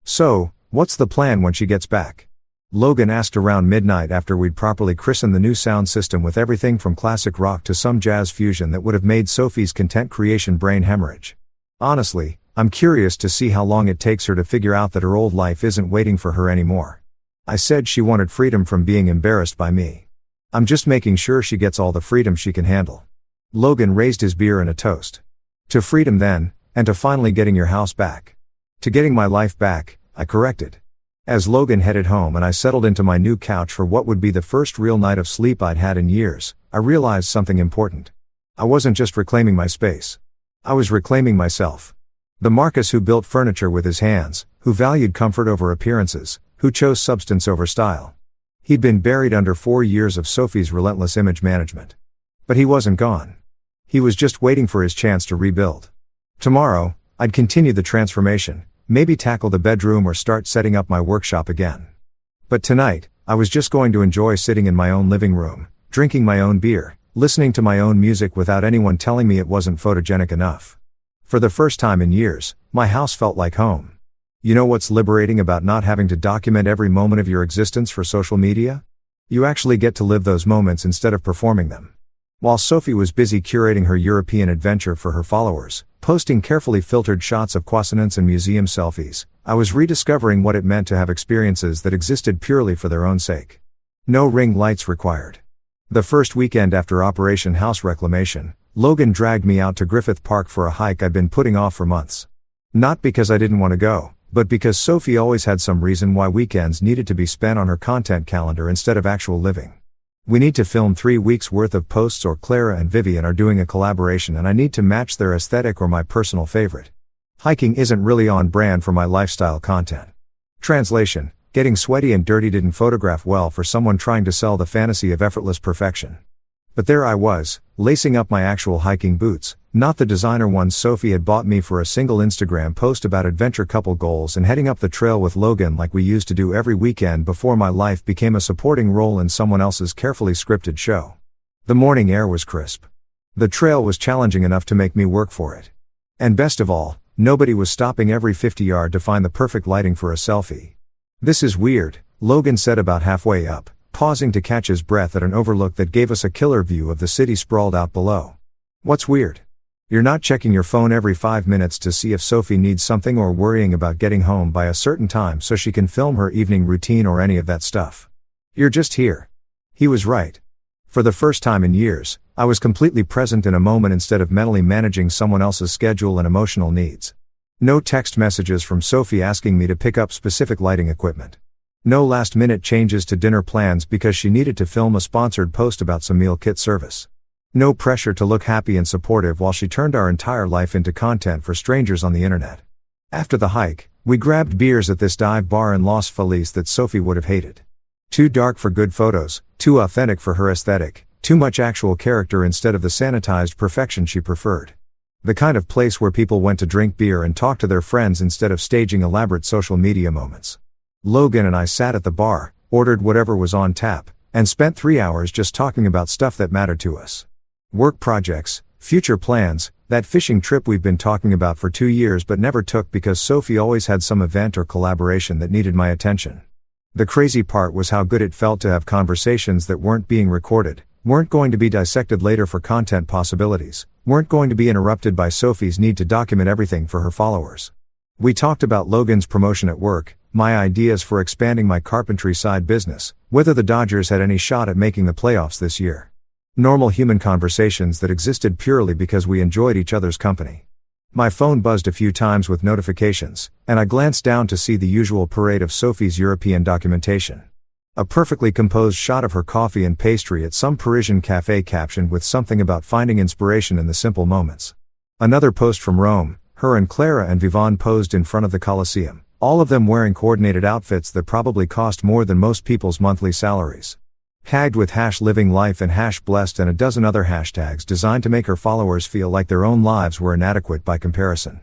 "So, what's the plan when she gets back?" Logan asked around midnight after we'd properly christened the new sound system with everything from classic rock to some jazz fusion that would have made Sophie's content creation brain hemorrhage. Honestly, I'm curious to see how long it takes her to figure out that her old life isn't waiting for her anymore. I said she wanted freedom from being embarrassed by me. I'm just making sure she gets all the freedom she can handle. Logan raised his beer in a toast. "To freedom then, and to finally getting your house back." "To getting my life back," I corrected. As Logan headed home and I settled into my new couch for what would be the first real night of sleep I'd had in years, I realized something important. I wasn't just reclaiming my space. I was reclaiming myself. The Marcus who built furniture with his hands, who valued comfort over appearances, who chose substance over style. He'd been buried under 4 years of Sophie's relentless image management. But he wasn't gone. He was just waiting for his chance to rebuild. Tomorrow, I'd continue the transformation, maybe tackle the bedroom or start setting up my workshop again. But tonight, I was just going to enjoy sitting in my own living room, drinking my own beer, listening to my own music without anyone telling me it wasn't photogenic enough. For the first time in years, my house felt like home. You know what's liberating about not having to document every moment of your existence for social media? You actually get to live those moments instead of performing them. While Sophie was busy curating her European adventure for her followers, posting carefully filtered shots of croissants and museum selfies, I was rediscovering what it meant to have experiences that existed purely for their own sake. No ring lights required. The first weekend after Operation House Reclamation, Logan dragged me out to Griffith Park for a hike I'd been putting off for months. Not because I didn't want to go, but because Sophie always had some reason why weekends needed to be spent on her content calendar instead of actual living. "We need to film 3 weeks worth of posts or Clara and Vivian are doing a collaboration and I need to match their aesthetic or my personal favorite. Hiking isn't really on brand for my lifestyle content." Translation: getting sweaty and dirty didn't photograph well for someone trying to sell the fantasy of effortless perfection. But there I was, lacing up my actual hiking boots, not the designer ones Sophie had bought me for a single Instagram post about adventure couple goals, and heading up the trail with Logan like we used to do every weekend before my life became a supporting role in someone else's carefully scripted show. The morning air was crisp. The trail was challenging enough to make me work for it. And best of all, nobody was stopping every 50 yards to find the perfect lighting for a selfie. "This is weird," Logan said about halfway up, pausing to catch his breath at an overlook that gave us a killer view of the city sprawled out below. "What's weird? You're not checking your phone every 5 minutes to see if Sophie needs something or worrying about getting home by a certain time so she can film her evening routine or any of that stuff. You're just here." He was right. For the first time in years, I was completely present in a moment instead of mentally managing someone else's schedule and emotional needs. No text messages from Sophie asking me to pick up specific lighting equipment. No last-minute changes to dinner plans because she needed to film a sponsored post about some meal kit service. No pressure to look happy and supportive while she turned our entire life into content for strangers on the internet. After the hike, we grabbed beers at this dive bar in Los Feliz that Sophie would have hated. Too dark for good photos, too authentic for her aesthetic, too much actual character instead of the sanitized perfection she preferred. The kind of place where people went to drink beer and talk to their friends instead of staging elaborate social media moments. Logan and I sat at the bar, ordered whatever was on tap, and spent 3 hours just talking about stuff that mattered to us. Work projects, future plans, that fishing trip we've been talking about for 2 years but never took because Sophie always had some event or collaboration that needed my attention. The crazy part was how good it felt to have conversations that weren't being recorded, weren't going to be dissected later for content possibilities, weren't going to be interrupted by Sophie's need to document everything for her followers. We talked about Logan's promotion at work, my ideas for expanding my carpentry side business, whether the Dodgers had any shot at making the playoffs this year. Normal human conversations that existed purely because we enjoyed each other's company. My phone buzzed a few times with notifications, and I glanced down to see the usual parade of Sophie's European documentation. A perfectly composed shot of her coffee and pastry at some Parisian cafe captioned with something about finding inspiration in the simple moments. Another post from Rome, her and Clara and Vivon posed in front of the Colosseum, all of them wearing coordinated outfits that probably cost more than most people's monthly salaries. Tagged with #living_life and #blessed and a dozen other hashtags designed to make her followers feel like their own lives were inadequate by comparison.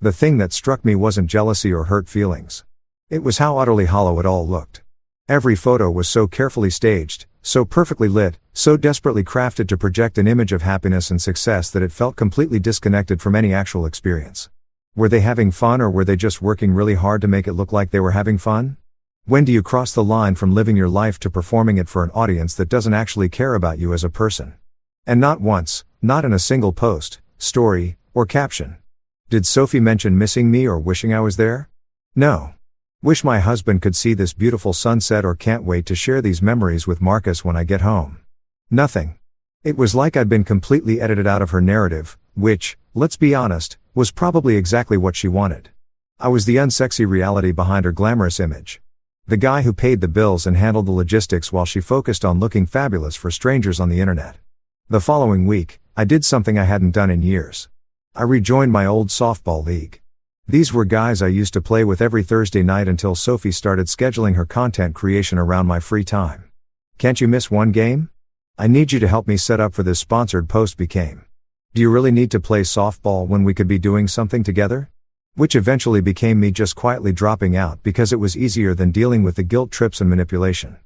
The thing that struck me wasn't jealousy or hurt feelings. It was how utterly hollow it all looked. Every photo was so carefully staged, so perfectly lit, so desperately crafted to project an image of happiness and success that it felt completely disconnected from any actual experience. Were they having fun or were they just working really hard to make it look like they were having fun? When do you cross the line from living your life to performing it for an audience that doesn't actually care about you as a person? And not once, not in a single post, story, or caption. Did Sophie mention missing me or wishing I was there? No. Wish my husband could see this beautiful sunset or can't wait to share these memories with Marcus when I get home. Nothing. It was like I'd been completely edited out of her narrative, which, let's be honest, was probably exactly what she wanted. I was the unsexy reality behind her glamorous image. The guy who paid the bills and handled the logistics while she focused on looking fabulous for strangers on the internet. The following week, I did something I hadn't done in years. I rejoined my old softball league. These were guys I used to play with every Thursday night until Sophie started scheduling her content creation around my free time. Can't you miss one game? I need you to help me set up for this sponsored post became. Do you really need to play softball when we could be doing something together? Which eventually became me just quietly dropping out because it was easier than dealing with the guilt trips and manipulation.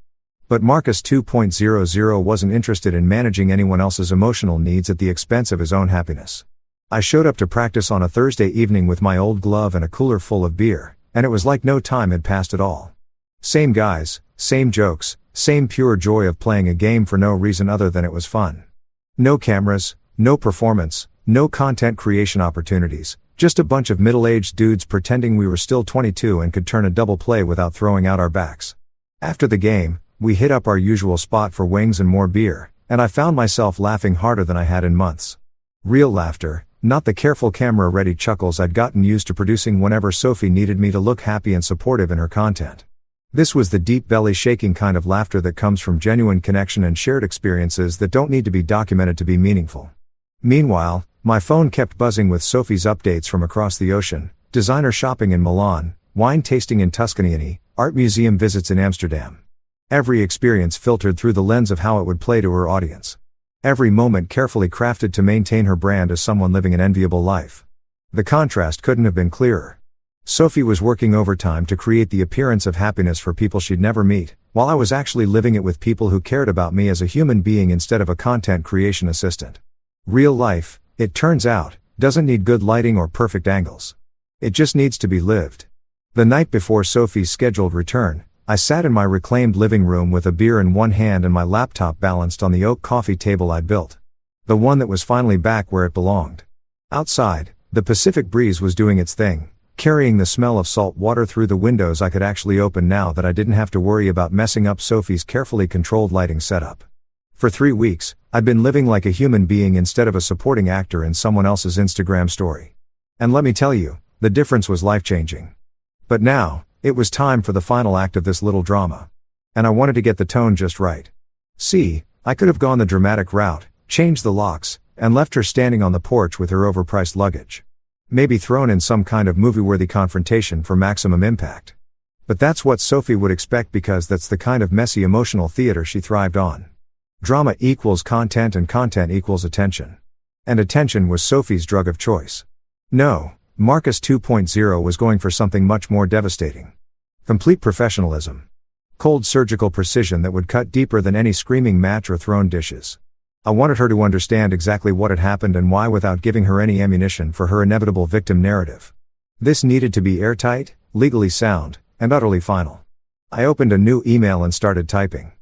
But Marcus 2.00 wasn't interested in managing anyone else's emotional needs at the expense of his own happiness. I showed up to practice on a Thursday evening with my old glove and a cooler full of beer, and it was like no time had passed at all. Same guys, same jokes, same pure joy of playing a game for no reason other than it was fun. No cameras, no performance, no content creation opportunities, just a bunch of middle-aged dudes pretending we were still 22 and could turn a double play without throwing out our backs. After the game, we hit up our usual spot for wings and more beer, and I found myself laughing harder than I had in months. Real laughter, not the careful camera-ready chuckles I'd gotten used to producing whenever Sophie needed me to look happy and supportive in her content. This was the deep belly-shaking kind of laughter that comes from genuine connection and shared experiences that don't need to be documented to be meaningful. Meanwhile, my phone kept buzzing with Sophie's updates from across the ocean, designer shopping in Milan, wine tasting in Tuscany, art museum visits in Amsterdam. Every experience filtered through the lens of how it would play to her audience. Every moment carefully crafted to maintain her brand as someone living an enviable life. The contrast couldn't have been clearer. Sophie was working overtime to create the appearance of happiness for people she'd never meet, while I was actually living it with people who cared about me as a human being instead of a content creation assistant. Real life, it turns out, doesn't need good lighting or perfect angles. It just needs to be lived. The night before Sophie's scheduled return, I sat in my reclaimed living room with a beer in one hand and my laptop balanced on the oak coffee table I'd built. The one that was finally back where it belonged. Outside, the Pacific breeze was doing its thing, carrying the smell of salt water through the windows I could actually open now that I didn't have to worry about messing up Sophie's carefully controlled lighting setup. For 3 weeks, I'd been living like a human being instead of a supporting actor in someone else's Instagram story. And let me tell you, the difference was life-changing. But now, it was time for the final act of this little drama. And I wanted to get the tone just right. See, I could have gone the dramatic route, changed the locks, and left her standing on the porch with her overpriced luggage. Maybe thrown in some kind of movie-worthy confrontation for maximum impact. But that's what Sophie would expect because that's the kind of messy emotional theater she thrived on. Drama equals content and content equals attention. And attention was Sophie's drug of choice. No, Marcus 2.0 was going for something much more devastating. Complete professionalism. Cold surgical precision that would cut deeper than any screaming match or thrown dishes. I wanted her to understand exactly what had happened and why without giving her any ammunition for her inevitable victim narrative. This needed to be airtight, legally sound, and utterly final. I opened a new email and started typing.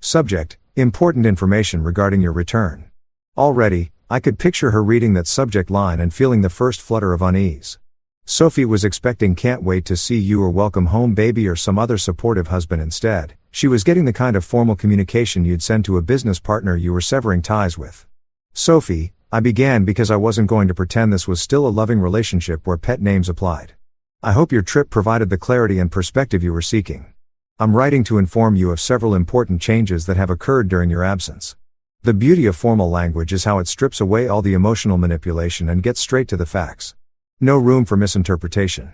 Subject: important information regarding your return. Already, I could picture her reading that subject line and feeling the first flutter of unease. Sophie was expecting "can't wait to see you" or "welcome home baby" or some other supportive husband instead. She was getting the kind of formal communication you'd send to a business partner you were severing ties with. Sophie, I began because I wasn't going to pretend this was still a loving relationship where pet names applied. I hope your trip provided the clarity and perspective you were seeking. I'm writing to inform you of several important changes that have occurred during your absence. The beauty of formal language is how it strips away all the emotional manipulation and gets straight to the facts. No room for misinterpretation.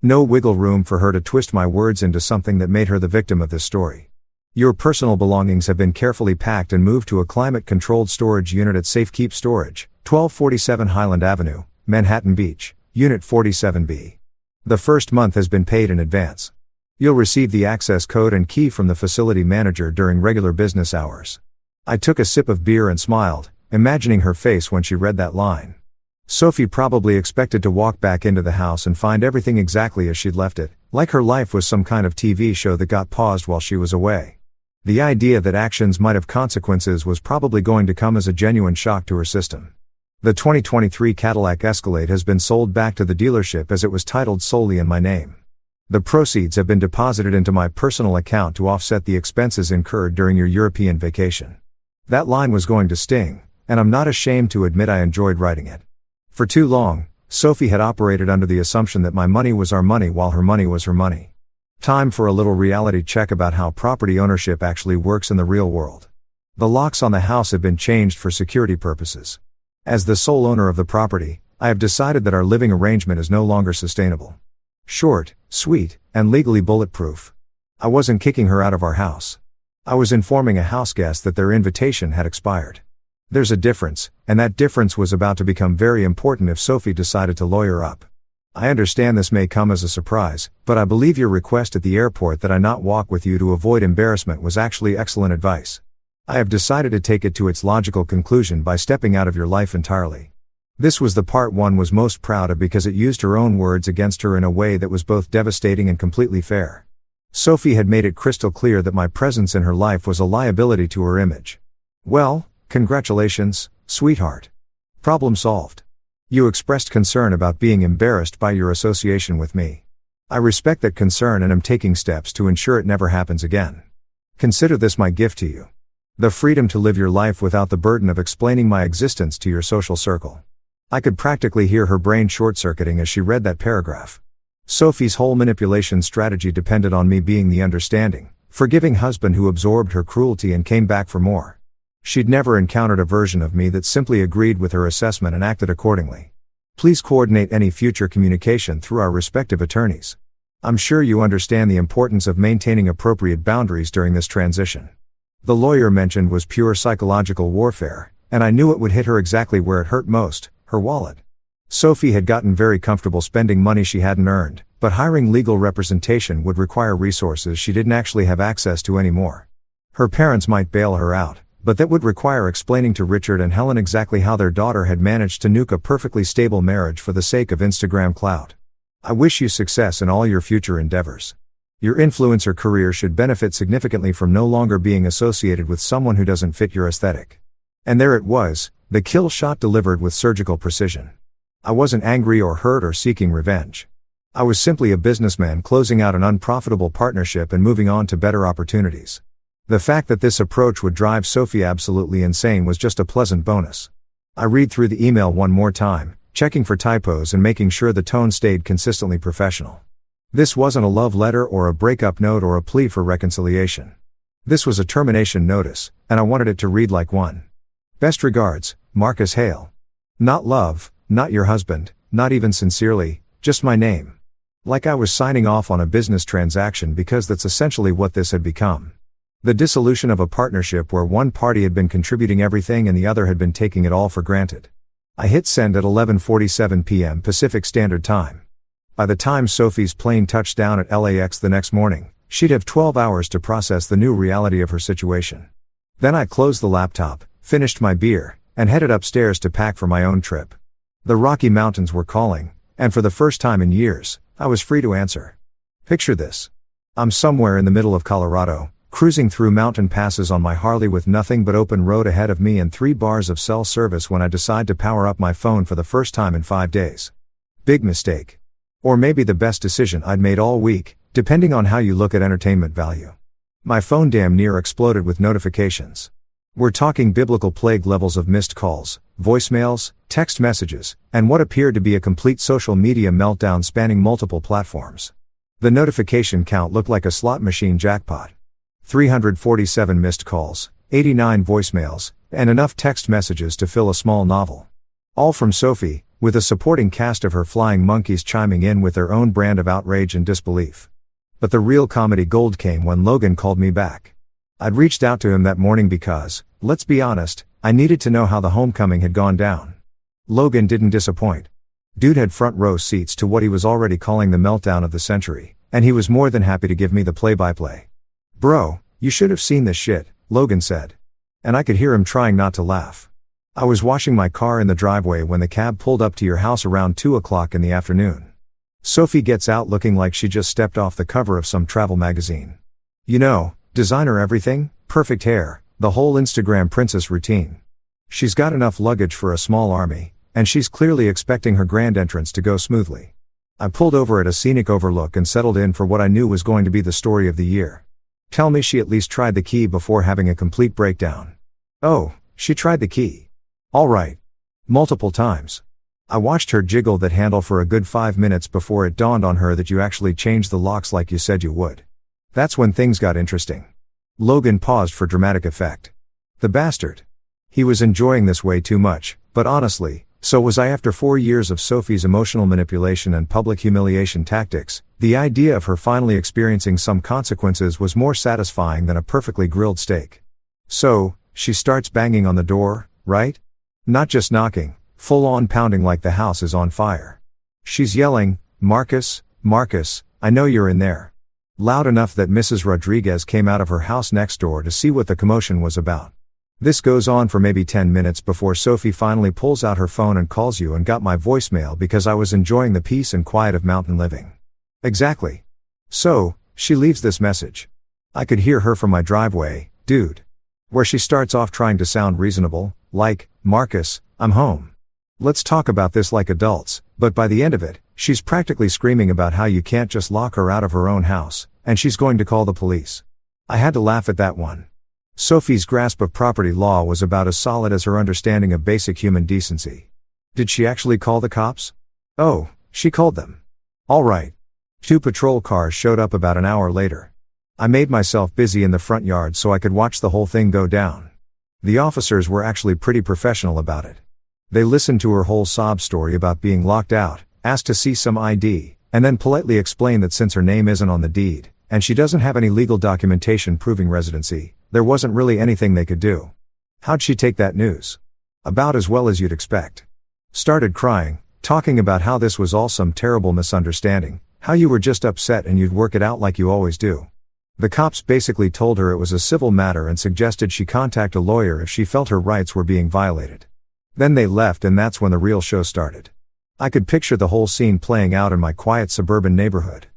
No wiggle room for her to twist my words into something that made her the victim of this story. Your personal belongings have been carefully packed and moved to a climate-controlled storage unit at Safekeep Storage, 1247 Highland Avenue, Manhattan Beach, Unit 47B. The first month has been paid in advance. You'll receive the access code and key from the facility manager during regular business hours. I took a sip of beer and smiled, imagining her face when she read that line. Sophie probably expected to walk back into the house and find everything exactly as she'd left it, like her life was some kind of TV show that got paused while she was away. The idea that actions might have consequences was probably going to come as a genuine shock to her system. The 2023 Cadillac Escalade has been sold back to the dealership as it was titled solely in my name. The proceeds have been deposited into my personal account to offset the expenses incurred during your European vacation. That line was going to sting, and I'm not ashamed to admit I enjoyed writing it. For too long, Sophie had operated under the assumption that my money was our money while her money was her money. Time for a little reality check about how property ownership actually works in the real world. The locks on the house have been changed for security purposes. As the sole owner of the property, I have decided that our living arrangement is no longer sustainable. Short, sweet, and legally bulletproof. I wasn't kicking her out of our house. I was informing a house guest that their invitation had expired. There's a difference, and that difference was about to become very important if Sophie decided to lawyer up. I understand this may come as a surprise, but I believe your request at the airport that I not walk with you to avoid embarrassment was actually excellent advice. I have decided to take it to its logical conclusion by stepping out of your life entirely. This was the part one was most proud of because it used her own words against her in a way that was both devastating and completely fair. Sophie had made it crystal clear that my presence in her life was a liability to her image. Well, congratulations, sweetheart. Problem solved. You expressed concern about being embarrassed by your association with me. I respect that concern and am taking steps to ensure it never happens again. Consider this my gift to you. The freedom to live your life without the burden of explaining my existence to your social circle. I could practically hear her brain short-circuiting as she read that paragraph. Sophie's whole manipulation strategy depended on me being the understanding, forgiving husband who absorbed her cruelty and came back for more. She'd never encountered a version of me that simply agreed with her assessment and acted accordingly. Please coordinate any future communication through our respective attorneys. I'm sure you understand the importance of maintaining appropriate boundaries during this transition. The lawyer mentioned was pure psychological warfare, and I knew it would hit her exactly where it hurt most, her wallet. Sophie had gotten very comfortable spending money she hadn't earned, but hiring legal representation would require resources she didn't actually have access to anymore. Her parents might bail her out, but that would require explaining to Richard and Helen exactly how their daughter had managed to nuke a perfectly stable marriage for the sake of Instagram clout. I wish you success in all your future endeavors. Your influencer career should benefit significantly from no longer being associated with someone who doesn't fit your aesthetic. And there it was, the kill shot delivered with surgical precision. I wasn't angry or hurt or seeking revenge. I was simply a businessman closing out an unprofitable partnership and moving on to better opportunities. The fact that this approach would drive Sophie absolutely insane was just a pleasant bonus. I read through the email one more time, checking for typos and making sure the tone stayed consistently professional. This wasn't a love letter or a breakup note or a plea for reconciliation. This was a termination notice, and I wanted it to read like one. Best regards, Marcus Hale. Not love, not your husband, not even sincerely, just my name. Like I was signing off on a business transaction because that's essentially what this had become. The dissolution of a partnership where one party had been contributing everything and the other had been taking it all for granted. I hit send at 11:47 p.m. Pacific Standard Time. By the time Sophie's plane touched down at LAX the next morning, she'd have 12 hours to process the new reality of her situation. Then I closed the laptop, finished my beer, and headed upstairs to pack for my own trip. The Rocky Mountains were calling, and for the first time in years, I was free to answer. Picture this. I'm somewhere in the middle of Colorado, cruising through mountain passes on my Harley with nothing but open road ahead of me and 3 bars of cell service when I decide to power up my phone for the first time in 5 days. Big mistake. Or maybe the best decision I'd made all week, depending on how you look at entertainment value. My phone damn near exploded with notifications. We're talking biblical plague levels of missed calls, voicemails, text messages, and what appeared to be a complete social media meltdown spanning multiple platforms. The notification count looked like a slot machine jackpot. 347 missed calls, 89 voicemails, and enough text messages to fill a small novel. All from Sophie, with a supporting cast of her flying monkeys chiming in with their own brand of outrage and disbelief. But the real comedy gold came when Logan called me back. I'd reached out to him that morning because, let's be honest, I needed to know how the homecoming had gone down. Logan didn't disappoint. Dude had front row seats to what he was already calling the meltdown of the century, and he was more than happy to give me the play-by-play. "Bro, you should have seen this shit," Logan said. And I could hear him trying not to laugh. "I was washing my car in the driveway when the cab pulled up to your house around 2 o'clock in the afternoon. Sophie gets out looking like she just stepped off the cover of some travel magazine. You know, designer everything, perfect hair, the whole Instagram princess routine. She's got enough luggage for a small army, and she's clearly expecting her grand entrance to go smoothly." I pulled over at a scenic overlook and settled in for what I knew was going to be the story of the year. Tell me she at least tried the key before having a complete breakdown. Oh, she tried the key. All right. Multiple times. I watched her jiggle that handle for a good 5 minutes before it dawned on her that you actually changed the locks like you said you would. That's when things got interesting. Logan paused for dramatic effect. The bastard. He was enjoying this way too much, but honestly, so was I after 4 years of Sophie's emotional manipulation and public humiliation tactics. The idea of her finally experiencing some consequences was more satisfying than a perfectly grilled steak. So, she starts banging on the door, right? Not just knocking, full-on pounding like the house is on fire. She's yelling, "Marcus, Marcus, I know you're in there." Loud enough that Mrs. Rodriguez came out of her house next door to see what the commotion was about. This goes on for maybe 10 minutes before Sophie finally pulls out her phone and calls you and got my voicemail because I was enjoying the peace and quiet of mountain living. Exactly. So, she leaves this message. I could hear her from my driveway, dude. Where she starts off trying to sound reasonable, like, "Marcus, I'm home. Let's talk about this like adults," but by the end of it, she's practically screaming about how you can't just lock her out of her own house, and she's going to call the police. I had to laugh at that one. Sophie's grasp of property law was about as solid as her understanding of basic human decency. Did she actually call the cops? Oh, she called them. All right. 2 patrol cars showed up about an hour later. I made myself busy in the front yard so I could watch the whole thing go down. The officers were actually pretty professional about it. They listened to her whole sob story about being locked out, asked to see some ID, and then politely explained that since her name isn't on the deed, and she doesn't have any legal documentation proving residency, there wasn't really anything they could do. How'd she take that news? About as well as you'd expect. Started crying, talking about how this was all some terrible misunderstanding, how you were just upset and you'd work it out like you always do. The cops basically told her it was a civil matter and suggested she contact a lawyer if she felt her rights were being violated. Then they left and that's when the real show started. I could picture the whole scene playing out in my quiet suburban neighborhood.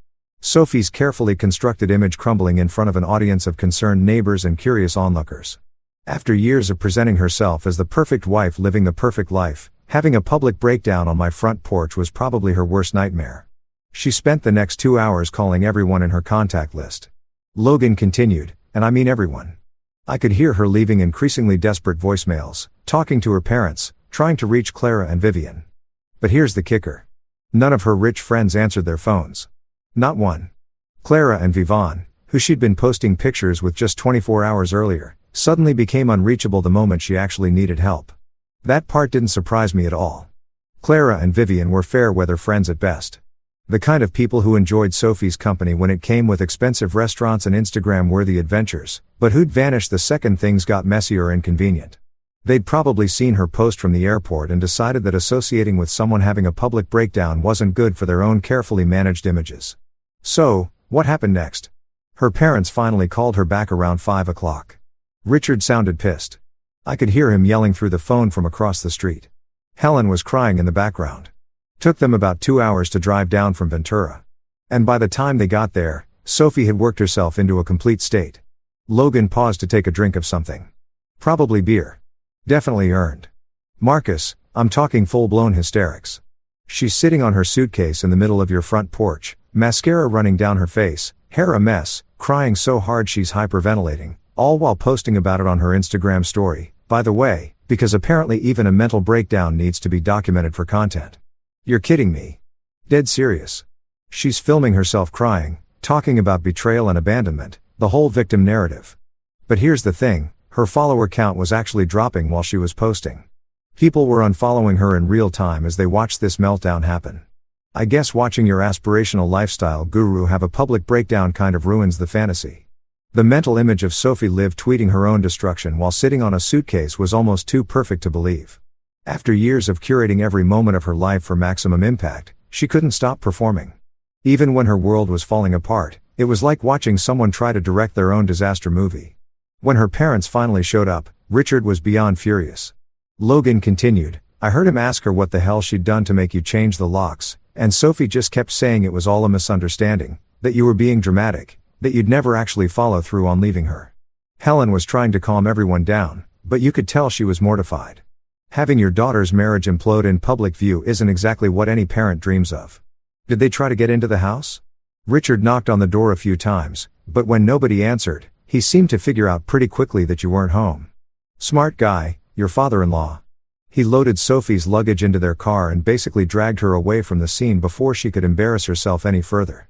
Sophie's carefully constructed image crumbling in front of an audience of concerned neighbors and curious onlookers. After years of presenting herself as the perfect wife living the perfect life, having a public breakdown on my front porch was probably her worst nightmare. She spent the next 2 hours calling everyone in her contact list. Logan continued, and I mean everyone. I could hear her leaving increasingly desperate voicemails, talking to her parents, trying to reach Clara and Vivian. But here's the kicker. None of her rich friends answered their phones. Not one. Clara and Vivan, who she'd been posting pictures with just 24 hours earlier, suddenly became unreachable the moment she actually needed help. That part didn't surprise me at all. Clara and Vivian were fair-weather friends at best. The kind of people who enjoyed Sophie's company when it came with expensive restaurants and Instagram-worthy adventures, but who'd vanish the second things got messy or inconvenient. They'd probably seen her post from the airport and decided that associating with someone having a public breakdown wasn't good for their own carefully managed images. So, what happened next? Her parents finally called her back around 5 o'clock. Richard sounded pissed. I could hear him yelling through the phone from across the street. Helen was crying in the background. Took them about 2 hours to drive down from Ventura. And by the time they got there, Sophie had worked herself into a complete state. Logan paused to take a drink of something. Probably beer. Definitely earned. Marcus, I'm talking full-blown hysterics. She's sitting on her suitcase in the middle of your front porch, mascara running down her face, hair a mess, crying so hard she's hyperventilating, all while posting about it on her Instagram story, by the way, because apparently even a mental breakdown needs to be documented for content. You're kidding me. Dead serious. She's filming herself crying, talking about betrayal and abandonment, the whole victim narrative. But here's the thing, her follower count was actually dropping while she was posting. People were unfollowing her in real time as they watched this meltdown happen. I guess watching your aspirational lifestyle guru have a public breakdown kind of ruins the fantasy. The mental image of Sophie Liv tweeting her own destruction while sitting on a suitcase was almost too perfect to believe. After years of curating every moment of her life for maximum impact, she couldn't stop performing. Even when her world was falling apart, it was like watching someone try to direct their own disaster movie. When her parents finally showed up, Richard was beyond furious. Logan continued, I heard him ask her what the hell she'd done to make you change the locks, and Sophie just kept saying it was all a misunderstanding, that you were being dramatic, that you'd never actually follow through on leaving her. Helen was trying to calm everyone down, but you could tell she was mortified. Having your daughter's marriage implode in public view isn't exactly what any parent dreams of. Did they try to get into the house? Richard knocked on the door a few times, but when nobody answered, he seemed to figure out pretty quickly that you weren't home. Smart guy, your father-in-law. He loaded Sophie's luggage into their car and basically dragged her away from the scene before she could embarrass herself any further.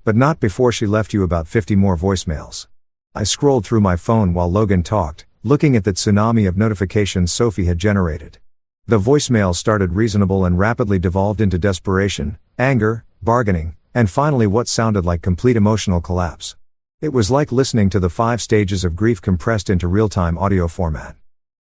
But not before she left you about 50 more voicemails. I scrolled through my phone while Logan talked, looking at the tsunami of notifications Sophie had generated. The voicemails started reasonable and rapidly devolved into desperation, anger, bargaining, and finally what sounded like complete emotional collapse. It was like listening to the 5 stages of grief compressed into real-time audio format.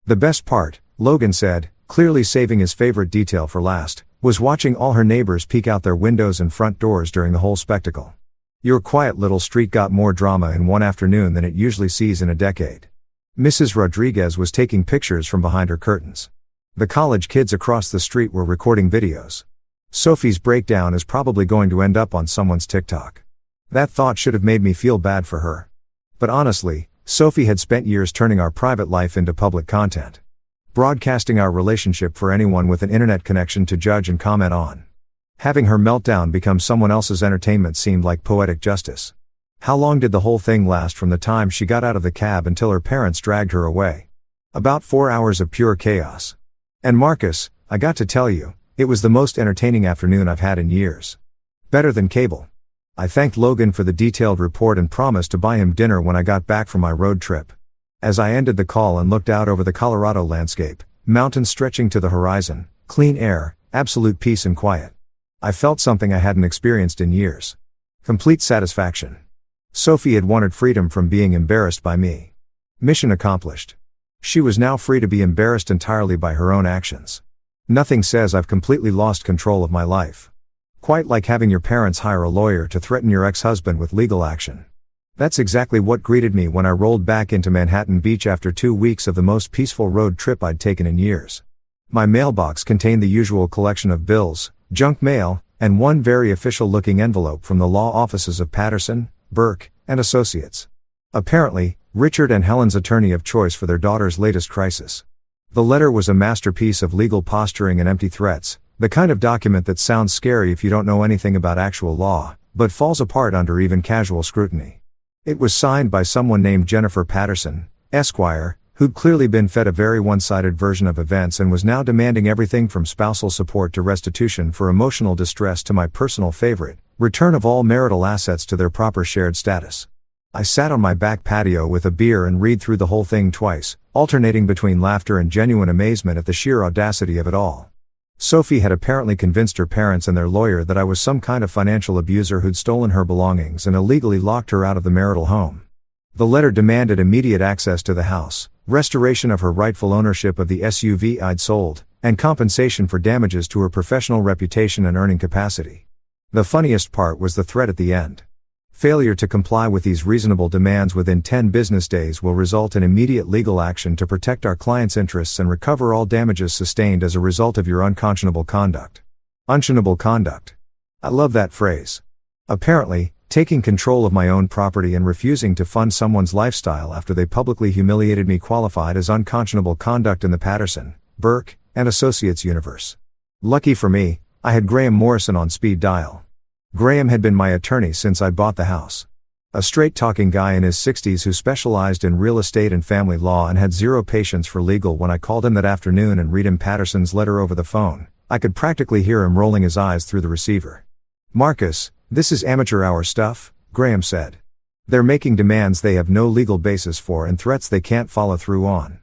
The best part, Logan said, clearly saving his favorite detail for last, was watching all her neighbors peek out their windows and front doors during the whole spectacle. Your quiet little street got more drama in one afternoon than it usually sees in a decade. Mrs. Rodriguez was taking pictures from behind her curtains. The college kids across the street were recording videos. Sophie's breakdown is probably going to end up on someone's TikTok. That thought should have made me feel bad for her. But honestly, Sophie had spent years turning our private life into public content. Broadcasting our relationship for anyone with an internet connection to judge and comment on. Having her meltdown become someone else's entertainment seemed like poetic justice. How long did the whole thing last from the time she got out of the cab until her parents dragged her away? About 4 hours of pure chaos. And Marcus, I got to tell you, it was the most entertaining afternoon I've had in years. Better than cable. I thanked Logan for the detailed report and promised to buy him dinner when I got back from my road trip. As I ended the call and looked out over the Colorado landscape, mountains stretching to the horizon, clean air, absolute peace and quiet. I felt something I hadn't experienced in years. Complete satisfaction. Sophie had wanted freedom from being embarrassed by me. Mission accomplished. She was now free to be embarrassed entirely by her own actions. Nothing says I've completely lost control of my life. Quite like having your parents hire a lawyer to threaten your ex-husband with legal action. That's exactly what greeted me when I rolled back into Manhattan Beach after 2 weeks of the most peaceful road trip I'd taken in years. My mailbox contained the usual collection of bills, junk mail, and one very official-looking envelope from the law offices of Patterson, Burke, and Associates. Apparently, Richard and Helen's attorney of choice for their daughter's latest crisis. The letter was a masterpiece of legal posturing and empty threats, the kind of document that sounds scary if you don't know anything about actual law, but falls apart under even casual scrutiny. It was signed by someone named Jennifer Patterson, Esquire, who'd clearly been fed a very one-sided version of events and was now demanding everything from spousal support to restitution for emotional distress to my personal favorite, return of all marital assets to their proper shared status. I sat on my back patio with a beer and read through the whole thing twice, alternating between laughter and genuine amazement at the sheer audacity of it all. Sophie had apparently convinced her parents and their lawyer that I was some kind of financial abuser who'd stolen her belongings and illegally locked her out of the marital home. The letter demanded immediate access to the house, restoration of her rightful ownership of the SUV I'd sold, and compensation for damages to her professional reputation and earning capacity. The funniest part was the threat at the end. Failure to comply with these reasonable demands within 10 business days will result in immediate legal action to protect our client's interests and recover all damages sustained as a result of your unconscionable conduct. Unconscionable conduct. I love that phrase. Apparently, taking control of my own property and refusing to fund someone's lifestyle after they publicly humiliated me qualified as unconscionable conduct in the Patterson, Burke, and Associates universe. Lucky for me, I had Graham Morrison on speed dial. Graham had been my attorney since I bought the house. A straight-talking guy in his 60s who specialized in real estate and family law and had zero patience for legal. When I called him that afternoon and read him Patterson's letter over the phone, I could practically hear him rolling his eyes through the receiver. "Marcus, this is amateur hour stuff," Graham said. "They're making demands they have no legal basis for and threats they can't follow through on.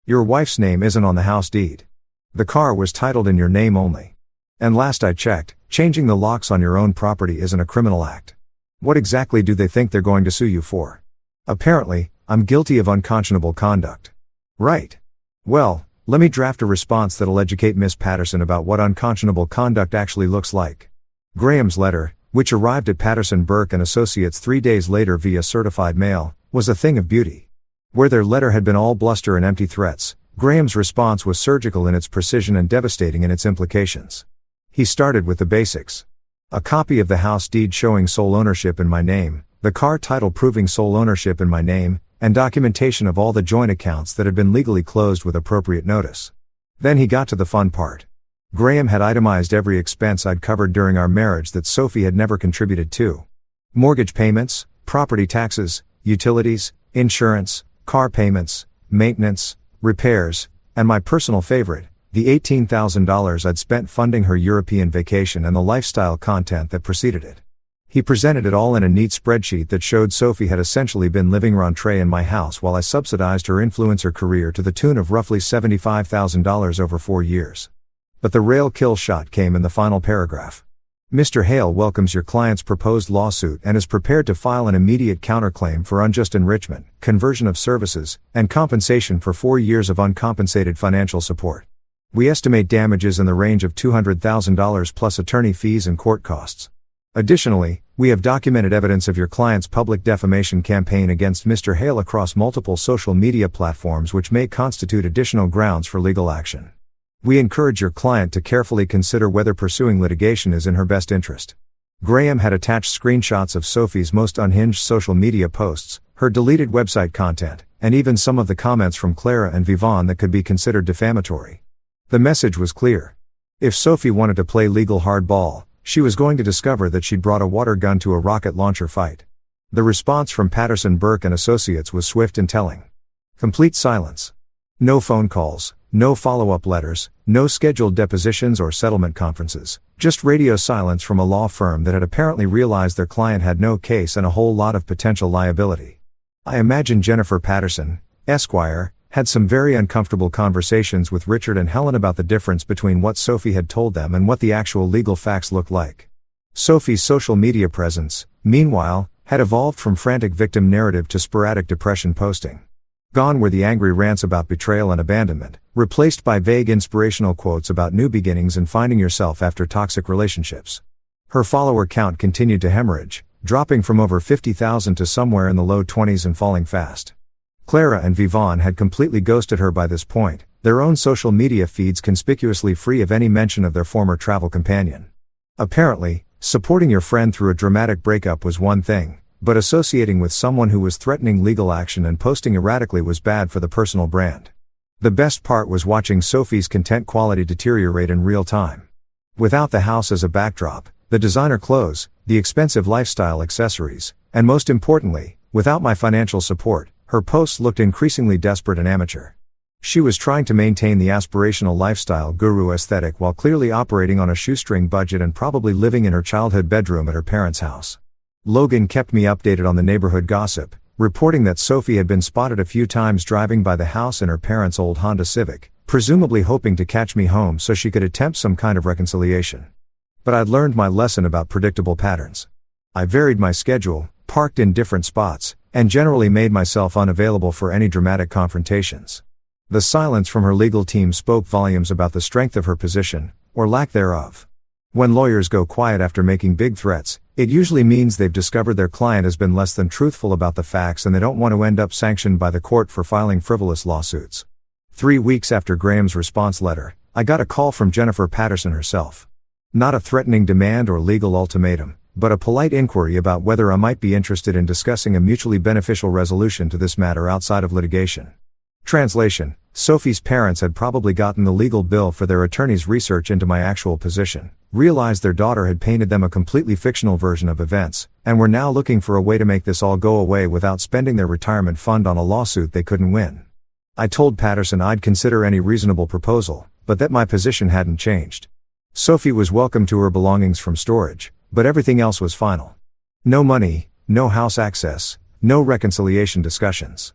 Your wife's name isn't on the house deed. The car was titled in your name only. And last I checked, changing the locks on your own property isn't a criminal act. What exactly do they think they're going to sue you for? Apparently, I'm guilty of unconscionable conduct. Right. Well, let me draft a response that'll educate Miss Patterson about what unconscionable conduct actually looks like." Graham's letter, which arrived at Patterson, Burke and Associates 3 days later via certified mail, was a thing of beauty. Where their letter had been all bluster and empty threats, Graham's response was surgical in its precision and devastating in its implications. He started with the basics. A copy of the house deed showing sole ownership in my name, the car title proving sole ownership in my name, and documentation of all the joint accounts that had been legally closed with appropriate notice. Then he got to the fun part. Graham had itemized every expense I'd covered during our marriage that Sophie had never contributed to. Mortgage payments, property taxes, utilities, insurance, car payments, maintenance, repairs, and my personal favorite, the $18,000 I'd spent funding her European vacation and the lifestyle content that preceded it. He presented it all in a neat spreadsheet that showed Sophie had essentially been living rentier in my house while I subsidized her influencer career to the tune of roughly $75,000 over 4 years. But the rail kill shot came in the final paragraph. "Mr. Hale welcomes your client's proposed lawsuit and is prepared to file an immediate counterclaim for unjust enrichment, conversion of services, and compensation for 4 years of uncompensated financial support. We estimate damages in the range of $200,000 plus attorney fees and court costs. Additionally, we have documented evidence of your client's public defamation campaign against Mr. Hale across multiple social media platforms which may constitute additional grounds for legal action. We encourage your client to carefully consider whether pursuing litigation is in her best interest." Graham had attached screenshots of Sophie's most unhinged social media posts, her deleted website content, and even some of the comments from Clara and Vivon that could be considered defamatory. The message was clear. If Sophie wanted to play legal hardball, she was going to discover that she'd brought a water gun to a rocket launcher fight. The response from Patterson, Burke and Associates was swift and telling. Complete silence. No phone calls, no follow-up letters, no scheduled depositions or settlement conferences, just radio silence from a law firm that had apparently realized their client had no case and a whole lot of potential liability. I imagine Jennifer Patterson, Esquire, had some very uncomfortable conversations with Richard and Helen about the difference between what Sophie had told them and what the actual legal facts looked like. Sophie's social media presence, meanwhile, had evolved from frantic victim narrative to sporadic depression posting. Gone were the angry rants about betrayal and abandonment, replaced by vague inspirational quotes about new beginnings and finding yourself after toxic relationships. Her follower count continued to hemorrhage, dropping from over 50,000 to somewhere in the low 20s and falling fast. Clara and Vivon had completely ghosted her by this point, their own social media feeds conspicuously free of any mention of their former travel companion. Apparently, supporting your friend through a dramatic breakup was one thing, but associating with someone who was threatening legal action and posting erratically was bad for the personal brand. The best part was watching Sophie's content quality deteriorate in real time. Without the house as a backdrop, the designer clothes, the expensive lifestyle accessories, and most importantly, without my financial support, her posts looked increasingly desperate and amateur. She was trying to maintain the aspirational lifestyle guru aesthetic while clearly operating on a shoestring budget and probably living in her childhood bedroom at her parents' house. Logan kept me updated on the neighborhood gossip, reporting that Sophie had been spotted a few times driving by the house in her parents' old Honda Civic, presumably hoping to catch me home so she could attempt some kind of reconciliation. But I'd learned my lesson about predictable patterns. I varied my schedule, parked in different spots, and generally made myself unavailable for any dramatic confrontations. The silence from her legal team spoke volumes about the strength of her position, or lack thereof. When lawyers go quiet after making big threats, It usually means they've discovered their client has been less than truthful about the facts and they don't want to end up sanctioned by the court for filing frivolous lawsuits. 3 weeks after Graham's response letter, I got a call from Jennifer Patterson herself. Not a threatening demand or legal ultimatum, but a polite inquiry about whether I might be interested in discussing a mutually beneficial resolution to this matter outside of litigation. Translation: Sophie's parents had probably gotten the legal bill for their attorney's research into my actual position, realized their daughter had painted them a completely fictional version of events, and were now looking for a way to make this all go away without spending their retirement fund on a lawsuit they couldn't win. I told Patterson I'd consider any reasonable proposal, but that my position hadn't changed. Sophie was welcome to her belongings from storage, but everything else was final. No money, no house access, no reconciliation discussions.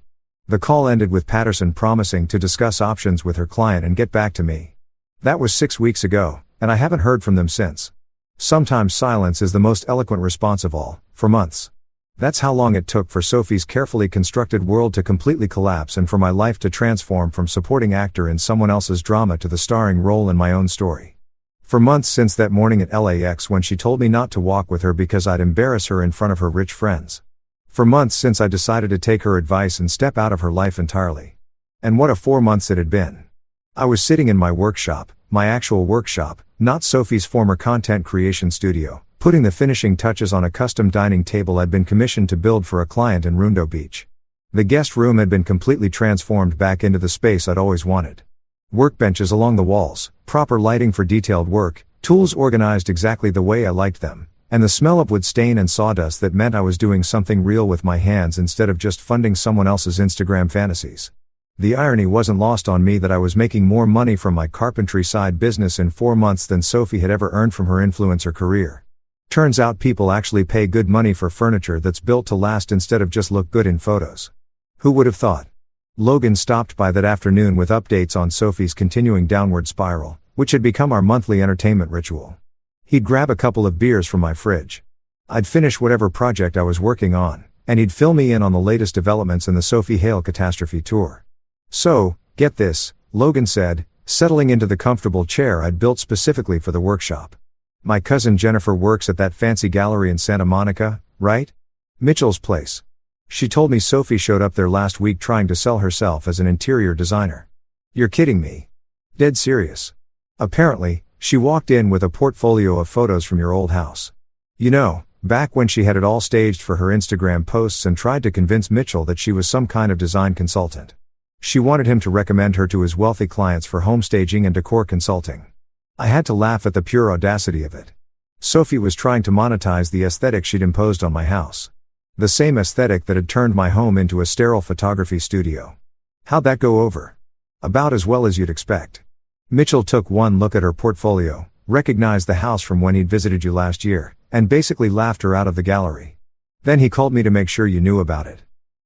The call ended with Patterson promising to discuss options with her client and get back to me. That was 6 weeks ago, and I haven't heard from them since. Sometimes silence is the most eloquent response of all, for months. That's how long it took for Sophie's carefully constructed world to completely collapse and for my life to transform from supporting actor in someone else's drama to the starring role in my own story. For months since that morning at LAX when she told me not to walk with her because I'd embarrass her in front of her rich friends. For months since I decided to take her advice and step out of her life entirely. And what a 4 months it had been. I was sitting in my workshop, my actual workshop, not Sophie's former content creation studio, putting the finishing touches on a custom dining table I'd been commissioned to build for a client in Rundo Beach. The guest room had been completely transformed back into the space I'd always wanted. Workbenches along the walls, proper lighting for detailed work, tools organized exactly the way I liked them, and the smell of wood stain and sawdust that meant I was doing something real with my hands instead of just funding someone else's Instagram fantasies. The irony wasn't lost on me that I was making more money from my carpentry side business in 4 months than Sophie had ever earned from her influencer career. Turns out people actually pay good money for furniture that's built to last instead of just look good in photos. Who would have thought? Logan stopped by that afternoon with updates on Sophie's continuing downward spiral, which had become our monthly entertainment ritual. He'd grab a couple of beers from my fridge. I'd finish whatever project I was working on, and he'd fill me in on the latest developments in the Sophie Hale catastrophe tour. So, get this, Logan said, settling into the comfortable chair I'd built specifically for the workshop. My cousin Jennifer works at that fancy gallery in Santa Monica, right? Mitchell's place. She told me Sophie showed up there last week trying to sell herself as an interior designer. You're kidding me. Dead serious. Apparently, she walked in with a portfolio of photos from your old house. You know, back when she had it all staged for her Instagram posts and tried to convince Mitchell that she was some kind of design consultant. She wanted him to recommend her to his wealthy clients for home staging and decor consulting. I had to laugh at the pure audacity of it. Sophie was trying to monetize the aesthetic she'd imposed on my house. The same aesthetic that had turned my home into a sterile photography studio. How'd that go over? About as well as you'd expect. Mitchell took one look at her portfolio, recognized the house from when he'd visited you last year, and basically laughed her out of the gallery. Then he called me to make sure you knew about it.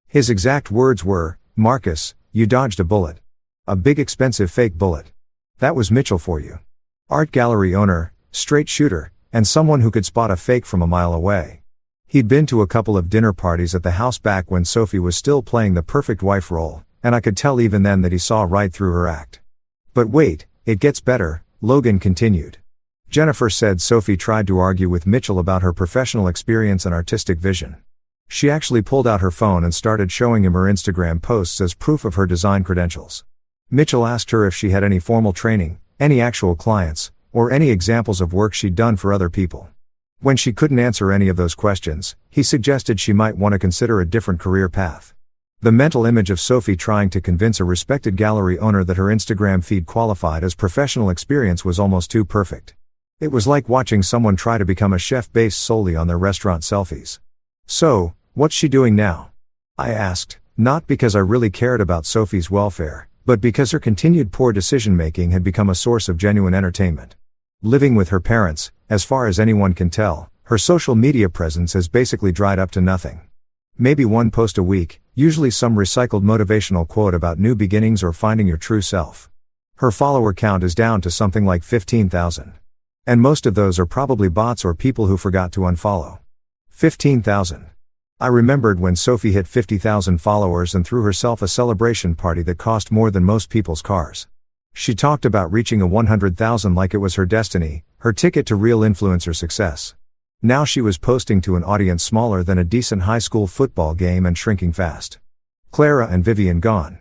His exact words were, "Marcus, you dodged a bullet. A big expensive fake bullet. That was Mitchell for you. Art gallery owner, straight shooter, and someone who could spot a fake from a mile away." He'd been to a couple of dinner parties at the house back when Sophie was still playing the perfect wife role, and I could tell even then that he saw right through her act. But wait, it gets better, Logan continued. Jennifer said Sophie tried to argue with Mitchell about her professional experience and artistic vision. She actually pulled out her phone and started showing him her Instagram posts as proof of her design credentials. Mitchell asked her if she had any formal training, any actual clients, or any examples of work she'd done for other people. When she couldn't answer any of those questions, he suggested she might want to consider a different career path. The mental image of Sophie trying to convince a respected gallery owner that her Instagram feed qualified as professional experience was almost too perfect. It was like watching someone try to become a chef based solely on their restaurant selfies. So, what's she doing now? I asked, not because I really cared about Sophie's welfare, but because her continued poor decision-making had become a source of genuine entertainment. Living with her parents, as far as anyone can tell, her social media presence has basically dried up to nothing. Maybe one post a week, usually some recycled motivational quote about new beginnings or finding your true self. Her follower count is down to something like 15,000. And most of those are probably bots or people who forgot to unfollow. 15,000. I remembered when Sophie hit 50,000 followers and threw herself a celebration party that cost more than most people's cars. She talked about reaching a 100,000 like it was her destiny, her ticket to real influencer success. Now she was posting to an audience smaller than a decent high school football game and shrinking fast. Clara and Vivian gone.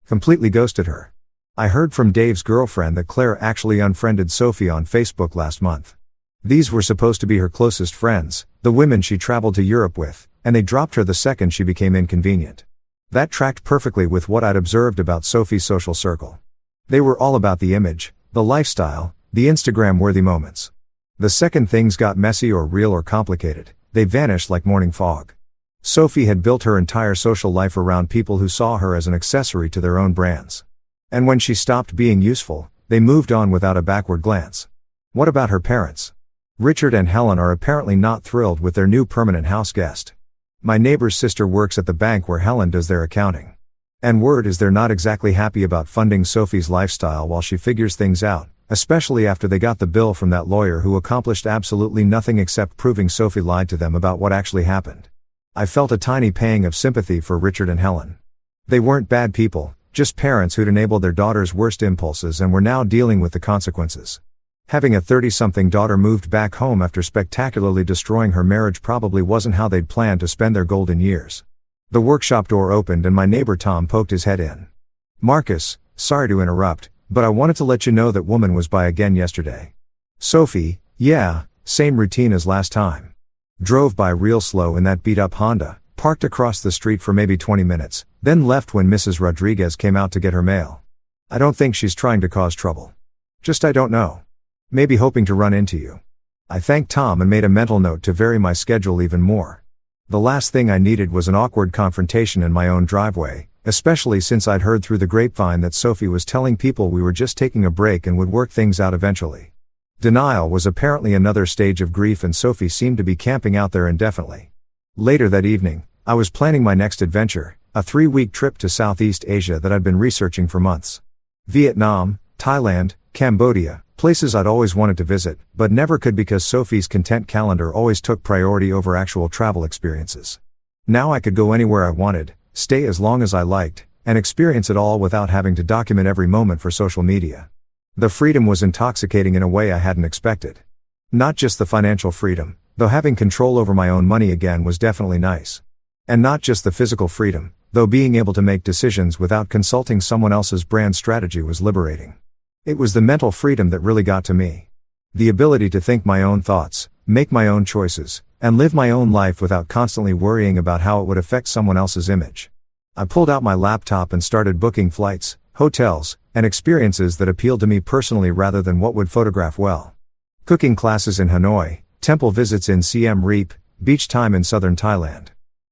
Completely ghosted her. I heard from Dave's girlfriend that Clara actually unfriended Sophie on Facebook last month. These were supposed to be her closest friends, the women she traveled to Europe with, and they dropped her the second she became inconvenient. That tracked perfectly with what I'd observed about Sophie's social circle. They were all about the image, the lifestyle, the Instagram-worthy moments. The second things got messy or real or complicated, they vanished like morning fog. Sophie had built her entire social life around people who saw her as an accessory to their own brands. And when she stopped being useful, they moved on without a backward glance. What about her parents? Richard and Helen are apparently not thrilled with their new permanent house guest. My neighbor's sister works at the bank where Helen does their accounting. And word is they're not exactly happy about funding Sophie's lifestyle while she figures things out, especially after they got the bill from that lawyer who accomplished absolutely nothing except proving Sophie lied to them about what actually happened. I felt a tiny pang of sympathy for Richard and Helen. They weren't bad people, just parents who'd enabled their daughter's worst impulses and were now dealing with the consequences. Having a 30-something daughter moved back home after spectacularly destroying her marriage probably wasn't how they'd planned to spend their golden years. The workshop door opened and my neighbor Tom poked his head in. "Marcus, sorry to interrupt, but I wanted to let you know that woman was by again yesterday." Sophie, "Yeah, same routine as last time. Drove by real slow in that beat-up Honda, parked across the street for maybe 20 minutes, then left when Mrs. Rodriguez came out to get her mail. I don't think she's trying to cause trouble. Just I don't know. Maybe hoping to run into you." I thanked Tom and made a mental note to vary my schedule even more. The last thing I needed was an awkward confrontation in my own driveway, especially since I'd heard through the grapevine that Sophie was telling people we were just taking a break and would work things out eventually. Denial was apparently another stage of grief and Sophie seemed to be camping out there indefinitely. Later that evening, I was planning my next adventure, a 3-week trip to Southeast Asia that I'd been researching for months. Vietnam, Thailand, Cambodia, places I'd always wanted to visit, but never could because Sophie's content calendar always took priority over actual travel experiences. Now I could go anywhere I wanted, stay as long as I liked, and experience it all without having to document every moment for social media. The freedom was intoxicating in a way I hadn't expected. Not just the financial freedom, though having control over my own money again was definitely nice. And not just the physical freedom, though being able to make decisions without consulting someone else's brand strategy was liberating. It was the mental freedom that really got to me. The ability to think my own thoughts, make my own choices, and live my own life without constantly worrying about how it would affect someone else's image. I pulled out my laptop and started booking flights, hotels, and experiences that appealed to me personally rather than what would photograph well. Cooking classes in Hanoi, temple visits in Siem Reap, beach time in southern Thailand.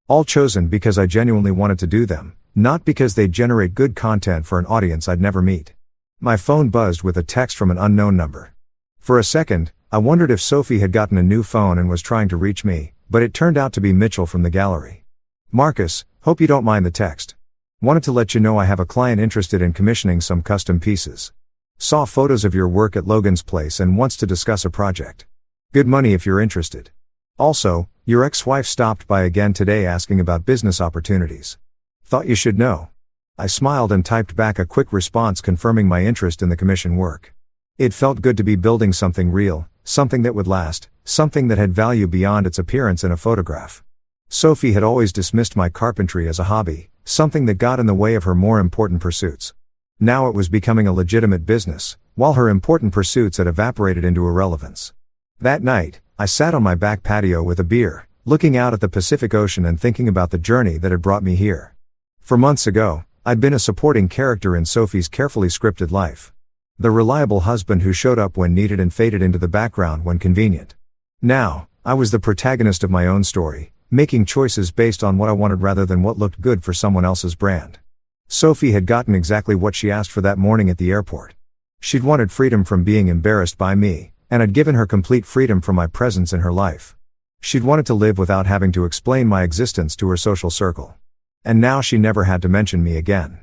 All chosen because I genuinely wanted to do them, not because they'd generate good content for an audience I'd never meet. My phone buzzed with a text from an unknown number. For a second, I wondered if Sophie had gotten a new phone and was trying to reach me, but it turned out to be Mitchell from the gallery. "Marcus, hope you don't mind the text. Wanted to let you know I have a client interested in commissioning some custom pieces. Saw photos of your work at Logan's place and wants to discuss a project. Good money if you're interested. Also, your ex-wife stopped by again today asking about business opportunities. Thought you should know." I smiled and typed back a quick response confirming my interest in the commission work. It felt good to be building something real, something that would last, something that had value beyond its appearance in a photograph. Sophie had always dismissed my carpentry as a hobby, something that got in the way of her more important pursuits. Now it was becoming a legitimate business, while her important pursuits had evaporated into irrelevance. That night, I sat on my back patio with a beer, looking out at the Pacific Ocean and thinking about the journey that had brought me here. For months ago, I'd been a supporting character in Sophie's carefully scripted life. The reliable husband who showed up when needed and faded into the background when convenient. Now, I was the protagonist of my own story, making choices based on what I wanted rather than what looked good for someone else's brand. Sophie had gotten exactly what she asked for that morning at the airport. She'd wanted freedom from being embarrassed by me, and I'd given her complete freedom from my presence in her life. She'd wanted to live without having to explain my existence to her social circle. And now she never had to mention me again.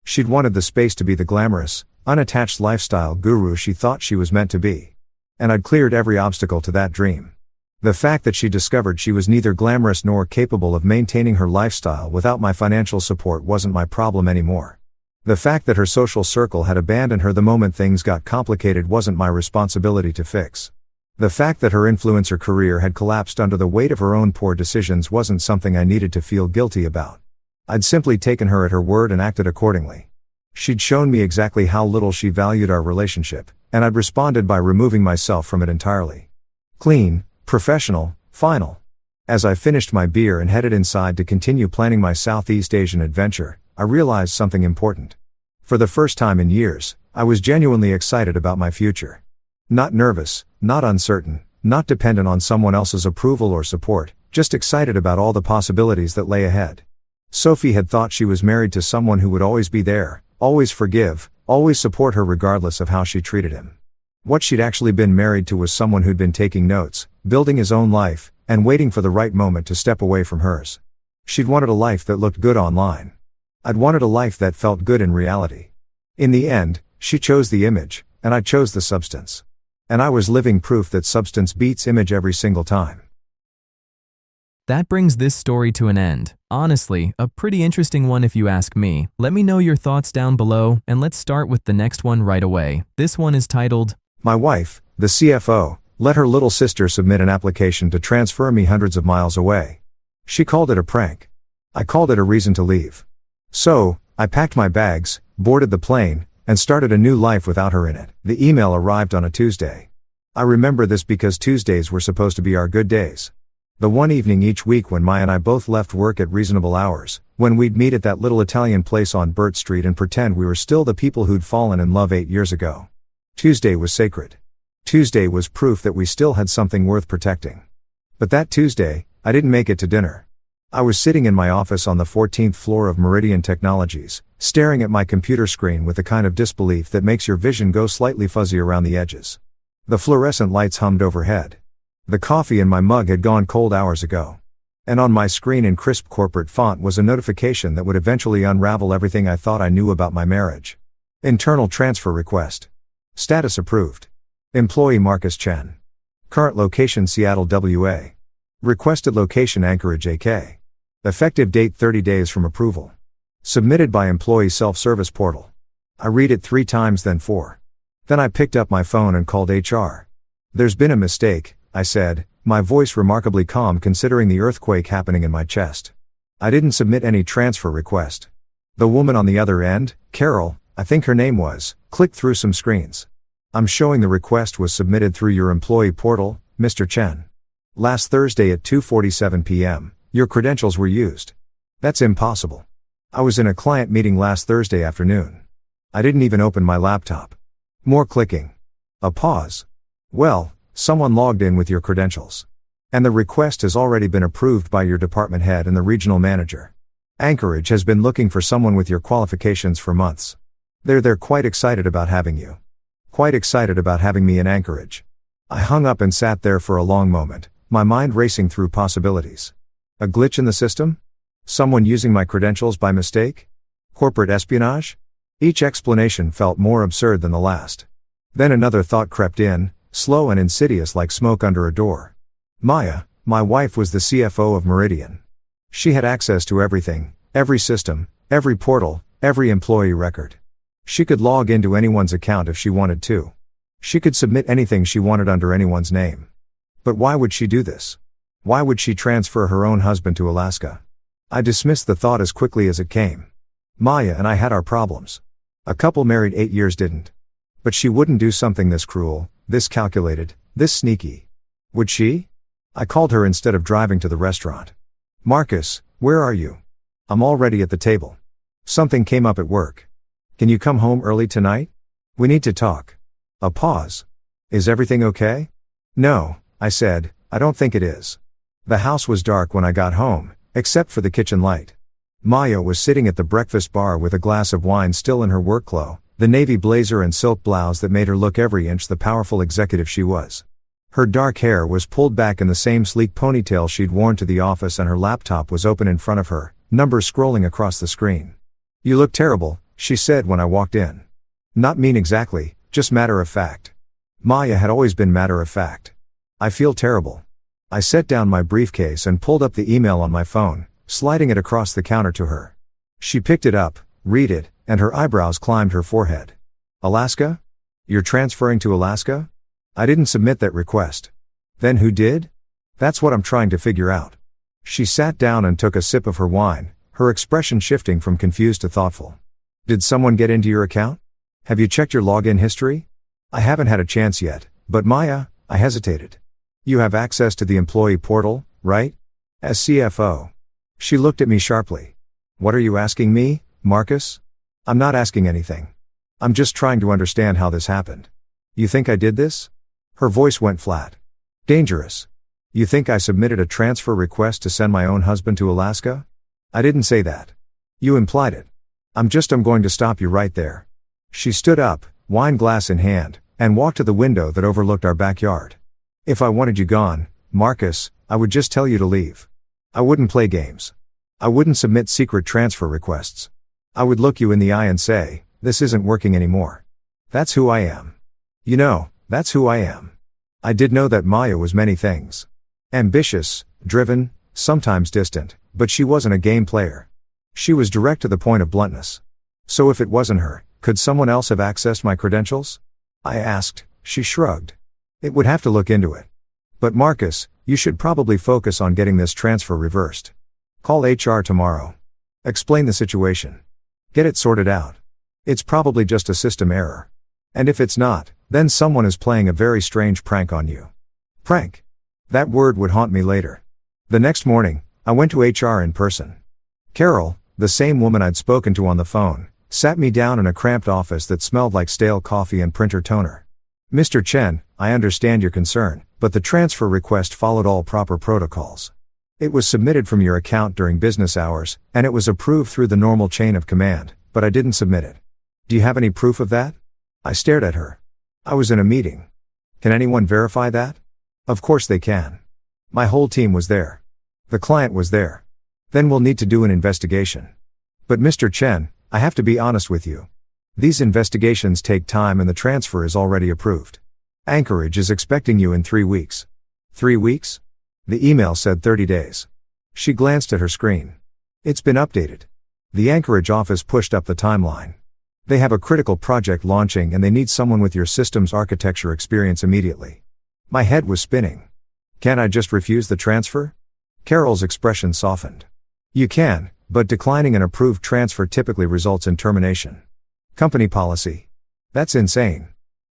She'd wanted the space to be the glamorous, unattached lifestyle guru she thought she was meant to be. And I'd cleared every obstacle to that dream. The fact that she discovered she was neither glamorous nor capable of maintaining her lifestyle without my financial support wasn't my problem anymore. The fact that her social circle had abandoned her the moment things got complicated wasn't my responsibility to fix. The fact that her influencer career had collapsed under the weight of her own poor decisions wasn't something I needed to feel guilty about. I'd simply taken her at her word and acted accordingly. She'd shown me exactly how little she valued our relationship, and I'd responded by removing myself from it entirely. Clean, professional, final. As I finished my beer and headed inside to continue planning my Southeast Asian adventure, I realized something important. For the first time in years, I was genuinely excited about my future. Not nervous, not uncertain, not dependent on someone else's approval or support, just excited about all the possibilities that lay ahead. Sophie had thought she was married to someone who would always be there, always forgive, always support her regardless of how she treated him. What she'd actually been married to was someone who'd been taking notes, building his own life, and waiting for the right moment to step away from hers. She'd wanted a life that looked good online. I'd wanted a life that felt good in reality. In the end, she chose the image, and I chose the substance. And I was living proof that substance beats image every single time. That brings this story to an end. Honestly, a pretty interesting one if you ask me. Let me know your thoughts down below, and let's start with the next one right away. This one is titled, My wife, the CFO, let her little sister submit an application to transfer me hundreds of miles away. She called it a prank. I called it a reason to leave. So, I packed my bags, boarded the plane, and started a new life without her in it. The email arrived on a Tuesday. I remember this because Tuesdays were supposed to be our good days. The one evening each week when Maya and I both left work at reasonable hours, when we'd meet at that little Italian place on Burt Street and pretend we were still the people who'd fallen in love 8 years ago. Tuesday was sacred. Tuesday was proof that we still had something worth protecting. But that Tuesday, I didn't make it to dinner. I was sitting in my office on the 14th floor of Meridian Technologies, staring at my computer screen with the kind of disbelief that makes your vision go slightly fuzzy around the edges. The fluorescent lights hummed overhead. The coffee in my mug had gone cold hours ago. And on my screen in crisp corporate font was a notification that would eventually unravel everything I thought I knew about my marriage. Internal transfer request. Status approved. Employee Marcus Chen. Current location Seattle, WA. Requested location Anchorage, AK. Effective date 30 days from approval. Submitted by employee self-service portal. I read it 3 times, then 4. Then I picked up my phone and called HR. There's been a mistake, I said, my voice remarkably calm considering the earthquake happening in my chest. I didn't submit any transfer request. The woman on the other end, Carol, I think her name was, clicked through some screens. I'm showing the request was submitted through your employee portal, Mr. Chen. Last Thursday at 2:47 p.m., your credentials were used. That's impossible. I was in a client meeting last Thursday afternoon. I didn't even open my laptop. More clicking. A pause. Well, someone logged in with your credentials. And the request has already been approved by your department head and the regional manager. Anchorage has been looking for someone with your qualifications for months. They're quite excited about having you. Quite excited about having me in Anchorage. I hung up and sat there for a long moment, my mind racing through possibilities. A glitch in the system? Someone using my credentials by mistake? Corporate espionage? Each explanation felt more absurd than the last. Then another thought crept in, slow and insidious like smoke under a door. Maya, my wife, was the CFO of Meridian. She had access to everything, every system, every portal, every employee record. She could log into anyone's account if she wanted to. She could submit anything she wanted under anyone's name. But why would she do this? Why would she transfer her own husband to Alaska? I dismissed the thought as quickly as it came. Maya and I had our problems. A couple married 8 years didn't. But she wouldn't do something this cruel, this calculated, this sneaky. Would she? I called her instead of driving to the restaurant. Marcus, where are you? I'm already at the table. Something came up at work. Can you come home early tonight? We need to talk. A pause. Is everything okay? No, I said, I don't think it is. The house was dark when I got home, except for the kitchen light. Maya was sitting at the breakfast bar with a glass of wine still in her work clothes, the navy blazer and silk blouse that made her look every inch the powerful executive she was. Her dark hair was pulled back in the same sleek ponytail she'd worn to the office, and her laptop was open in front of her, numbers scrolling across the screen. You look terrible, she said when I walked in. Not mean exactly, just matter of fact. Maya had always been matter of fact. I feel terrible. I set down my briefcase and pulled up the email on my phone, sliding it across the counter to her. She picked it up, read it, and her eyebrows climbed her forehead. Alaska? You're transferring to Alaska? I didn't submit that request. Then who did? That's what I'm trying to figure out. She sat down and took a sip of her wine, her expression shifting from confused to thoughtful. Did someone get into your account? Have you checked your login history? I haven't had a chance yet, but Maya, I hesitated. You have access to the employee portal, right? As CFO. She looked at me sharply. What are you asking me, Marcus? I'm not asking anything. I'm just trying to understand how this happened. You think I did this? Her voice went flat. Dangerous. You think I submitted a transfer request to send my own husband to Alaska? I didn't say that. You implied it. I'm going to stop you right there. She stood up, wine glass in hand, and walked to the window that overlooked our backyard. If I wanted you gone, Marcus, I would just tell you to leave. I wouldn't play games. I wouldn't submit secret transfer requests. I would look you in the eye and say, this isn't working anymore. That's who I am. You know, that's who I am. I did know that Maya was many things. Ambitious, driven, sometimes distant, but she wasn't a game player. She was direct to the point of bluntness. So if it wasn't her, could someone else have accessed my credentials? I asked. She shrugged. It would have to look into it. But Marcus, you should probably focus on getting this transfer reversed. Call HR tomorrow. Explain the situation. Get it sorted out. It's probably just a system error. And if it's not, then someone is playing a very strange prank on you. Prank. That word would haunt me later. The next morning, I went to HR in person. Carol, the same woman I'd spoken to on the phone, sat me down in a cramped office that smelled like stale coffee and printer toner. Mr. Chen, I understand your concern, but the transfer request followed all proper protocols. It was submitted from your account during business hours, and it was approved through the normal chain of command, but I didn't submit it. Do you have any proof of that? I stared at her. I was in a meeting. Can anyone verify that? Of course they can. My whole team was there. The client was there. Then we'll need to do an investigation. But Mr. Chen, I have to be honest with you. These investigations take time and the transfer is already approved. Anchorage is expecting you in 3 weeks. 3 weeks? The email said 30 days. She glanced at her screen. It's been updated. The Anchorage office pushed up the timeline. They have a critical project launching and they need someone with your systems architecture experience immediately. My head was spinning. Can't I just refuse the transfer? Carol's expression softened. You can, but declining an approved transfer typically results in termination. Company policy. That's insane.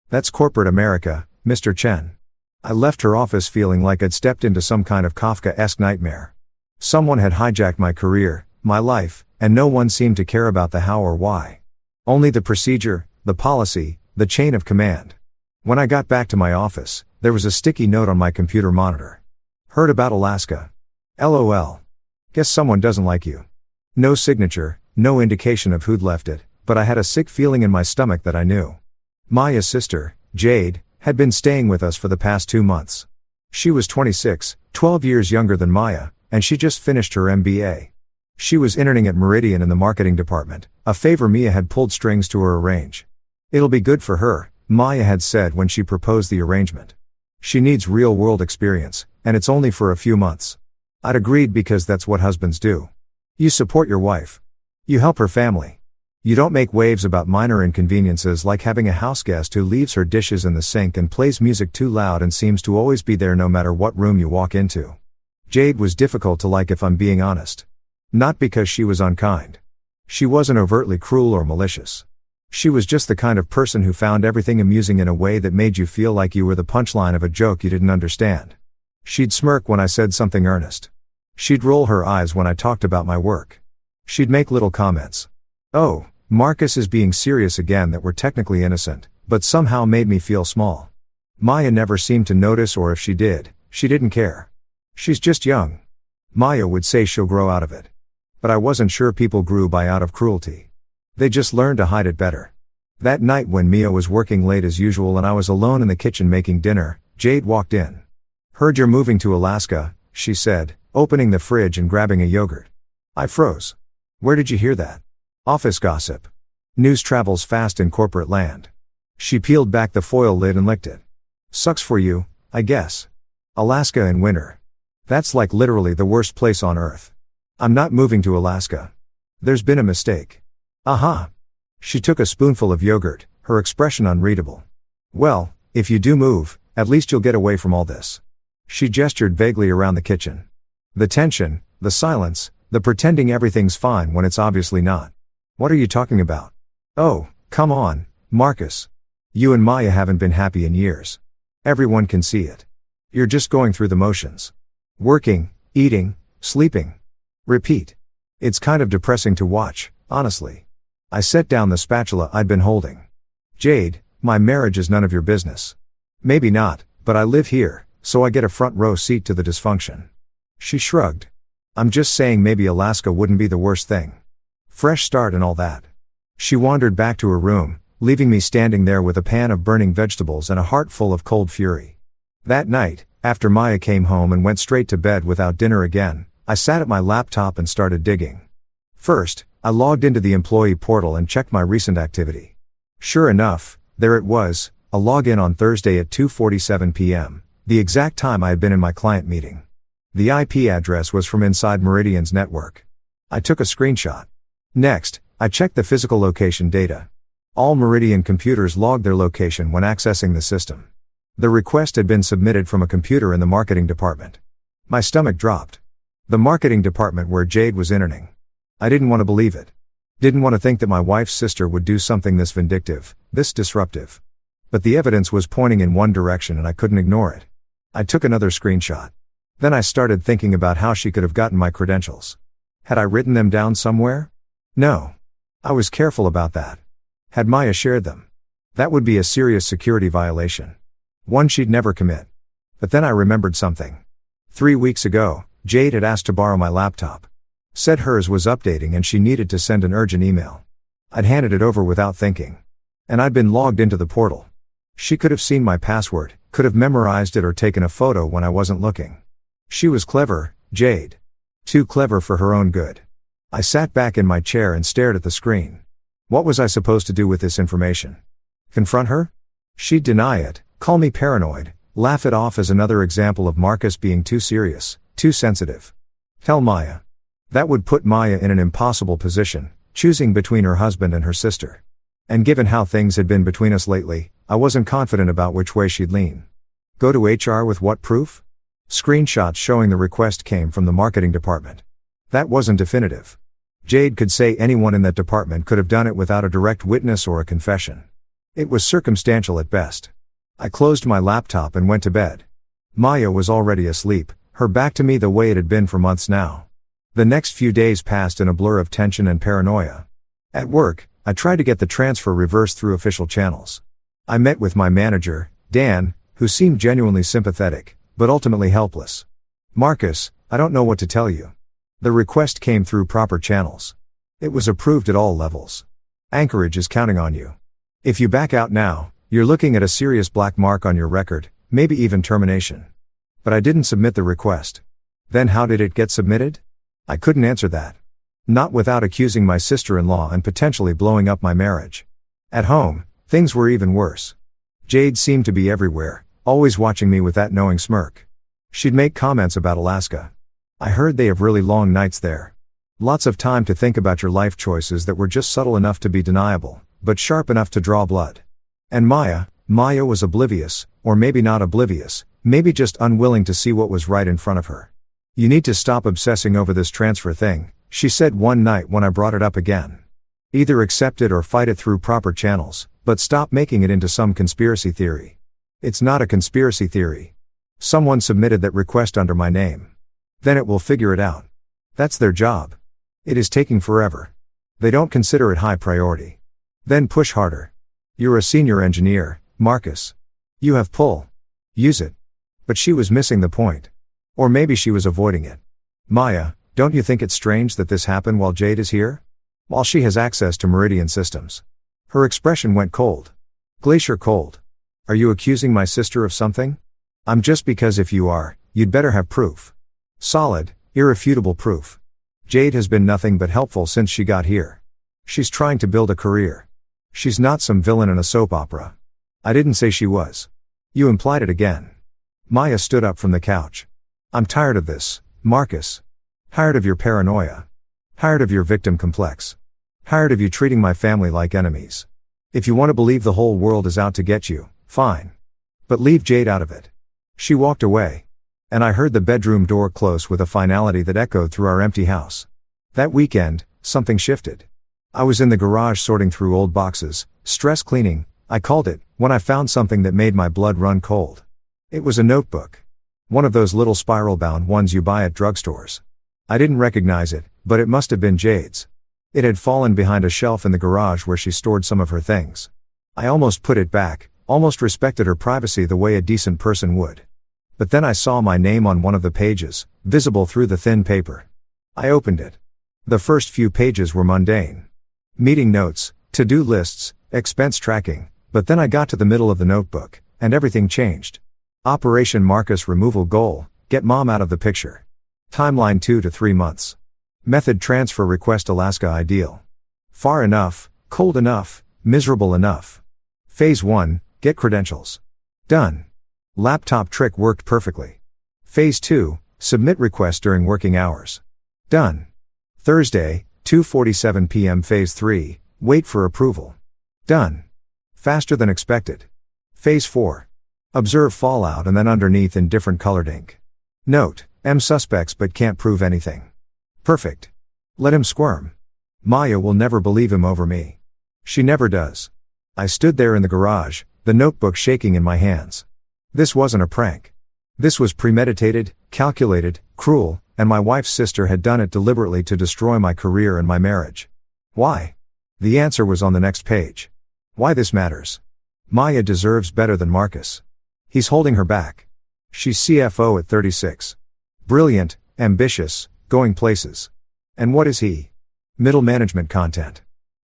That's corporate America, Mr. Chen. I left her office feeling like I'd stepped into some kind of Kafka-esque nightmare. Someone had hijacked my career, my life, and no one seemed to care about the how or why. Only the procedure, the policy, the chain of command. When I got back to my office, there was a sticky note on my computer monitor. Heard about Alaska. LOL. Guess someone doesn't like you. No signature, no indication of who'd left it, but I had a sick feeling in my stomach that I knew. Maya's sister, Jade, had been staying with us for the past 2 months. She was 26, 12 years younger than Maya, and she just finished her MBA. She was interning at Meridian in the marketing department, a favor Mia had pulled strings to her arrange. It'll be good for her, Maya had said when she proposed the arrangement. She needs real-world experience, and it's only for a few months. I'd agreed because that's what husbands do. You support your wife. You help her family. You don't make waves about minor inconveniences like having a houseguest who leaves her dishes in the sink and plays music too loud and seems to always be there no matter what room you walk into. Jade was difficult to like if I'm being honest. Not because she was unkind. She wasn't overtly cruel or malicious. She was just the kind of person who found everything amusing in a way that made you feel like you were the punchline of a joke you didn't understand. She'd smirk when I said something earnest. She'd roll her eyes when I talked about my work. She'd make little comments. Oh, Marcus is being serious again that were technically innocent, but somehow made me feel small. Maya never seemed to notice, or if she did, she didn't care. She's just young. Maya would say she'll grow out of it. But I wasn't sure people grew by out of cruelty. They just learned to hide it better. That night when Mia was working late as usual and I was alone in the kitchen making dinner, Jade walked in. Heard you're moving to Alaska, she said, opening the fridge and grabbing a yogurt. I froze. Where did you hear that? Office gossip. News travels fast in corporate land. She peeled back the foil lid and licked it. Sucks for you, I guess. Alaska in winter. That's like literally the worst place on earth. I'm not moving to Alaska. There's been a mistake. Aha. She took a spoonful of yogurt, her expression unreadable. Well, if you do move, at least you'll get away from all this. She gestured vaguely around the kitchen. The tension, the silence, the pretending everything's fine when it's obviously not. What are you talking about? Oh, come on, Marcus. You and Maya haven't been happy in years. Everyone can see it. You're just going through the motions. Working, eating, sleeping. Repeat. It's kind of depressing to watch, honestly. I set down the spatula I'd been holding. Jade, my marriage is none of your business. Maybe not, but I live here, so I get a front row seat to the dysfunction. She shrugged. I'm just saying maybe Alaska wouldn't be the worst thing. Fresh start and all that. She wandered back to her room, leaving me standing there with a pan of burning vegetables and a heart full of cold fury. That night, after Maya came home and went straight to bed without dinner again, I sat at my laptop and started digging. First, I logged into the employee portal and checked my recent activity. Sure enough, there it was, a login on Thursday at 2:47 p.m., the exact time I had been in my client meeting. The IP address was from inside Meridian's network. I took a screenshot. Next, I checked the physical location data. All Meridian computers logged their location when accessing the system. The request had been submitted from a computer in the marketing department. My stomach dropped. The marketing department where Jade was interning. I didn't want to believe it. Didn't want to think that my wife's sister would do something this vindictive, this disruptive. But the evidence was pointing in one direction and I couldn't ignore it. I took another screenshot. Then I started thinking about how she could have gotten my credentials. Had I written them down somewhere? No. I was careful about that. Had Maya shared them? That would be a serious security violation. One she'd never commit. But then I remembered something. 3 weeks ago, Jade had asked to borrow my laptop. Said hers was updating and she needed to send an urgent email. I'd handed it over without thinking. And I'd been logged into the portal. She could have seen my password, could have memorized it or taken a photo when I wasn't looking. She was clever, Jade. Too clever for her own good. I sat back in my chair and stared at the screen. What was I supposed to do with this information? Confront her? She'd deny it, call me paranoid, laugh it off as another example of Marcus being too serious, too sensitive. Tell Maya. That would put Maya in an impossible position, choosing between her husband and her sister. And given how things had been between us lately, I wasn't confident about which way she'd lean. Go to HR with what proof? Screenshots showing the request came from the marketing department. That wasn't definitive. Jade could say anyone in that department could have done it without a direct witness or a confession. It was circumstantial at best. I closed my laptop and went to bed. Maya was already asleep, her back to me the way it had been for months now. The next few days passed in a blur of tension and paranoia. At work, I tried to get the transfer reversed through official channels. I met with my manager, Dan, who seemed genuinely sympathetic, but ultimately helpless. Marcus, I don't know what to tell you. The request came through proper channels. It was approved at all levels. Anchorage is counting on you. If you back out now, you're looking at a serious black mark on your record, maybe even termination. But I didn't submit the request. Then how did it get submitted? I couldn't answer that. Not without accusing my sister-in-law and potentially blowing up my marriage. At home, things were even worse. Jade seemed to be everywhere, always watching me with that knowing smirk. She'd make comments about Alaska. I heard they have really long nights there. Lots of time to think about your life choices that were just subtle enough to be deniable, but sharp enough to draw blood. And Maya was oblivious, or maybe not oblivious, maybe just unwilling to see what was right in front of her. You need to stop obsessing over this transfer thing, she said one night when I brought it up again. Either accept it or fight it through proper channels, but stop making it into some conspiracy theory. It's not a conspiracy theory. Someone submitted that request under my name. Then it will figure it out. That's their job. It is taking forever. They don't consider it high priority. Then push harder. You're a senior engineer, Marcus. You have pull. Use it. But she was missing the point. Or maybe she was avoiding it. Maya, don't you think it's strange that this happened while Jade is here? While she has access to Meridian systems. Her expression went cold. Glacier cold. Are you accusing my sister of something? I'm just because if you are, you'd better have proof. Solid, irrefutable proof. Jade has been nothing but helpful since she got here. She's trying to build a career. She's not some villain in a soap opera. I didn't say she was. You implied it again. Maya stood up from the couch. I'm tired of this, Marcus. Tired of your paranoia. Tired of your victim complex. Tired of you treating my family like enemies. If you want to believe the whole world is out to get you, fine. But leave Jade out of it. She walked away. And I heard the bedroom door close with a finality that echoed through our empty house. That weekend, something shifted. I was in the garage sorting through old boxes, stress cleaning, I called it, when I found something that made my blood run cold. It was a notebook. One of those little spiral-bound ones you buy at drugstores. I didn't recognize it, but it must have been Jade's. It had fallen behind a shelf in the garage where she stored some of her things. I almost put it back, almost respected her privacy the way a decent person would. But then I saw my name on one of the pages, visible through the thin paper. I opened it. The first few pages were mundane. Meeting notes, to-do lists, expense tracking, but then I got to the middle of the notebook, and everything changed. Operation Marcus removal goal, get mom out of the picture. Timeline 2 to 3 months. Method transfer request Alaska ideal. Far enough, cold enough, miserable enough. Phase 1, get credentials. Done. Laptop trick worked perfectly. Phase 2, submit request during working hours. Done. Thursday, 2:47 p.m. Phase 3, wait for approval. Done. Faster than expected. Phase 4. Observe fallout and then underneath in different colored ink. Note, M suspects but can't prove anything. Perfect. Let him squirm. Maya will never believe him over me. She never does. I stood there in the garage, the notebook shaking in my hands. This wasn't a prank. This was premeditated, calculated, cruel, and my wife's sister had done it deliberately to destroy my career and my marriage. Why? The answer was on the next page. Why this matters. Maya deserves better than Marcus. He's holding her back. She's CFO at 36. Brilliant, ambitious, going places. And what is he? Middle management content.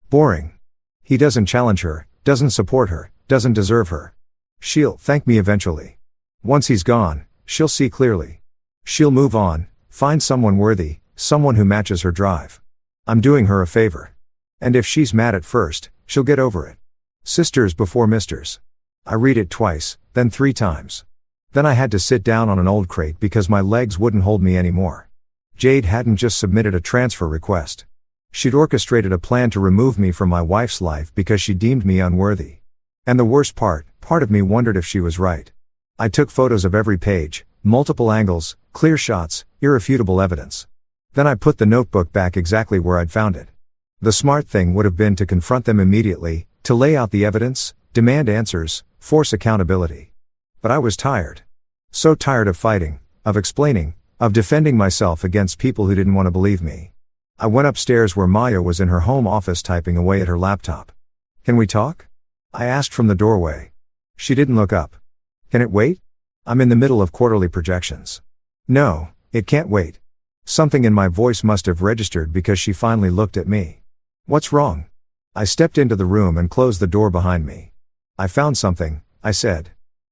Boring. He doesn't challenge her, doesn't support her, doesn't deserve her. She'll thank me eventually. Once he's gone, she'll see clearly. She'll move on, find someone worthy, someone who matches her drive. I'm doing her a favor. And if she's mad at first, she'll get over it. Sisters before misters. I read it twice, then 3 times. Then I had to sit down on an old crate because my legs wouldn't hold me anymore. Jade hadn't just submitted a transfer request. She'd orchestrated a plan to remove me from my wife's life because she deemed me unworthy. And the worst part of me wondered if she was right. I took photos of every page, multiple angles, clear shots, irrefutable evidence. Then I put the notebook back exactly where I'd found it. The smart thing would have been to confront them immediately, to lay out the evidence, demand answers, force accountability. But I was tired. So tired of fighting, of explaining, of defending myself against people who didn't want to believe me. I went upstairs where Maya was in her home office typing away at her laptop. Can we talk? I asked from the doorway. She didn't look up. Can it wait? I'm in the middle of quarterly projections. No, it can't wait. Something in my voice must have registered because she finally looked at me. What's wrong? I stepped into the room and closed the door behind me. I found something, I said.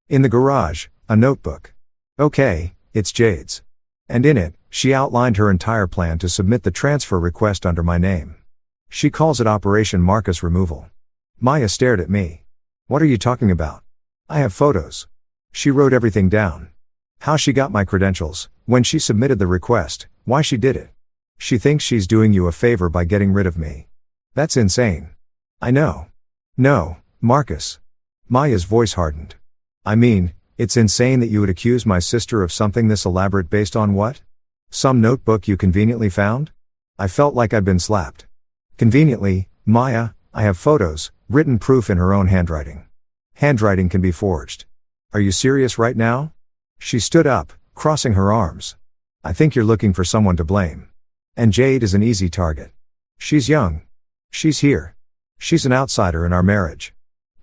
In the garage, a notebook. Okay, it's Jade's. And in it, she outlined her entire plan to submit the transfer request under my name. She calls it Operation Marcus Removal. Maya stared at me. What are you talking about? I have photos. She wrote everything down. How she got my credentials, when she submitted the request, why she did it. She thinks she's doing you a favor by getting rid of me. That's insane. I know. No, Marcus. Maya's voice hardened. I mean, it's insane that you would accuse my sister of something this elaborate based on what? Some notebook you conveniently found? I felt like I'd been slapped. Conveniently, Maya, I have photos, written proof in her own handwriting. Handwriting can be forged. Are you serious right now? She stood up, crossing her arms. I think you're looking for someone to blame. And Jade is an easy target. She's young. She's here. She's an outsider in our marriage.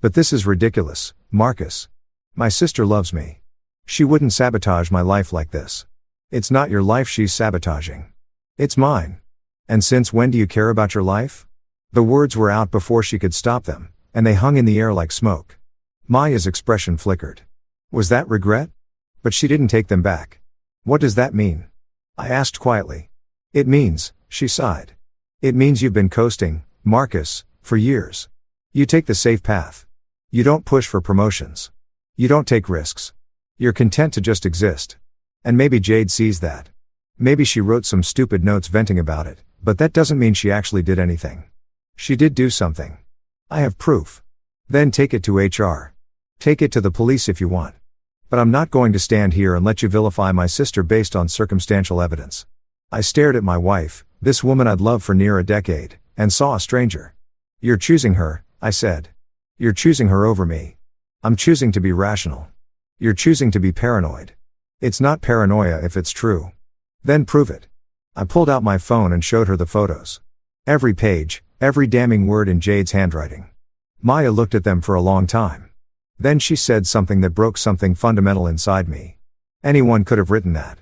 But this is ridiculous, Marcus. My sister loves me. She wouldn't sabotage my life like this. It's not your life she's sabotaging. It's mine. And since when do you care about your life? The words were out before she could stop them, and they hung in the air like smoke. Maya's expression flickered. Was that regret? But she didn't take them back. What does that mean? I asked quietly. It means, she sighed. It means you've been coasting, Marcus, for years. You take the safe path. You don't push for promotions. You don't take risks. You're content to just exist. And maybe Jade sees that. Maybe she wrote some stupid notes venting about it, but that doesn't mean she actually did anything. She did do something. I have proof. Then take it to HR. Take it to the police if you want. But I'm not going to stand here and let you vilify my sister based on circumstantial evidence. I stared at my wife, this woman I'd loved for near a decade, and saw a stranger. You're choosing her, I said. You're choosing her over me. I'm choosing to be rational. You're choosing to be paranoid. It's not paranoia if it's true. Then prove it. I pulled out my phone and showed her the photos. Every page, every damning word in Jade's handwriting. Maya looked at them for a long time. Then she said something that broke something fundamental inside me. Anyone could have written that.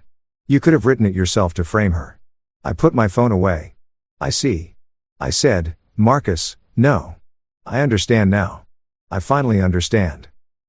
You could have written it yourself to frame her. I put my phone away. I see. I said, Marcus, no. I understand now. I finally understand.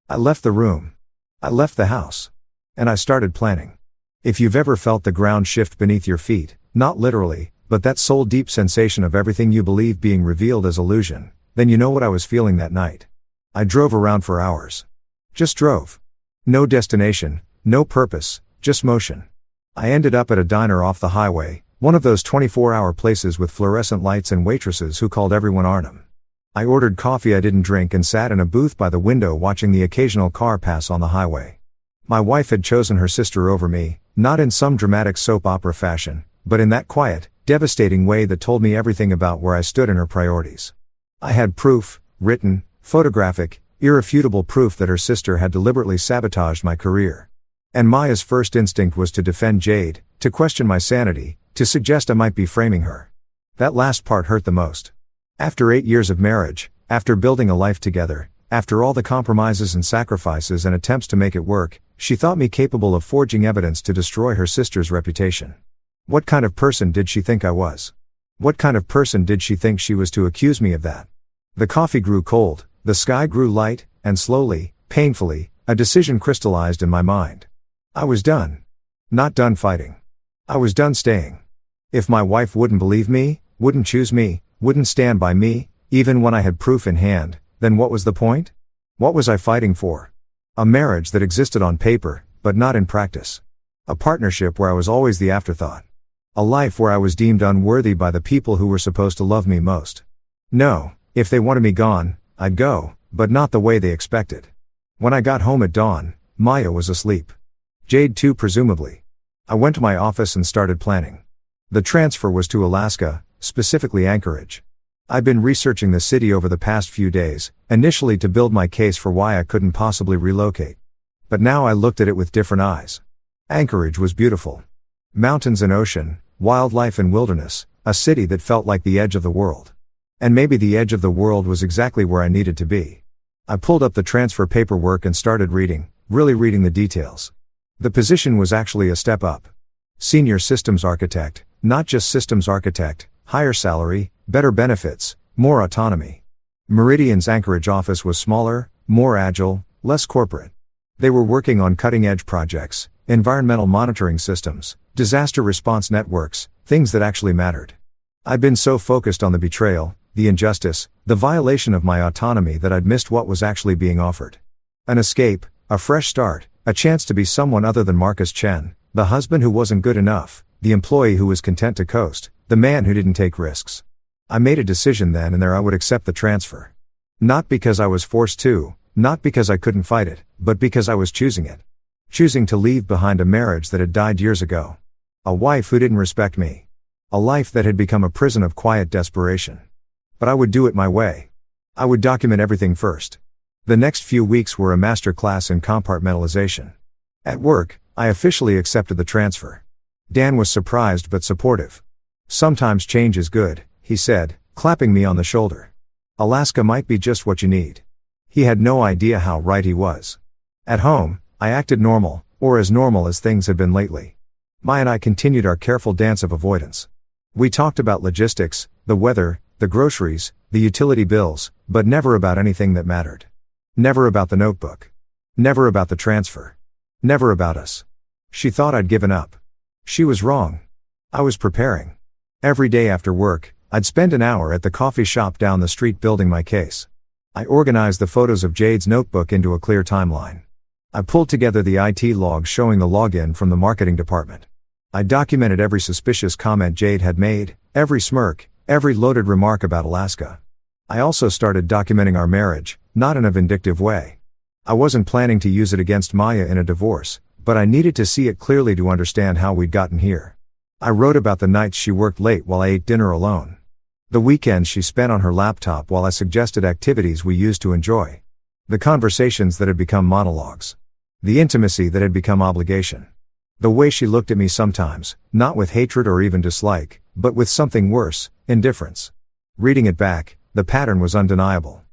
I left the room. I left the house. And I started planning. If you've ever felt the ground shift beneath your feet, not literally, but that soul-deep sensation of everything you believe being revealed as illusion, then you know what I was feeling that night. I drove around for hours. Just drove. No destination, no purpose, just motion. I ended up at a diner off the highway, one of those 24-hour places with fluorescent lights and waitresses who called everyone Arnhem. I ordered coffee I didn't drink and sat in a booth by the window watching the occasional car pass on the highway. My wife had chosen her sister over me, not in some dramatic soap opera fashion, but in that quiet, devastating way that told me everything about where I stood in her priorities. I had proof, written, photographic, irrefutable proof that her sister had deliberately sabotaged my career. And Maya's first instinct was to defend Jade, to question my sanity, to suggest I might be framing her. That last part hurt the most. After 8 years of marriage, after building a life together, after all the compromises and sacrifices and attempts to make it work, she thought me capable of forging evidence to destroy her sister's reputation. What kind of person did she think I was? What kind of person did she think she was to accuse me of that? The coffee grew cold, the sky grew light, and slowly, painfully, a decision crystallized in my mind. I was done. Not done fighting. I was done staying. If my wife wouldn't believe me, wouldn't choose me, wouldn't stand by me, even when I had proof in hand, then what was the point? What was I fighting for? A marriage that existed on paper, but not in practice. A partnership where I was always the afterthought. A life where I was deemed unworthy by the people who were supposed to love me most. No, if they wanted me gone, I'd go, but not the way they expected. When I got home at dawn, Maya was asleep. Jade too, presumably. I went to my office and started planning. The transfer was to Alaska, specifically Anchorage. I'd been researching the city over the past few days, initially to build my case for why I couldn't possibly relocate. But now I looked at it with different eyes. Anchorage was beautiful. Mountains and ocean, wildlife and wilderness, a city that felt like the edge of the world. And maybe the edge of the world was exactly where I needed to be. I pulled up the transfer paperwork and started reading, really reading the details. The position was actually a step up. Senior systems architect, not just systems architect, higher salary, better benefits, more autonomy. Meridian's Anchorage office was smaller, more agile, less corporate. They were working on cutting-edge projects, environmental monitoring systems, disaster response networks, things that actually mattered. I'd been so focused on the betrayal, the injustice, the violation of my autonomy that I'd missed what was actually being offered. An escape, a fresh start, a chance to be someone other than Marcus Chen, the husband who wasn't good enough, the employee who was content to coast, the man who didn't take risks. I made a decision then and there I would accept the transfer. Not because I was forced to, not because I couldn't fight it, but because I was choosing it. Choosing to leave behind a marriage that had died years ago. A wife who didn't respect me. A life that had become a prison of quiet desperation. But I would do it my way. I would document everything first. The next few weeks were a master class in compartmentalization. At work, I officially accepted the transfer. Dan was surprised but supportive. Sometimes change is good, he said, clapping me on the shoulder. Alaska might be just what you need. He had no idea how right he was. At home, I acted normal, or as normal as things had been lately. Maya and I continued our careful dance of avoidance. We talked about logistics, the weather, the groceries, the utility bills, but never about anything that mattered. Never about the notebook. Never about the transfer. Never about us. She thought I'd given up. She was wrong. I was preparing. Every day after work, I'd spend an hour at the coffee shop down the street building my case. I organized the photos of Jade's notebook into a clear timeline. I pulled together the IT logs showing the login from the marketing department. I documented every suspicious comment Jade had made, every smirk, every loaded remark about Alaska. I also started documenting our marriage, not in a vindictive way. I wasn't planning to use it against Maya in a divorce, but I needed to see it clearly to understand how we'd gotten here. I wrote about the nights she worked late while I ate dinner alone. The weekends she spent on her laptop while I suggested activities we used to enjoy. The conversations that had become monologues. The intimacy that had become obligation. The way she looked at me sometimes, not with hatred or even dislike, but with something worse, indifference. Reading it back, the pattern was undeniable.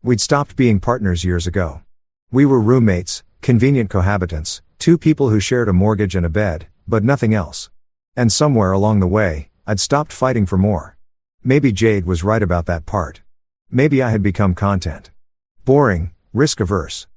We'd stopped being partners years ago. We were roommates, convenient cohabitants, two people who shared a mortgage and a bed, but nothing else. And somewhere along the way, I'd stopped fighting for more. Maybe Jade was right about that part. Maybe I had become content. Boring, risk-averse.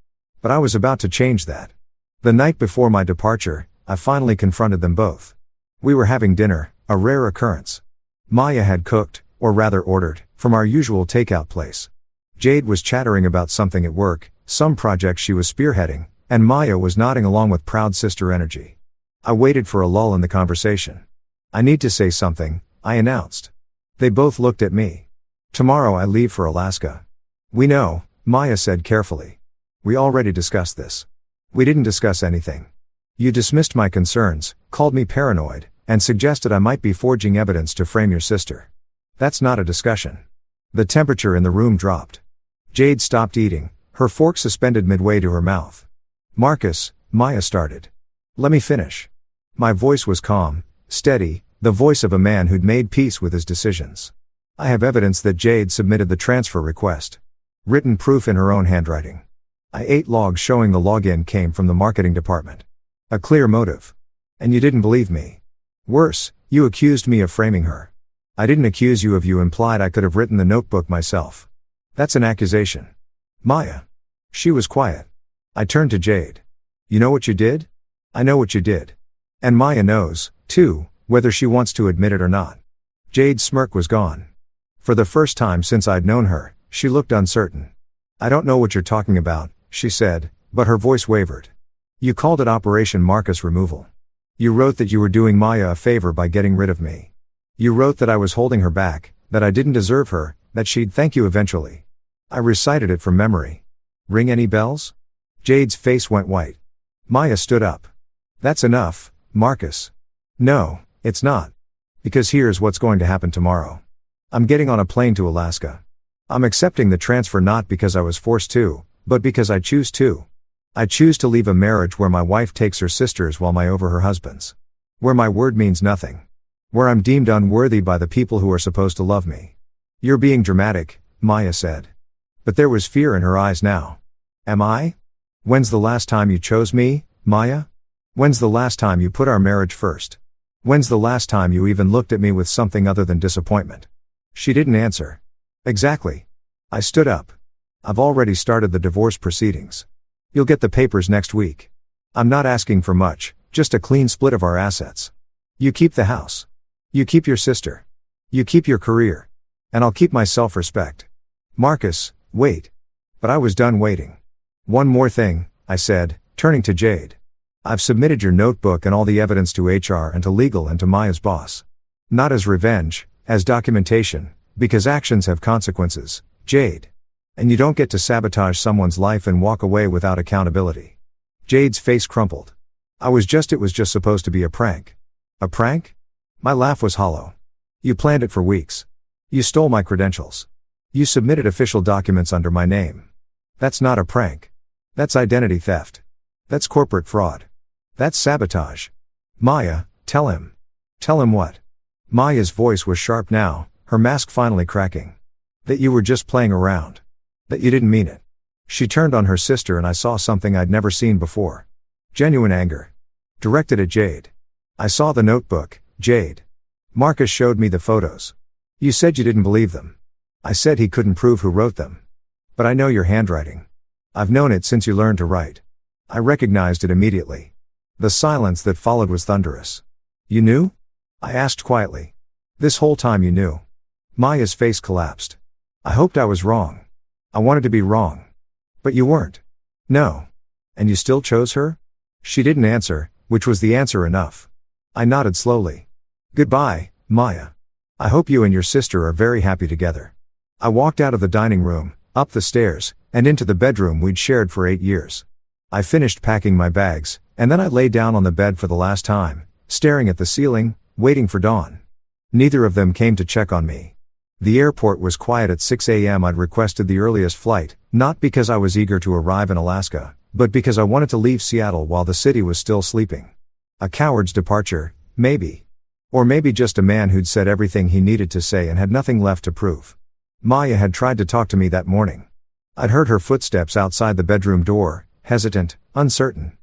But I was about to change that. The night before my departure, I finally confronted them both. We were having dinner, a rare occurrence. Maya had cooked, or rather ordered, from our usual takeout place. Jade was chattering about something at work, some project she was spearheading, and Maya was nodding along with proud sister energy. I waited for a lull in the conversation. I need to say something, I announced. They both looked at me. Tomorrow I leave for Alaska. We know, Maya said carefully. We already discussed this. We didn't discuss anything. You dismissed my concerns, called me paranoid, and suggested I might be forging evidence to frame your sister. That's not a discussion. The temperature in the room dropped. Jade stopped eating, her fork suspended midway to her mouth. Marcus, Maya started. Let me finish. My voice was calm, steady, the voice of a man who'd made peace with his decisions. I have evidence that Jade submitted the transfer request. Written proof in her own handwriting. I ate logs showing the login came from the marketing department. A clear motive. And you didn't believe me. Worse, you accused me of framing her. I didn't accuse you of you implied I could have written the notebook myself. That's an accusation. Maya. She was quiet. I turned to Jade. You know what you did? I know what you did. And Maya knows, too, whether she wants to admit it or not. Jade's smirk was gone. For the first time since I'd known her, she looked uncertain. I don't know what you're talking about, she said, but her voice wavered. You called it Operation Marcus Removal. You wrote that you were doing Maya a favor by getting rid of me. You wrote that I was holding her back, that I didn't deserve her, that she'd thank you eventually. I recited it from memory. Ring any bells? Jade's face went white. Maya stood up. That's enough, Marcus. No, it's not. Because here's what's going to happen tomorrow. I'm getting on a plane to Alaska. I'm accepting the transfer not because I was forced to, but because I choose to. I choose to leave a marriage where my wife takes her sisters while my over her husband's. Where my word means nothing. Where I'm deemed unworthy by the people who are supposed to love me. You're being dramatic, Maya said. But there was fear in her eyes now. Am I? When's the last time you chose me, Maya? When's the last time you put our marriage first? When's the last time you even looked at me with something other than disappointment? She didn't answer. Exactly. I stood up. I've already started the divorce proceedings. You'll get the papers next week. I'm not asking for much, just a clean split of our assets. You keep the house. You keep your sister. You keep your career. And I'll keep my self-respect. Marcus, wait. But I was done waiting. One more thing, I said, turning to Jade. I've submitted your notebook and all the evidence to HR and to legal and to Maya's boss. Not as revenge, as documentation, because actions have consequences, Jade. And you don't get to sabotage someone's life and walk away without accountability. Jade's face crumpled. It was just supposed to be a prank. A prank? My laugh was hollow. You planned it for weeks. You stole my credentials. You submitted official documents under my name. That's not a prank. That's identity theft. That's corporate fraud. That's sabotage. Maya, tell him. Tell him what? Maya's voice was sharp now, her mask finally cracking. That you were just playing around. That you didn't mean it. She turned on her sister and I saw something I'd never seen before. Genuine anger. Directed at Jade. I saw the notebook, Jade. Marcus showed me the photos. You said you didn't believe them. I said he couldn't prove who wrote them. But I know your handwriting. I've known it since you learned to write. I recognized it immediately. The silence that followed was thunderous. You knew? I asked quietly. This whole time you knew. Maya's face collapsed. I hoped I was wrong. I wanted to be wrong. But you weren't. No. And you still chose her? She didn't answer, which was the answer enough. I nodded slowly. Goodbye, Maya. I hope you and your sister are very happy together. I walked out of the dining room, up the stairs, and into the bedroom we'd shared for 8 years. I finished packing my bags, and then I lay down on the bed for the last time, staring at the ceiling, waiting for dawn. Neither of them came to check on me. The airport was quiet at 6 a.m. I'd requested the earliest flight, not because I was eager to arrive in Alaska, but because I wanted to leave Seattle while the city was still sleeping. A coward's departure, maybe. Or maybe just a man who'd said everything he needed to say and had nothing left to prove. Maya had tried to talk to me that morning. I'd heard her footsteps outside the bedroom door, hesitant, uncertain.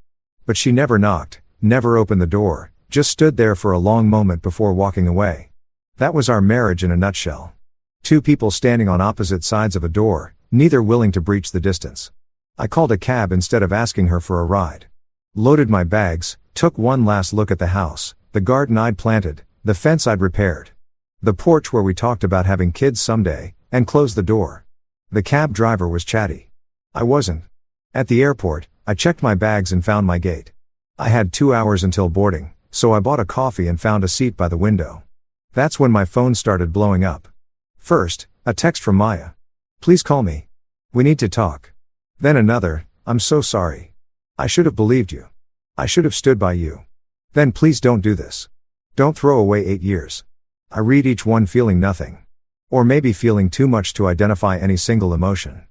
But she never knocked, never opened the door, just stood there for a long moment before walking away. That was our marriage in a nutshell. Two people standing on opposite sides of a door, neither willing to breach the distance. I called a cab instead of asking her for a ride. Loaded my bags, took one last look at the house, the garden I'd planted, the fence I'd repaired, the porch where we talked about having kids someday, and closed the door. The cab driver was chatty. I wasn't. At the airport, I checked my bags and found my gate. I had 2 hours until boarding, so I bought a coffee and found a seat by the window. That's when my phone started blowing up. First, a text from Maya. "Please call me. We need to talk." Then another, "I'm so sorry. I should have believed you. I should have stood by you. Then please don't do this. Don't throw away 8 years." I read each one feeling nothing. Or maybe feeling too much to identify any single emotion.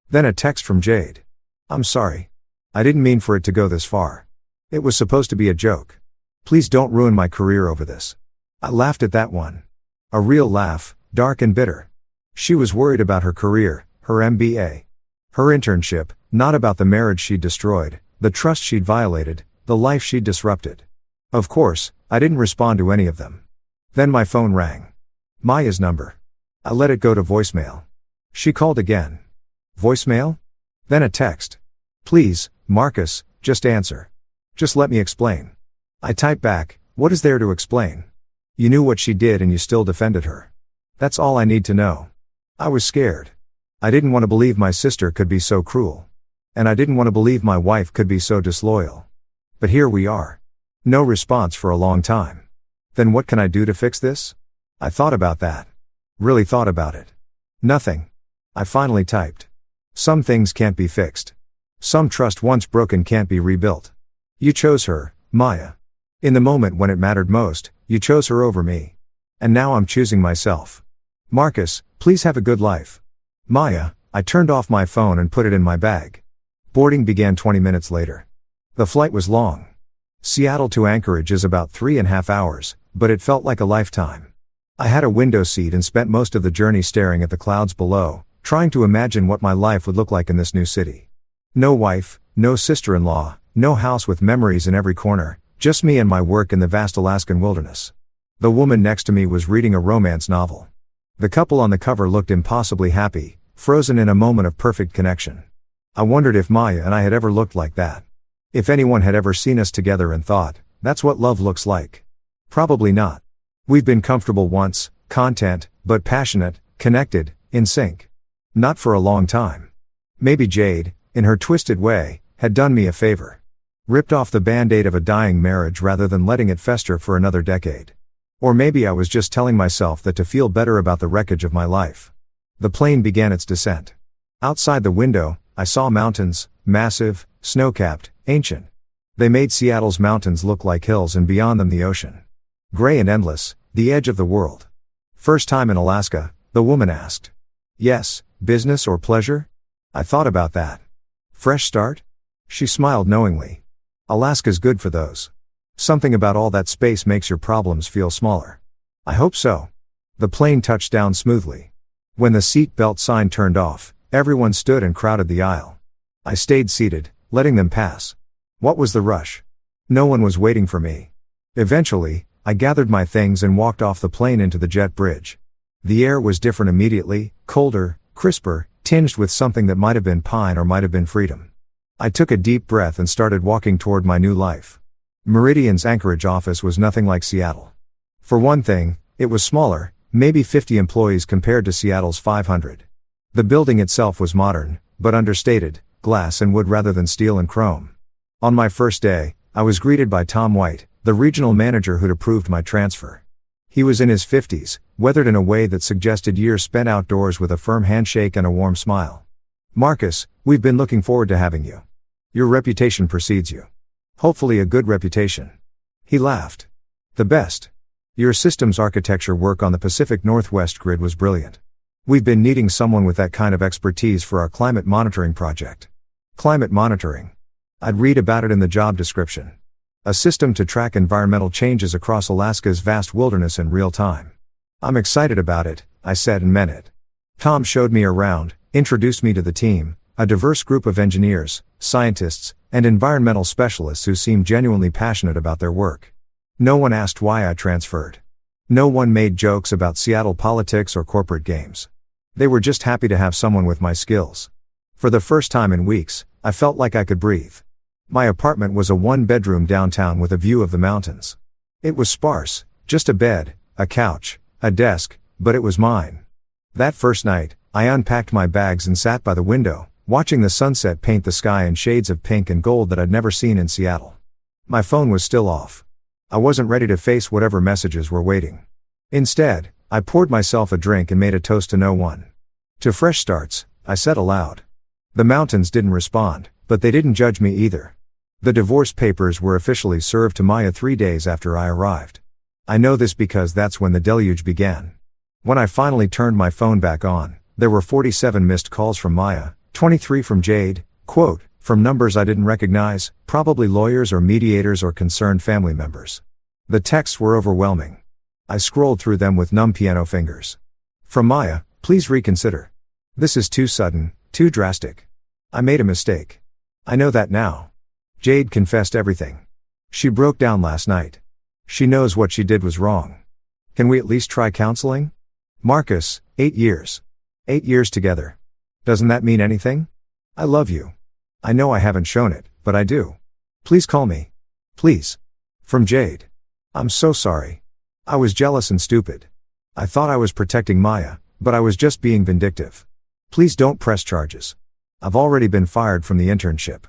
Then a text from Jade. "I'm sorry. I didn't mean for it to go this far. It was supposed to be a joke. Please don't ruin my career over this." I laughed at that one. A real laugh, dark and bitter. She was worried about her career, her MBA, her internship, not about the marriage she'd destroyed, the trust she'd violated, the life she'd disrupted. Of course, I didn't respond to any of them. Then my phone rang. Maya's number. I let it go to voicemail. She called again. Voicemail? Then a text. "Please, Marcus, just answer. Just let me explain." I typed back, "What is there to explain? You knew what she did and you still defended her. That's all I need to know." I was scared. I didn't want to believe my sister could be so cruel. And I didn't want to believe my wife could be so disloyal. But here we are. No response for a long time. Then what can I do to fix this? I thought about that. Really thought about it. Nothing. I finally typed. "Some things can't be fixed. Some trust once broken can't be rebuilt. You chose her, Maya. In the moment when it mattered most, you chose her over me. And now I'm choosing myself. Marcus, please have a good life. Maya." I turned off my phone and put it in my bag. Boarding began 20 minutes later. The flight was long. Seattle to Anchorage is about 3.5 hours, but it felt like a lifetime. I had a window seat and spent most of the journey staring at the clouds below, trying to imagine what my life would look like in this new city. No wife, no sister-in-law, no house with memories in every corner, just me and my work in the vast Alaskan wilderness. The woman next to me was reading a romance novel. The couple on the cover looked impossibly happy, frozen in a moment of perfect connection. I wondered if Maya and I had ever looked like that. If anyone had ever seen us together and thought, "That's what love looks like." Probably not. We've been comfortable once, content, but passionate, connected, in sync. Not for a long time. Maybe Jade, in her twisted way, had done me a favor. Ripped off the band-aid of a dying marriage rather than letting it fester for another decade. Or maybe I was just telling myself that to feel better about the wreckage of my life. The plane began its descent. Outside the window, I saw mountains, massive, snow-capped, ancient. They made Seattle's mountains look like hills and beyond them the ocean. Gray and endless, the edge of the world. "First time in Alaska?" the woman asked. "Yes, business or pleasure?" I thought about that. "Fresh start?" She smiled knowingly. "Alaska's good for those. Something about all that space makes your problems feel smaller." "I hope so." The plane touched down smoothly. When the seat belt sign turned off, everyone stood and crowded the aisle. I stayed seated, letting them pass. What was the rush? No one was waiting for me. Eventually, I gathered my things and walked off the plane into the jet bridge. The air was different immediately, colder, crisper, tinged with something that might have been pine or might have been freedom. I took a deep breath and started walking toward my new life. Meridian's Anchorage office was nothing like Seattle. For one thing, it was smaller, maybe 50 employees compared to Seattle's 500. The building itself was modern, but understated, glass and wood rather than steel and chrome. On my first day, I was greeted by Tom White, the regional manager who'd approved my transfer. He was in his 50s, weathered in a way that suggested years spent outdoors with a firm handshake and a warm smile. Marcus, we've been looking forward to having you. Your reputation precedes you. Hopefully a good reputation. He laughed. The best. Your systems architecture work on the Pacific Northwest grid was brilliant. We've been needing someone with that kind of expertise for our climate monitoring project. Climate monitoring. I'd read about it in the job description. A system to track environmental changes across Alaska's vast wilderness in real time. I'm excited about it, I said and meant it. Tom showed me around, introduced me to the team, a diverse group of engineers, scientists, and environmental specialists who seemed genuinely passionate about their work. No one asked why I transferred. No one made jokes about Seattle politics or corporate games. They were just happy to have someone with my skills. For the first time in weeks, I felt like I could breathe. My apartment was a one-bedroom downtown with a view of the mountains. It was sparse, just a bed, a couch, a desk, but it was mine. That first night, I unpacked my bags and sat by the window, watching the sunset paint the sky in shades of pink and gold that I'd never seen in Seattle. My phone was still off. I wasn't ready to face whatever messages were waiting. Instead, I poured myself a drink and made a toast to no one. To fresh starts, I said aloud. The mountains didn't respond, but they didn't judge me either. The divorce papers were officially served to Maya 3 days after I arrived. I know this because that's when the deluge began. When I finally turned my phone back on, there were 47 missed calls from Maya, 23 from Jade, quote, from numbers I didn't recognize, probably lawyers or mediators or concerned family members. The texts were overwhelming. I scrolled through them with numb piano fingers. From Maya, please reconsider. This is too sudden, too drastic. I made a mistake. I know that now. Jade confessed everything. She broke down last night. She knows what she did was wrong. Can we at least try counseling? Marcus, 8 years. 8 years together. Doesn't that mean anything? I love you. I know I haven't shown it, but I do. Please call me. Please. From Jade. I'm so sorry. I was jealous and stupid. I thought I was protecting Maya, but I was just being vindictive. Please don't press charges. I've already been fired from the internship.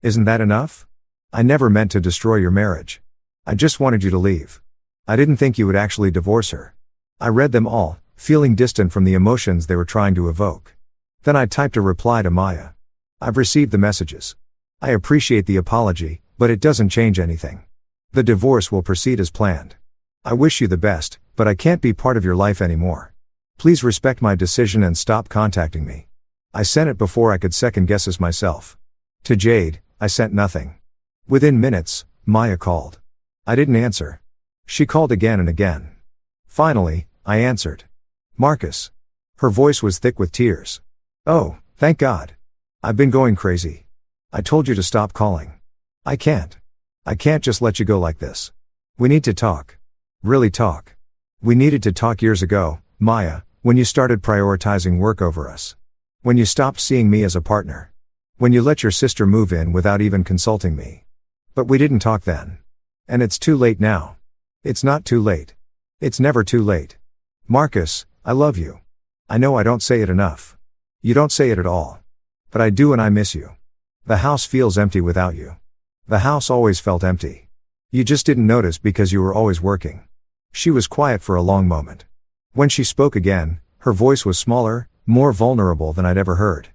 Isn't that enough? I never meant to destroy your marriage. I just wanted you to leave. I didn't think you would actually divorce her. I read them all, feeling distant from the emotions they were trying to evoke. Then I typed a reply to Maya. I've received the messages. I appreciate the apology, but it doesn't change anything. The divorce will proceed as planned. I wish you the best, but I can't be part of your life anymore. Please respect my decision and stop contacting me. I sent it before I could second guess this myself. To Jade, I sent nothing. Within minutes, Maya called. I didn't answer. She called again and again. Finally, I answered. Marcus. Her voice was thick with tears. Oh, thank God. I've been going crazy. I told you to stop calling. I can't just let you go like this. We need to talk. Really talk. We needed to talk years ago, Maya, when you started prioritizing work over us. When you stopped seeing me as a partner. When you let your sister move in without even consulting me. But we didn't talk then. And it's too late now. It's not too late. It's never too late. Marcus, I love you. I know I don't say it enough. You don't say it at all. But I do, and I miss you. The house feels empty without you. The house always felt empty. You just didn't notice because you were always working. She was quiet for a long moment. When she spoke again, her voice was smaller, more vulnerable than I'd ever heard.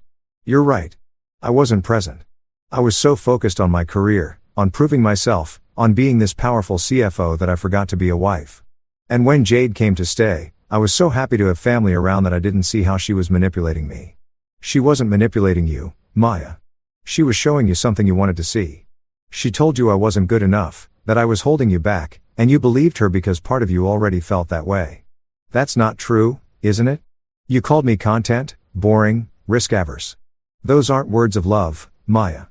You're right. I wasn't present. I was so focused on my career, on proving myself, on being this powerful CFO that I forgot to be a wife. And when Jade came to stay, I was so happy to have family around that I didn't see how she was manipulating me. She wasn't manipulating you, Maya. She was showing you something you wanted to see. She told you I wasn't good enough, that I was holding you back, and you believed her because part of you already felt that way. That's not true, isn't it? You called me content, boring, risk-averse. Those aren't words of love, Maya.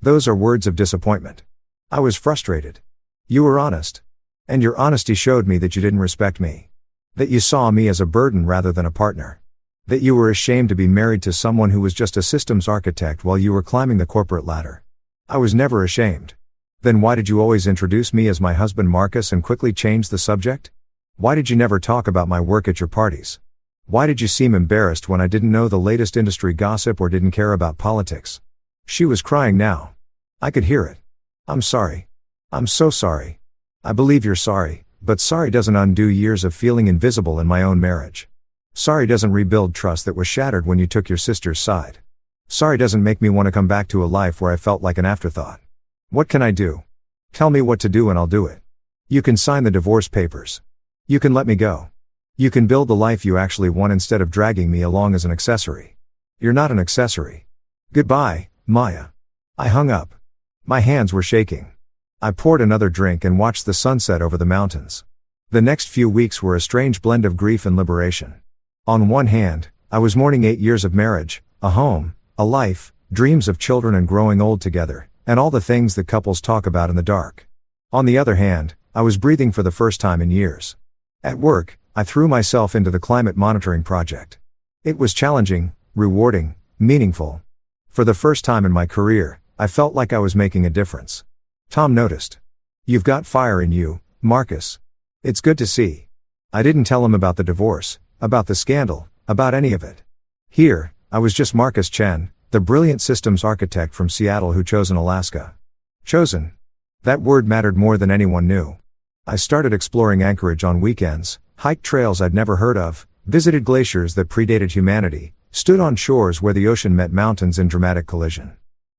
Those are words of disappointment. I was frustrated. You were honest. And your honesty showed me that you didn't respect me. That you saw me as a burden rather than a partner. That you were ashamed to be married to someone who was just a systems architect while you were climbing the corporate ladder. I was never ashamed. Then why did you always introduce me as my husband Marcus and quickly change the subject? Why did you never talk about my work at your parties? Why did you seem embarrassed when I didn't know the latest industry gossip or didn't care about politics? She was crying now. I could hear it. I'm sorry. I'm so sorry. I believe you're sorry, but sorry doesn't undo years of feeling invisible in my own marriage. Sorry doesn't rebuild trust that was shattered when you took your sister's side. Sorry doesn't make me want to come back to a life where I felt like an afterthought. What can I do? Tell me what to do and I'll do it. You can sign the divorce papers. You can let me go. You can build the life you actually want instead of dragging me along as an accessory. You're not an accessory. Goodbye, Maya. I hung up. My hands were shaking. I poured another drink and watched the sunset over the mountains. The next few weeks were a strange blend of grief and liberation. On one hand, I was mourning 8 years of marriage, a home, a life, dreams of children and growing old together, and all the things that couples talk about in the dark. On the other hand, I was breathing for the first time in years. At work, I threw myself into the climate monitoring project. It was challenging, rewarding, meaningful. For the first time in my career, I felt like I was making a difference. Tom noticed. You've got fire in you, Marcus. It's good to see. I didn't tell him about the divorce, about the scandal, about any of it. Here, I was just Marcus Chen, the brilliant systems architect from Seattle who chosen Alaska. Chosen. That word mattered more than anyone knew. I started exploring Anchorage on weekends, hiked trails I'd never heard of, visited glaciers that predated humanity, stood on shores where the ocean met mountains in dramatic collision.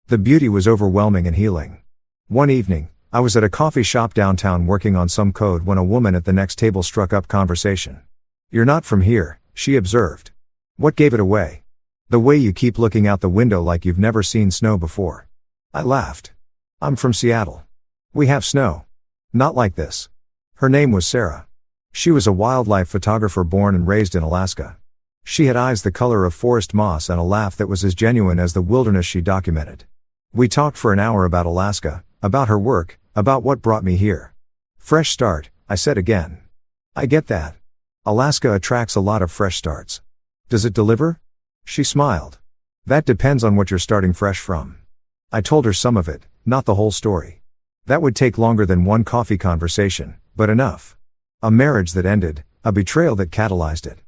The beauty was overwhelming and healing. One evening, I was at a coffee shop downtown working on some code when a woman at the next table struck up conversation. You're not from here, she observed. What gave it away? The way you keep looking out the window like you've never seen snow before. I laughed. I'm from Seattle. We have snow. Not like this. Her name was Sarah. She was a wildlife photographer born and raised in Alaska. She had eyes the color of forest moss and a laugh that was as genuine as the wilderness she documented. We talked for an hour about Alaska, about her work, about what brought me here. Fresh start, I said again. I get that. Alaska attracts a lot of fresh starts. Does it deliver? She smiled. That depends on what you're starting fresh from. I told her some of it, not the whole story. That would take longer than one coffee conversation, but enough. A marriage that ended, a betrayal that catalyzed it.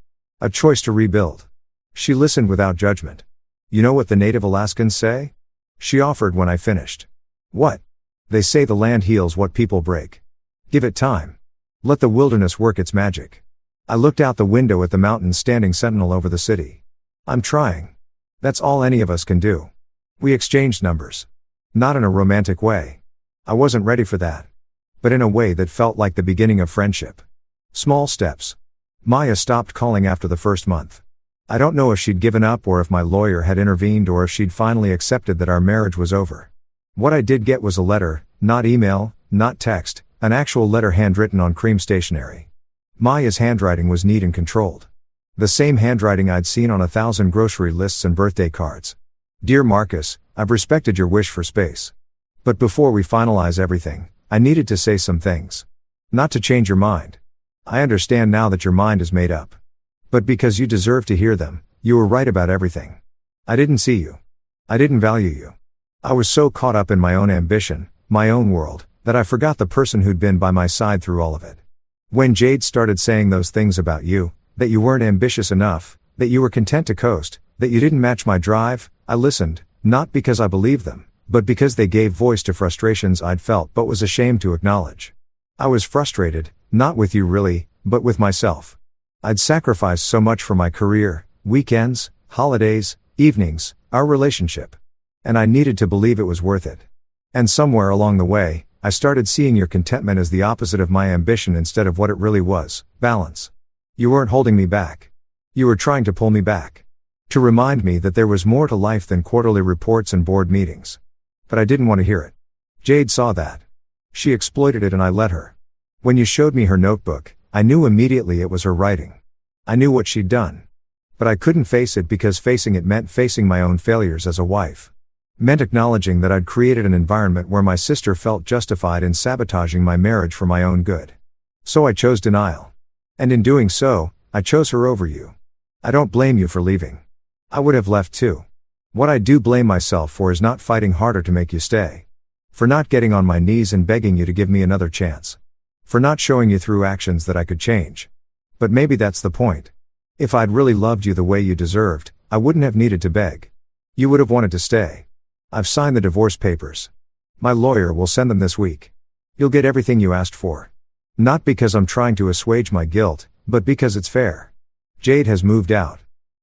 A choice to rebuild. She listened without judgment. You know what the native Alaskans say? She offered when I finished. What? They say the land heals what people break. Give it time. Let the wilderness work its magic. I looked out the window at the mountains standing sentinel over the city. I'm trying. That's all any of us can do. We exchanged numbers. Not in a romantic way. I wasn't ready for that. But in a way that felt like the beginning of friendship. Small steps. Maya stopped calling after the first month. I don't know if she'd given up or if my lawyer had intervened or if she'd finally accepted that our marriage was over. What I did get was a letter, not email, not text, an actual letter handwritten on cream stationery. Maya's handwriting was neat and controlled. The same handwriting I'd seen on 1,000 grocery lists and birthday cards. Dear Marcus, I've respected your wish for space. But before we finalize everything, I needed to say some things. Not to change your mind. I understand now that your mind is made up. But because you deserve to hear them, you were right about everything. I didn't see you. I didn't value you. I was so caught up in my own ambition, my own world, that I forgot the person who'd been by my side through all of it. When Jade started saying those things about you, that you weren't ambitious enough, that you were content to coast, that you didn't match my drive, I listened, not because I believed them, but because they gave voice to frustrations I'd felt but was ashamed to acknowledge. I was frustrated, not with you really, but with myself. I'd sacrificed so much for my career, weekends, holidays, evenings, our relationship. And I needed to believe it was worth it. And somewhere along the way, I started seeing your contentment as the opposite of my ambition instead of what it really was, balance. You weren't holding me back. You were trying to pull me back. To remind me that there was more to life than quarterly reports and board meetings. But I didn't want to hear it. Jade saw that. She exploited it and I let her. When you showed me her notebook, I knew immediately it was her writing. I knew what she'd done. But I couldn't face it because facing it meant facing my own failures as a wife. Meant acknowledging that I'd created an environment where my sister felt justified in sabotaging my marriage for my own good. So I chose denial. And in doing so, I chose her over you. I don't blame you for leaving. I would have left too. What I do blame myself for is not fighting harder to make you stay. For not getting on my knees and begging you to give me another chance. For not showing you through actions that I could change. But maybe that's the point. If I'd really loved you the way you deserved, I wouldn't have needed to beg. You would have wanted to stay. I've signed the divorce papers. My lawyer will send them this week. You'll get everything you asked for. Not because I'm trying to assuage my guilt, but because it's fair. Jade has moved out.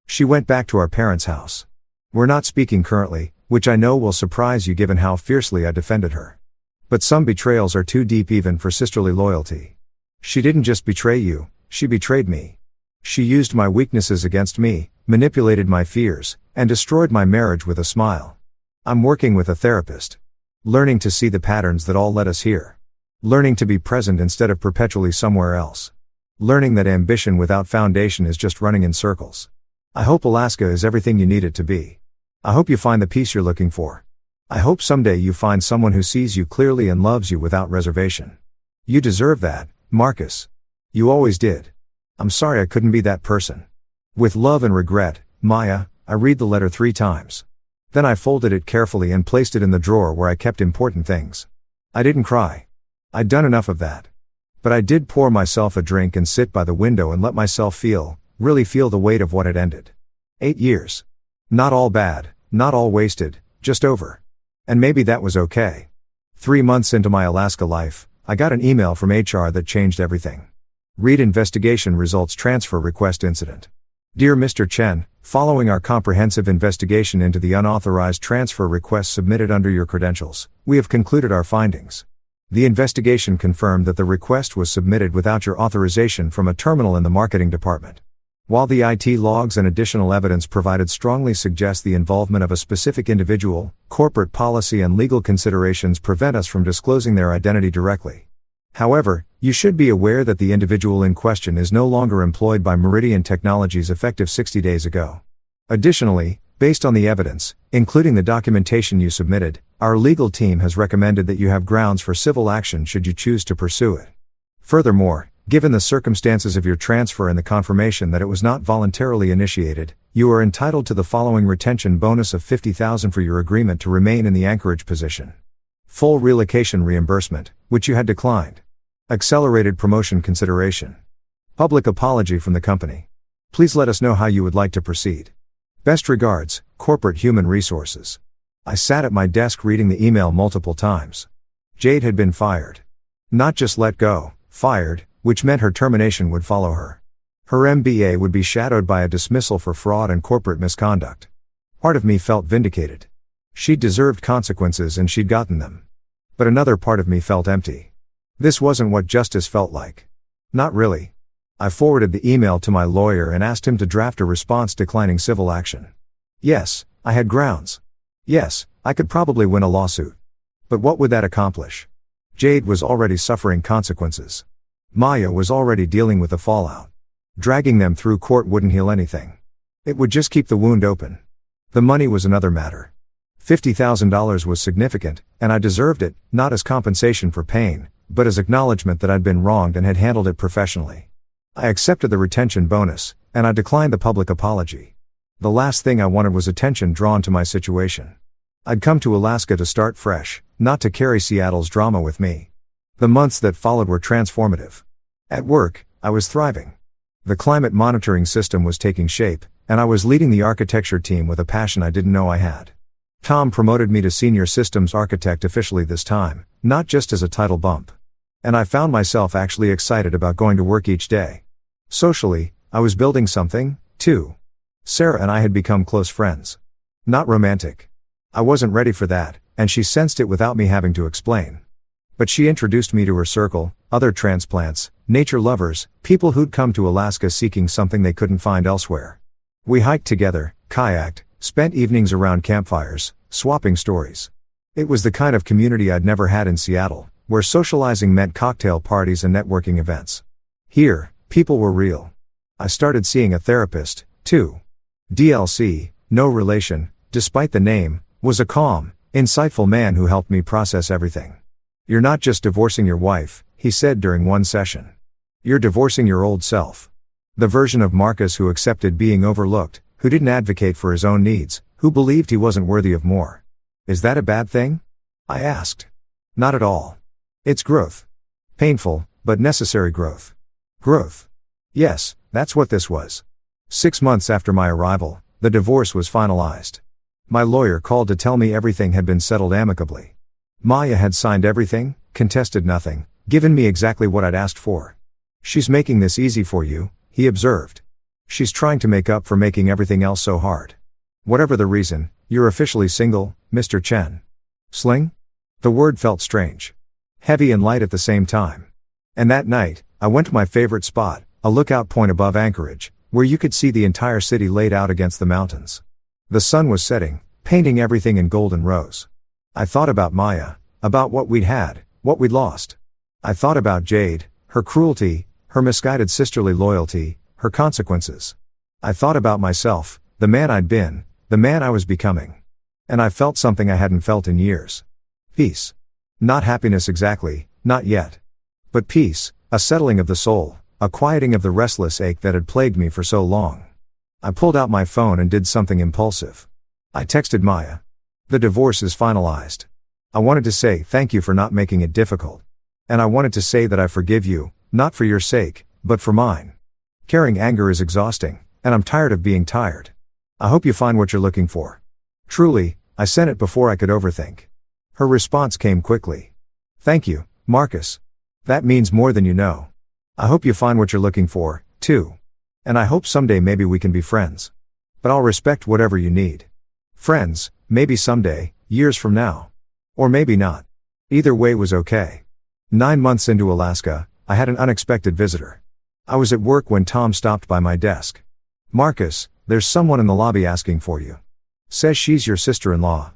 She went back to our parents' house. We're not speaking currently, which I know will surprise you given how fiercely I defended her. But some betrayals are too deep even for sisterly loyalty. She didn't just betray you, she betrayed me. She used my weaknesses against me, manipulated my fears, and destroyed my marriage with a smile. I'm working with a therapist. Learning to see the patterns that all led us here. Learning to be present instead of perpetually somewhere else. Learning that ambition without foundation is just running in circles. I hope Alaska is everything you need it to be. I hope you find the peace you're looking for. I hope someday you find someone who sees you clearly and loves you without reservation. You deserve that, Marcus. You always did. I'm sorry I couldn't be that person. With love and regret, Maya. I read the letter 3 times. Then I folded it carefully and placed it in the drawer where I kept important things. I didn't cry. I'd done enough of that. But I did pour myself a drink and sit by the window and let myself really feel the weight of what had ended. 8 years. Not all bad, not all wasted, just over. And maybe that was okay. 3 months into my Alaska life, I got an email from HR that changed everything. Read investigation results transfer request incident. Dear Mr. Chen, following our comprehensive investigation into the unauthorized transfer request submitted under your credentials, we have concluded our findings. The investigation confirmed that the request was submitted without your authorization from a terminal in the marketing department. While the IT logs and additional evidence provided strongly suggest the involvement of a specific individual, corporate policy and legal considerations prevent us from disclosing their identity directly. However, you should be aware that the individual in question is no longer employed by Meridian Technologies effective 60 days ago. Additionally, based on the evidence, including the documentation you submitted, our legal team has recommended that you have grounds for civil action should you choose to pursue it. Furthermore, given the circumstances of your transfer and the confirmation that it was not voluntarily initiated, you are entitled to the following retention bonus of $50,000 for your agreement to remain in the Anchorage position. Full relocation reimbursement, which you had declined. Accelerated promotion consideration. Public apology from the company. Please let us know how you would like to proceed. Best regards, Corporate Human Resources. I sat at my desk reading the email multiple times. Jade had been fired. Not just let go, fired, which meant her termination would follow her. Her MBA would be shadowed by a dismissal for fraud and corporate misconduct. Part of me felt vindicated. She'd deserved consequences and she'd gotten them. But another part of me felt empty. This wasn't what justice felt like. Not really. I forwarded the email to my lawyer and asked him to draft a response declining civil action. Yes, I had grounds. Yes, I could probably win a lawsuit. But what would that accomplish? Jade was already suffering consequences. Maya was already dealing with the fallout. Dragging them through court wouldn't heal anything. It would just keep the wound open. The money was another matter. $50,000 was significant, and I deserved it, not as compensation for pain, but as acknowledgement that I'd been wronged and had handled it professionally. I accepted the retention bonus, and I declined the public apology. The last thing I wanted was attention drawn to my situation. I'd come to Alaska to start fresh, not to carry Seattle's drama with me. The months that followed were transformative. At work, I was thriving. The climate monitoring system was taking shape, and I was leading the architecture team with a passion I didn't know I had. Tom promoted me to senior systems architect officially this time, not just as a title bump. And I found myself actually excited about going to work each day. Socially, I was building something, too. Sarah and I had become close friends. Not romantic. I wasn't ready for that, and she sensed it without me having to explain. But she introduced me to her circle, other transplants, nature lovers, people who'd come to Alaska seeking something they couldn't find elsewhere. We hiked together, kayaked, spent evenings around campfires, swapping stories. It was the kind of community I'd never had in Seattle, where socializing meant cocktail parties and networking events. Here, people were real. I started seeing a therapist, too. DLC, no relation, despite the name, was a calm, insightful man who helped me process everything. You're not just divorcing your wife, he said during one session. You're divorcing your old self. The version of Marcus who accepted being overlooked, who didn't advocate for his own needs, who believed he wasn't worthy of more. Is that a bad thing? I asked. Not at all. It's growth. Painful, but necessary growth. Growth. Yes, that's what this was. 6 months after my arrival, the divorce was finalized. My lawyer called to tell me everything had been settled amicably. Maya had signed everything, contested nothing, given me exactly what I'd asked for. She's making this easy for you, he observed. She's trying to make up for making everything else so hard. Whatever the reason, you're officially single, Mr. Chen. Sling? The word felt strange. Heavy and light at the same time. And that night, I went to my favorite spot, a lookout point above Anchorage, where you could see the entire city laid out against the mountains. The sun was setting, painting everything in golden rose. I thought about Maya, about what we'd had, what we'd lost. I thought about Jade, her cruelty, her misguided sisterly loyalty, her consequences. I thought about myself, the man I'd been, the man I was becoming. And I felt something I hadn't felt in years. Peace. Not happiness exactly, not yet. But peace, a settling of the soul, a quieting of the restless ache that had plagued me for so long. I pulled out my phone and did something impulsive. I texted Maya. The divorce is finalized. I wanted to say thank you for not making it difficult. And I wanted to say that I forgive you, not for your sake, but for mine. Carrying anger is exhausting, and I'm tired of being tired. I hope you find what you're looking for. Truly, I sent it before I could overthink. Her response came quickly. Thank you, Marcus. That means more than you know. I hope you find what you're looking for, too. And I hope someday maybe we can be friends. But I'll respect whatever you need. Friends, maybe someday, years from now. Or maybe not. Either way was okay. 9 months into Alaska, I had an unexpected visitor. I was at work when Tom stopped by my desk. Marcus, there's someone in the lobby asking for you. Says she's your sister-in-law.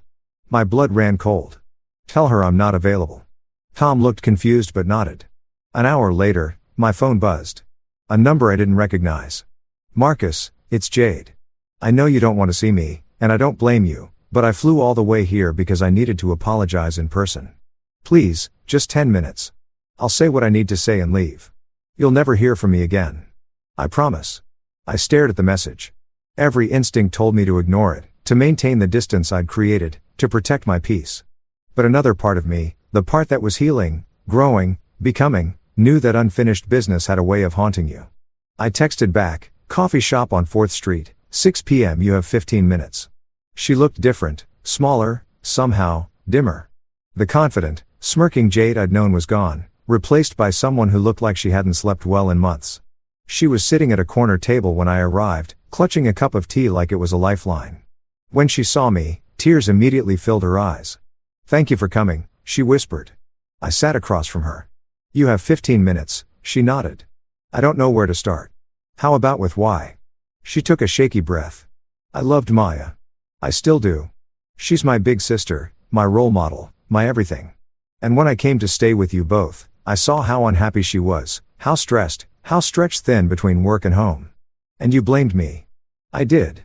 My blood ran cold. Tell her I'm not available. Tom looked confused but nodded. An hour later, my phone buzzed. A number I didn't recognize. Marcus, it's Jade. I know you don't want to see me, and I don't blame you, but I flew all the way here because I needed to apologize in person. Please, just 10 minutes. I'll say what I need to say and leave. You'll never hear from me again. I promise. I stared at the message. Every instinct told me to ignore it, to maintain the distance I'd created, to protect my peace. But another part of me, the part that was healing, growing, becoming, knew that unfinished business had a way of haunting you. I texted back, coffee shop on 4th Street, 6 p.m. You have 15 minutes. She looked different, smaller, somehow, dimmer. The confident, smirking Jade I'd known was gone, replaced by someone who looked like she hadn't slept well in months. She was sitting at a corner table when I arrived, clutching a cup of tea like it was a lifeline. When she saw me, tears immediately filled her eyes. Thank you for coming, she whispered. I sat across from her. You have 15 minutes, she nodded. I don't know where to start. How about with why? She took a shaky breath. I loved Maya. I still do. She's my big sister, my role model, my everything. And when I came to stay with you both, I saw how unhappy she was, how stressed, how stretched thin between work and home. And you blamed me. I did.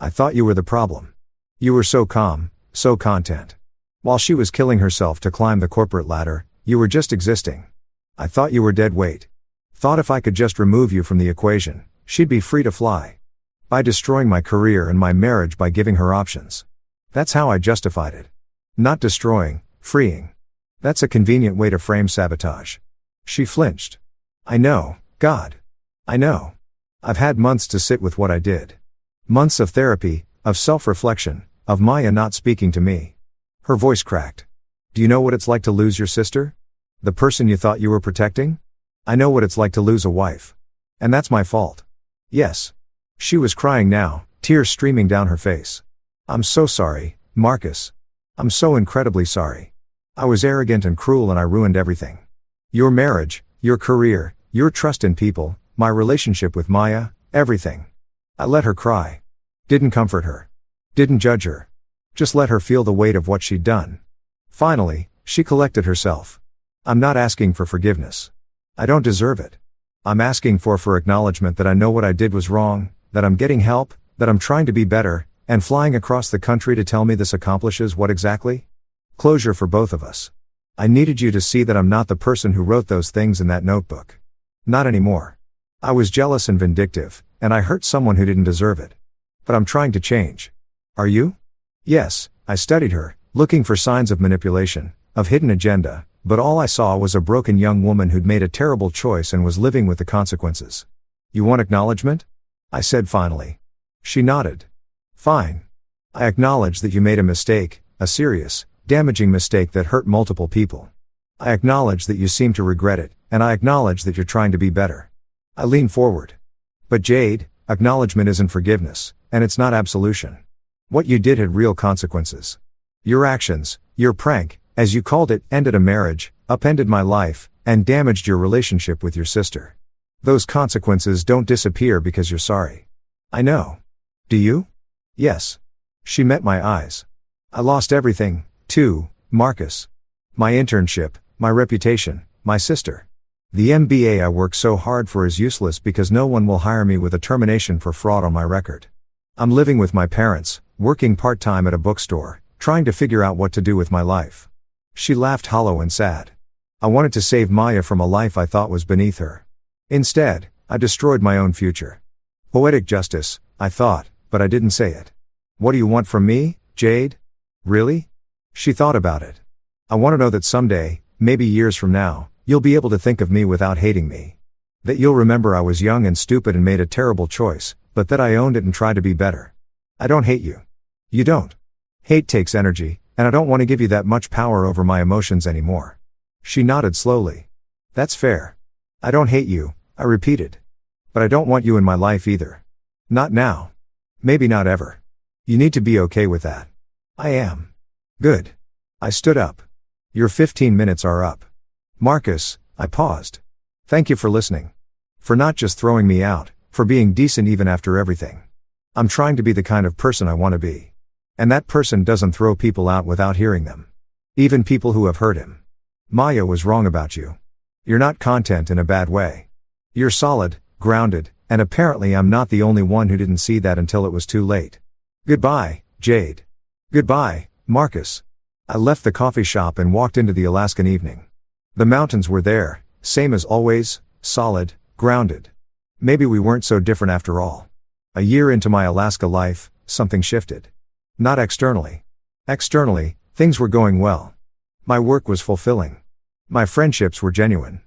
I thought you were the problem. You were so calm, so content. While she was killing herself to climb the corporate ladder, you were just existing. I thought you were dead weight. Thought if I could just remove you from the equation, she'd be free to fly. By destroying my career and my marriage by giving her options. That's how I justified it. Not destroying, freeing. That's a convenient way to frame sabotage. She flinched. I know, God. I know. I've had months to sit with what I did. Months of therapy, of self-reflection, of Maya not speaking to me. Her voice cracked. Do you know what it's like to lose your sister? The person you thought you were protecting? I know what it's like to lose a wife. And that's my fault. Yes. She was crying now, tears streaming down her face. I'm so sorry, Marcus. I'm so incredibly sorry. I was arrogant and cruel and I ruined everything. Your marriage, your career, your trust in people, my relationship with Maya, everything. I let her cry. Didn't comfort her. Didn't judge her. Just let her feel the weight of what she'd done. Finally, she collected herself. I'm not asking for forgiveness. I don't deserve it. I'm asking for acknowledgement that I know what I did was wrong, that I'm getting help, that I'm trying to be better, and flying across the country to tell me this accomplishes what exactly? Closure for both of us. I needed you to see that I'm not the person who wrote those things in that notebook. Not anymore. I was jealous and vindictive, and I hurt someone who didn't deserve it. But I'm trying to change. Are you? Yes, I studied her, looking for signs of manipulation, of hidden agenda, but all I saw was a broken young woman who'd made a terrible choice and was living with the consequences. You want acknowledgement? I said finally. She nodded. Fine. I acknowledge that you made a mistake, a serious, damaging mistake that hurt multiple people. I acknowledge that you seem to regret it, and I acknowledge that you're trying to be better. I lean forward. But Jade, acknowledgement isn't forgiveness, and it's not absolution. What you did had real consequences. Your actions, your prank, as you called it, ended a marriage, upended my life, and damaged your relationship with your sister. Those consequences don't disappear because you're sorry. I know. Do you? Yes. She met my eyes. I lost everything, too, Marcus. My internship, my reputation, my sister. The MBA I worked so hard for is useless because no one will hire me with a termination for fraud on my record. I'm living with my parents, working part-time at a bookstore, trying to figure out what to do with my life. She laughed hollow and sad. I wanted to save Maya from a life I thought was beneath her. Instead, I destroyed my own future. Poetic justice, I thought, but I didn't say it. What do you want from me, Jade? Really? She thought about it. I want to know that someday, maybe years from now, you'll be able to think of me without hating me. That you'll remember I was young and stupid and made a terrible choice, but that I owned it and tried to be better. I don't hate you. You don't. Hate takes energy, and I don't want to give you that much power over my emotions anymore. She nodded slowly. That's fair. I don't hate you, I repeated. But I don't want you in my life either. Not now. Maybe not ever. You need to be okay with that. I am. Good. I stood up. Your 15 minutes are up. Marcus, I paused. Thank you for listening. For not just throwing me out, for being decent even after everything. I'm trying to be the kind of person I want to be. And that person doesn't throw people out without hearing them. Even people who have hurt him. Maya was wrong about you. You're not content in a bad way. You're solid, grounded, and apparently I'm not the only one who didn't see that until it was too late. Goodbye, Jade. Goodbye, Marcus. I left the coffee shop and walked into the Alaskan evening. The mountains were there, same as always, solid, grounded. Maybe we weren't so different after all. A year into my Alaska life, something shifted. Not externally. Externally, things were going well. My work was fulfilling. My friendships were genuine.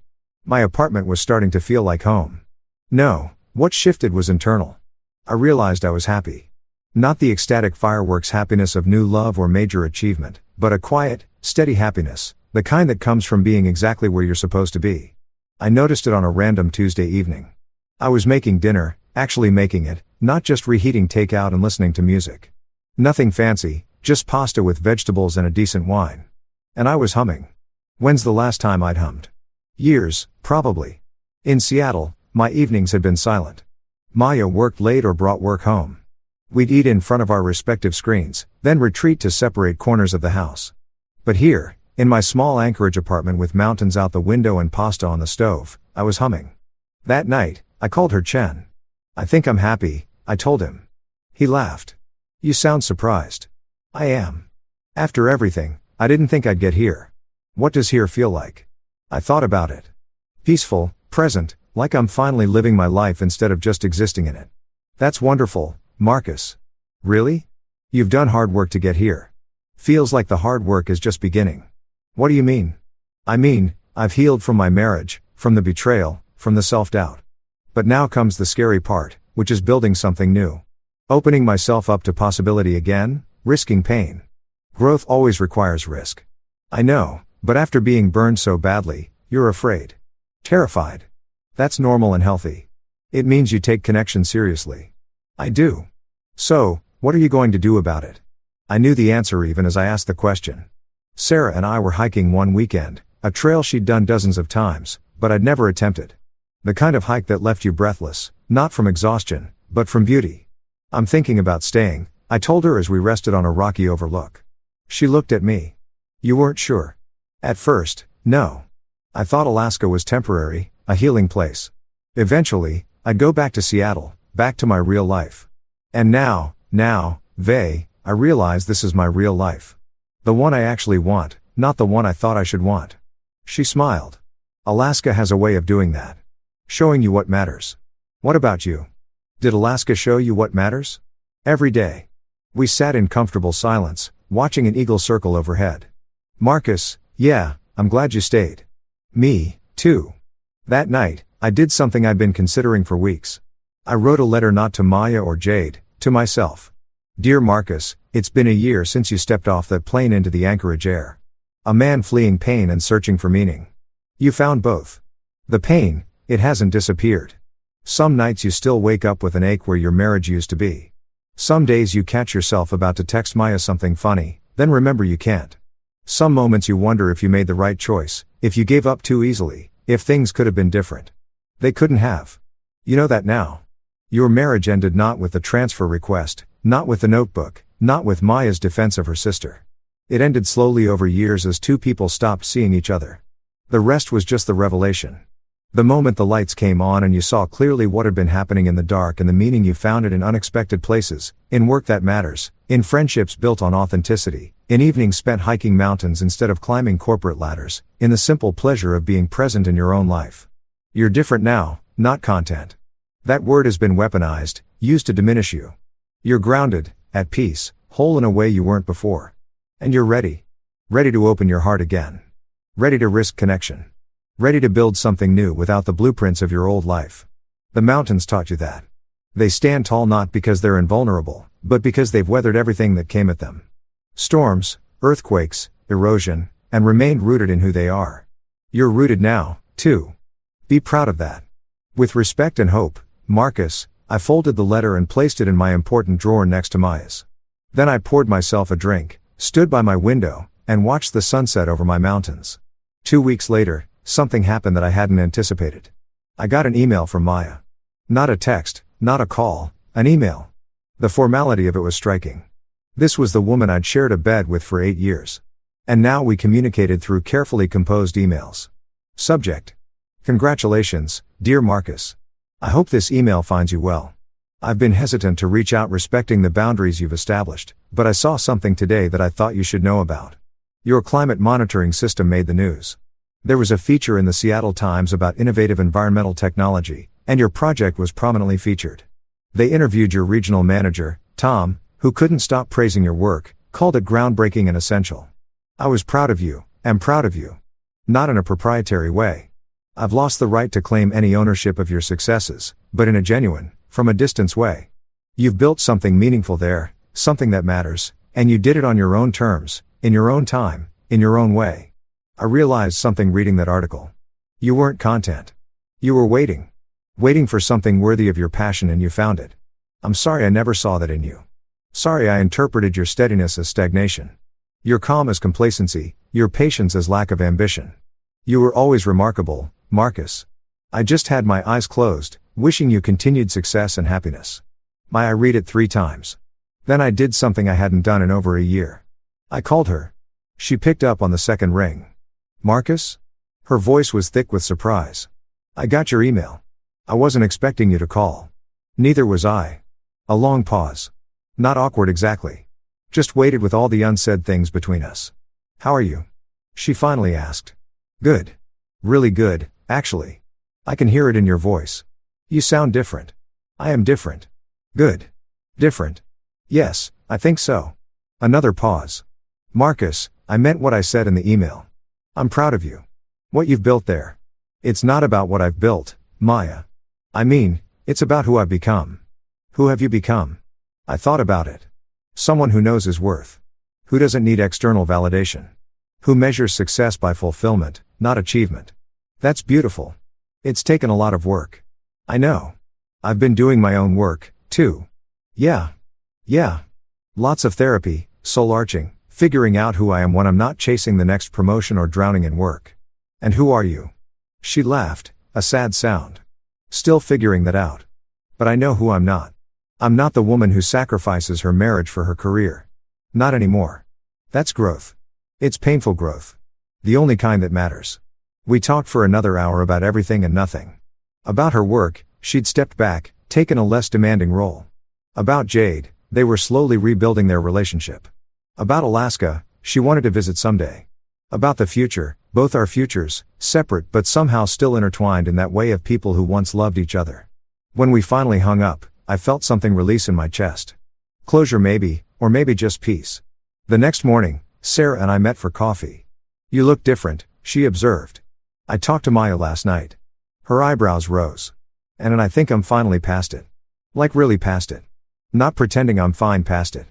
My apartment was starting to feel like home. No, what shifted was internal. I realized I was happy. Not the ecstatic fireworks happiness of new love or major achievement, but a quiet, steady happiness, the kind that comes from being exactly where you're supposed to be. I noticed it on a random Tuesday evening. I was making dinner, actually making it, not just reheating takeout and listening to music. Nothing fancy, just pasta with vegetables and a decent wine. And I was humming. When's the last time I'd hummed? Years, probably. In Seattle, my evenings had been silent. Maya worked late or brought work home. We'd eat in front of our respective screens, then retreat to separate corners of the house. But here, in my small Anchorage apartment with mountains out the window and pasta on the stove, I was humming. That night, I called her Chen. I think I'm happy, I told him. He laughed. You sound surprised. I am. After everything, I didn't think I'd get here. What does here feel like? I thought about it. Peaceful, present, like I'm finally living my life instead of just existing in it. That's wonderful, Marcus. Really? You've done hard work to get here. Feels like the hard work is just beginning. What do you mean? I mean, I've healed from my marriage, from the betrayal, from the self-doubt. But now comes the scary part, which is building something new. Opening myself up to possibility again, risking pain. Growth always requires risk. I know, but after being burned so badly, you're afraid. Terrified. That's normal and healthy. It means you take connection seriously. I do. So, what are you going to do about it? I knew the answer even as I asked the question. Sarah and I were hiking one weekend, a trail she'd done dozens of times, but I'd never attempted. The kind of hike that left you breathless, not from exhaustion, but from beauty. I'm thinking about staying, I told her as we rested on a rocky overlook. She looked at me. You weren't sure? At first, no. I thought Alaska was temporary, a healing place. Eventually, I'd go back to Seattle, back to my real life. And now, I realize this is my real life. The one I actually want, not the one I thought I should want. She smiled. Alaska has a way of doing that. Showing you what matters. What about you? Did Alaska show you what matters? Every day. We sat in comfortable silence, watching an eagle circle overhead. Marcus, yeah, I'm glad you stayed. Me, too. That night, I did something I'd been considering for weeks. I wrote a letter not to Maya or Jade, to myself. Dear Marcus, it's been a year since you stepped off that plane into the Anchorage air. A man fleeing pain and searching for meaning. You found both. The pain, it hasn't disappeared. Some nights you still wake up with an ache where your marriage used to be. Some days you catch yourself about to text Maya something funny, then remember you can't. Some moments you wonder if you made the right choice, if you gave up too easily, if things could have been different. They couldn't have. You know that now. Your marriage ended not with the transfer request, not with the notebook, not with Maya's defense of her sister. It ended slowly over years as two people stopped seeing each other. The rest was just the revelation. The moment the lights came on and you saw clearly what had been happening in the dark and the meaning you found it in unexpected places, in work that matters, in friendships built on authenticity, in evenings spent hiking mountains instead of climbing corporate ladders, in the simple pleasure of being present in your own life. You're different now, not content. That word has been weaponized, used to diminish you. You're grounded, at peace, whole in a way you weren't before. And you're ready. Ready to open your heart again. Ready to risk connection. Ready to build something new without the blueprints of your old life. The mountains taught you that. They stand tall not because they're invulnerable, but because they've weathered everything that came at them. Storms, earthquakes, erosion, and remained rooted in who they are. You're rooted now, too. Be proud of that. With respect and hope, Marcus, I folded the letter and placed it in my important drawer next to Maya's. Then I poured myself a drink, stood by my window, and watched the sunset over my mountains. 2 weeks later, something happened that I hadn't anticipated. I got an email from Maya. Not a text, not a call, an email. The formality of it was striking. This was the woman I'd shared a bed with for 8 years. And now we communicated through carefully composed emails. Subject: Congratulations, dear Marcus. I hope this email finds you well. I've been hesitant to reach out respecting the boundaries you've established, but I saw something today that I thought you should know about. Your climate monitoring system made the news. There was a feature in the Seattle Times about innovative environmental technology, and your project was prominently featured. They interviewed your regional manager, Tom, who couldn't stop praising your work, called it groundbreaking and essential. I was proud of you, am proud of you. Not in a proprietary way. I've lost the right to claim any ownership of your successes, but in a genuine, from a distance way. You've built something meaningful there, something that matters, and you did it on your own terms, in your own time, in your own way. I realized something reading that article. You weren't content. You were waiting. Waiting for something worthy of your passion, and you found it. I'm sorry I never saw that in you. Sorry I interpreted your steadiness as stagnation. Your calm as complacency, your patience as lack of ambition. You were always remarkable, Marcus. I just had my eyes closed, wishing you continued success and happiness. I read it 3 times. Then I did something I hadn't done in over a year. I called her. She picked up on the second ring. Marcus? Her voice was thick with surprise. I got your email. I wasn't expecting you to call. Neither was I. A long pause. Not awkward exactly. Just waited with all the unsaid things between us. How are you? She finally asked. Good. Really good, actually. I can hear it in your voice. You sound different. I am different. Good. Different. Yes, I think so. Another pause. Marcus, I meant what I said in the email. I'm proud of you. What you've built there. It's not about what I've built, Maya. I mean, it's about who I've become. Who have you become? I thought about it. Someone who knows his worth. Who doesn't need external validation. Who measures success by fulfillment, not achievement. That's beautiful. It's taken a lot of work. I know. I've been doing my own work, too. Yeah. Lots of therapy, soul-arching, figuring out who I am when I'm not chasing the next promotion or drowning in work. And who are you? She laughed, a sad sound. Still figuring that out. But I know who I'm not. I'm not the woman who sacrifices her marriage for her career. Not anymore. That's growth. It's painful growth. The only kind that matters. We talked for another hour about everything and nothing. About her work, she'd stepped back, taken a less demanding role. About Jade, they were slowly rebuilding their relationship. About Alaska, she wanted to visit someday. About the future, both our futures, separate but somehow still intertwined in that way of people who once loved each other. When we finally hung up, I felt something release in my chest. Closure maybe, or maybe just peace. The next morning, Sarah and I met for coffee. You look different, she observed. I talked to Maya last night. Her eyebrows rose. And I think I'm finally past it. Like really past it. Not pretending I'm fine past it.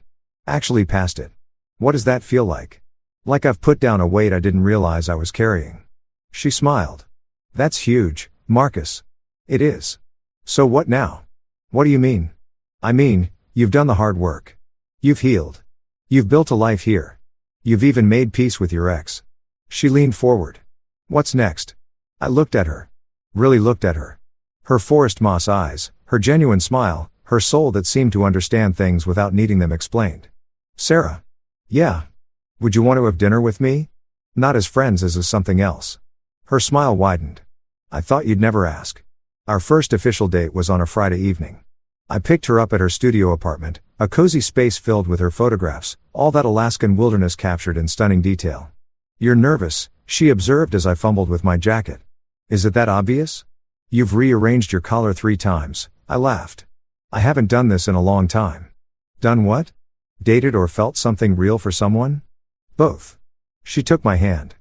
Actually past it. What does that feel like? Like I've put down a weight I didn't realize I was carrying. She smiled. That's huge, Marcus. It is. So what now? What do you mean? I mean, You've done the hard work. You've healed. You've built a life here. You've even made peace with your ex. She leaned forward. What's next? I looked at her. Really looked at her. Her forest moss eyes, her genuine smile, her soul that seemed to understand things without needing them explained. Sarah. Yeah. Would you want to have dinner with me? Not as friends, as something else. Her smile widened. I thought you'd never ask. Our first official date was on a Friday evening. I picked her up at her studio apartment, a cozy space filled with her photographs, all that Alaskan wilderness captured in stunning detail. You're nervous, she observed as I fumbled with my jacket. Is it that obvious? You've rearranged your collar 3 times, I laughed. I haven't done this in a long time. Done what? Dated or felt something real for someone? Both. She took my hand.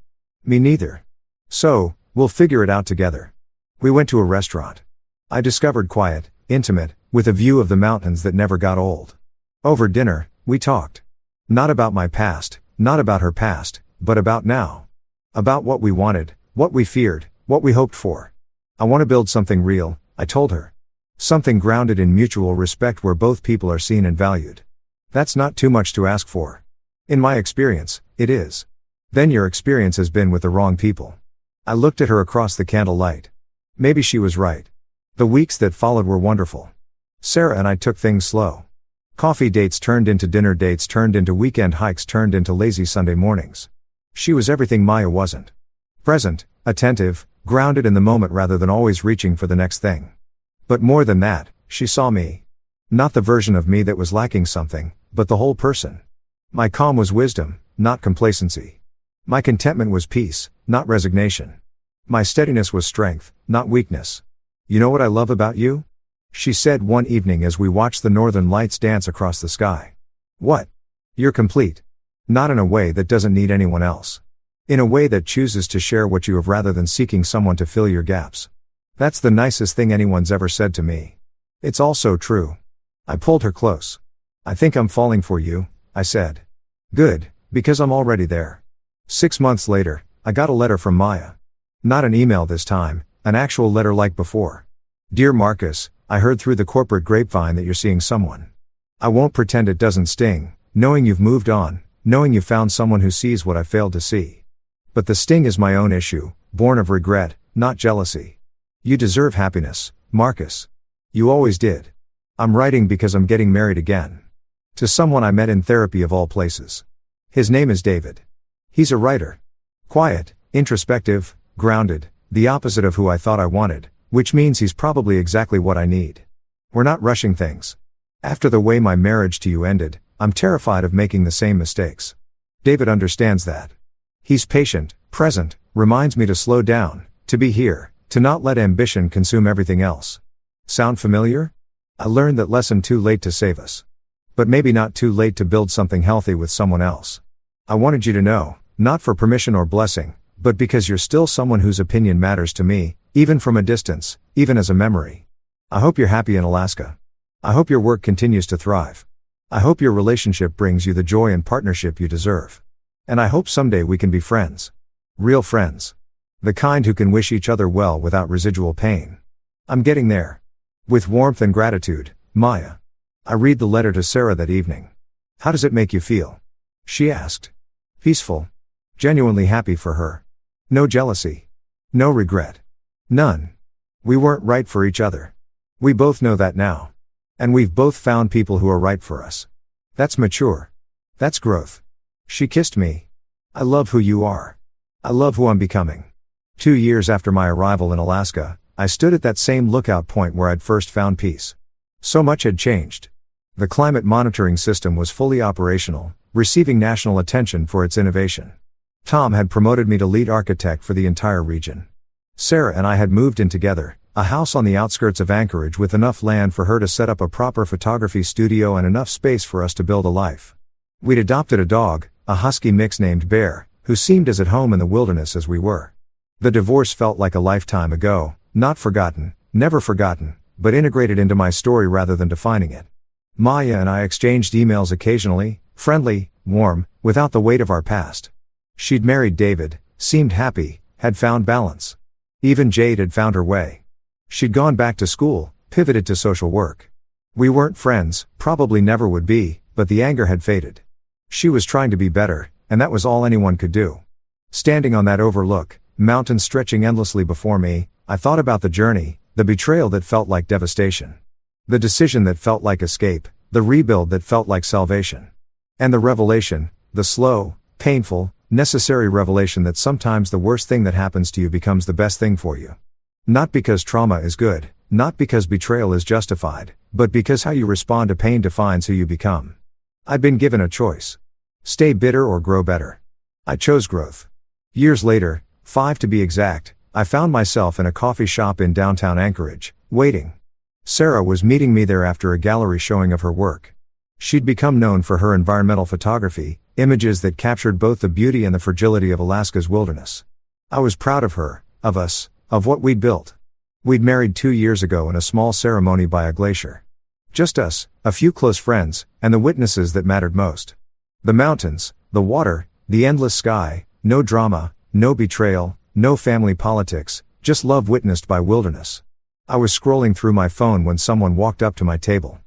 Me neither. So, we'll figure it out together. We went to a restaurant. I discovered quiet, intimate, with a view of the mountains that never got old. Over dinner, we talked. Not about my past, not about her past, but about now. About what we wanted, what we feared, what we hoped for. I want to build something real, I told her. Something grounded in mutual respect where both people are seen and valued. That's not too much to ask for. In my experience, it is. Then your experience has been with the wrong people. I looked at her across the candlelight. Maybe she was right. The weeks that followed were wonderful. Sarah and I took things slow. Coffee dates turned into dinner dates, turned into weekend hikes, turned into lazy Sunday mornings. She was everything Maya wasn't. Present, attentive, grounded in the moment rather than always reaching for the next thing. But more than that, she saw me. Not the version of me that was lacking something, but the whole person. My calm was wisdom, not complacency. My contentment was peace, not resignation. My steadiness was strength, not weakness. You know what I love about you? She said one evening as we watched the northern lights dance across the sky. What? You're complete. Not in a way that doesn't need anyone else. In a way that chooses to share what you have rather than seeking someone to fill your gaps. That's the nicest thing anyone's ever said to me. It's all so true. I pulled her close. I think I'm falling for you, I said. Good, because I'm already there. 6 months later, I got a letter from Maya. Not an email this time, an actual letter like before. Dear Marcus, I heard through the corporate grapevine that you're seeing someone. I won't pretend it doesn't sting, knowing you've moved on, knowing you found someone who sees what I failed to see. But the sting is my own issue, born of regret, not jealousy. You deserve happiness, Marcus. You always did. I'm writing because I'm getting married again. To someone I met in therapy of all places. His name is David. He's a writer. Quiet, introspective, grounded, the opposite of who I thought I wanted, which means he's probably exactly what I need. We're not rushing things. After the way my marriage to you ended, I'm terrified of making the same mistakes. David understands that. He's patient, present, reminds me to slow down, to be here, to not let ambition consume everything else. Sound familiar? I learned that lesson too late to save us. But maybe not too late to build something healthy with someone else. I wanted you to know, not for permission or blessing, but because you're still someone whose opinion matters to me, even from a distance, even as a memory. I hope you're happy in Alaska. I hope your work continues to thrive. I hope your relationship brings you the joy and partnership you deserve. And I hope someday we can be friends. Real friends. The kind who can wish each other well without residual pain. I'm getting there. With warmth and gratitude, Maya. I read the letter to Sarah that evening. How does it make you feel? She asked. Peaceful. Genuinely happy for her. No jealousy. No regret. None. We weren't right for each other. We both know that now. And we've both found people who are right for us. That's mature. That's growth. She kissed me. I love who you are. I love who I'm becoming. 2 years after my arrival in Alaska, I stood at that same lookout point where I'd first found peace. So much had changed. The climate monitoring system was fully operational, receiving national attention for its innovation. Tom had promoted me to lead architect for the entire region. Sarah and I had moved in together, a house on the outskirts of Anchorage with enough land for her to set up a proper photography studio and enough space for us to build a life. We'd adopted a dog, a husky mix named Bear, who seemed as at home in the wilderness as we were. The divorce felt like a lifetime ago, not forgotten, never forgotten, but integrated into my story rather than defining it. Maya and I exchanged emails occasionally, friendly, warm, without the weight of our past. She'd married David, seemed happy, had found balance. Even Jade had found her way. She'd gone back to school, pivoted to social work. We weren't friends, probably never would be, but the anger had faded. She was trying to be better, and that was all anyone could do. Standing on that overlook, mountains stretching endlessly before me, I thought about the journey, the betrayal that felt like devastation. The decision that felt like escape, the rebuild that felt like salvation. And the revelation, the slow, painful, necessary revelation that sometimes the worst thing that happens to you becomes the best thing for you. Not because trauma is good, not because betrayal is justified, but because how you respond to pain defines who you become. I'd been given a choice. Stay bitter or grow better. I chose growth. Years later, 5 to be exact, I found myself in a coffee shop in downtown Anchorage, waiting. Sarah was meeting me there after a gallery showing of her work. She'd become known for her environmental photography, images that captured both the beauty and the fragility of Alaska's wilderness. I was proud of her, of us, of what we'd built. We'd married 2 years ago in a small ceremony by a glacier. Just us, a few close friends, and the witnesses that mattered most. The mountains, the water, the endless sky, no drama, no betrayal, no family politics, just love witnessed by wilderness. I was scrolling through my phone when someone walked up to my table.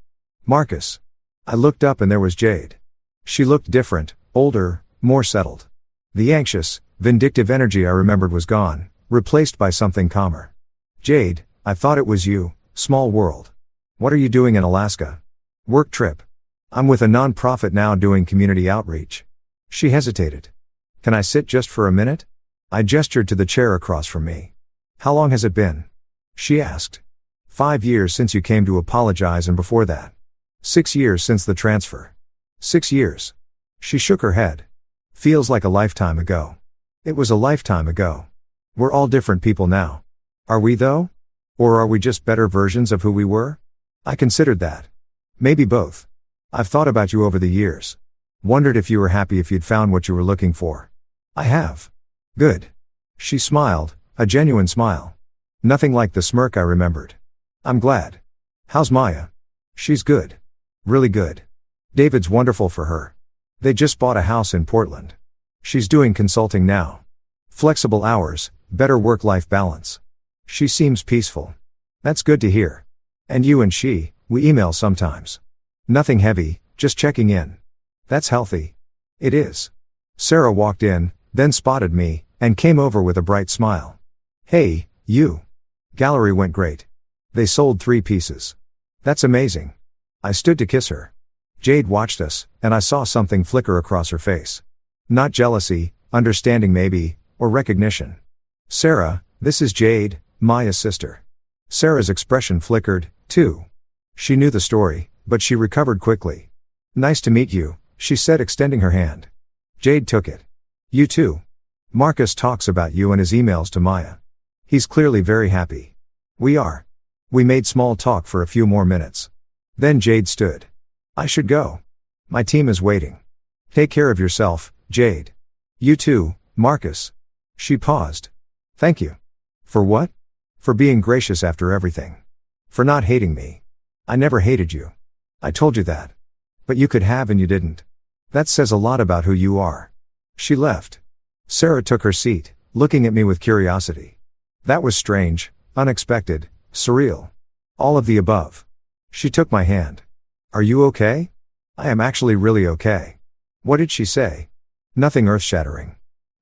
Marcus. I looked up and there was Jade. She looked different, older, more settled. The anxious, vindictive energy I remembered was gone, replaced by something calmer. Jade, I thought it was you, small world. What are you doing in Alaska? Work trip. I'm with a non-profit now doing community outreach. She hesitated. Can I sit just for a minute? I gestured to the chair across from me. How long has it been? She asked. 5 years since you came to apologize, and before that. 6 years since the transfer. 6 years. She shook her head. Feels like a lifetime ago. It was a lifetime ago. We're all different people now. Are we though? Or are we just better versions of who we were? I considered that. Maybe both. I've thought about you over the years. Wondered if you were happy, if you'd found what you were looking for. I have. Good. She smiled, a genuine smile. Nothing like the smirk I remembered. I'm glad. How's Maya? She's good. Really good. David's wonderful for her. They just bought a house in Portland. She's doing consulting now. Flexible hours, better work-life balance. She seems peaceful. That's good to hear. And you and she, we email sometimes. Nothing heavy, just checking in. That's healthy. It is. Sarah walked in, then spotted me, and came over with a bright smile. Hey, you. Gallery went great. They sold 3 pieces. That's amazing. I stood to kiss her. Jade watched us, and I saw something flicker across her face. Not jealousy, understanding maybe, or recognition. Sarah, this is Jade, Maya's sister. Sarah's expression flickered, too. She knew the story, but she recovered quickly. Nice to meet you, she said, extending her hand. Jade took it. You too. Marcus talks about you in his emails to Maya. He's clearly very happy. We are. We made small talk for a few more minutes. Then Jade stood. I should go. My team is waiting. Take care of yourself, Jade. You too, Marcus. She paused. Thank you. For what? For being gracious after everything. For not hating me. I never hated you. I told you that. But you could have and you didn't. That says a lot about who you are. She left. Sarah took her seat, looking at me with curiosity. That was strange, unexpected, surreal. All of the above. She took my hand. Are you okay? I am actually really okay. What did she say? Nothing earth-shattering.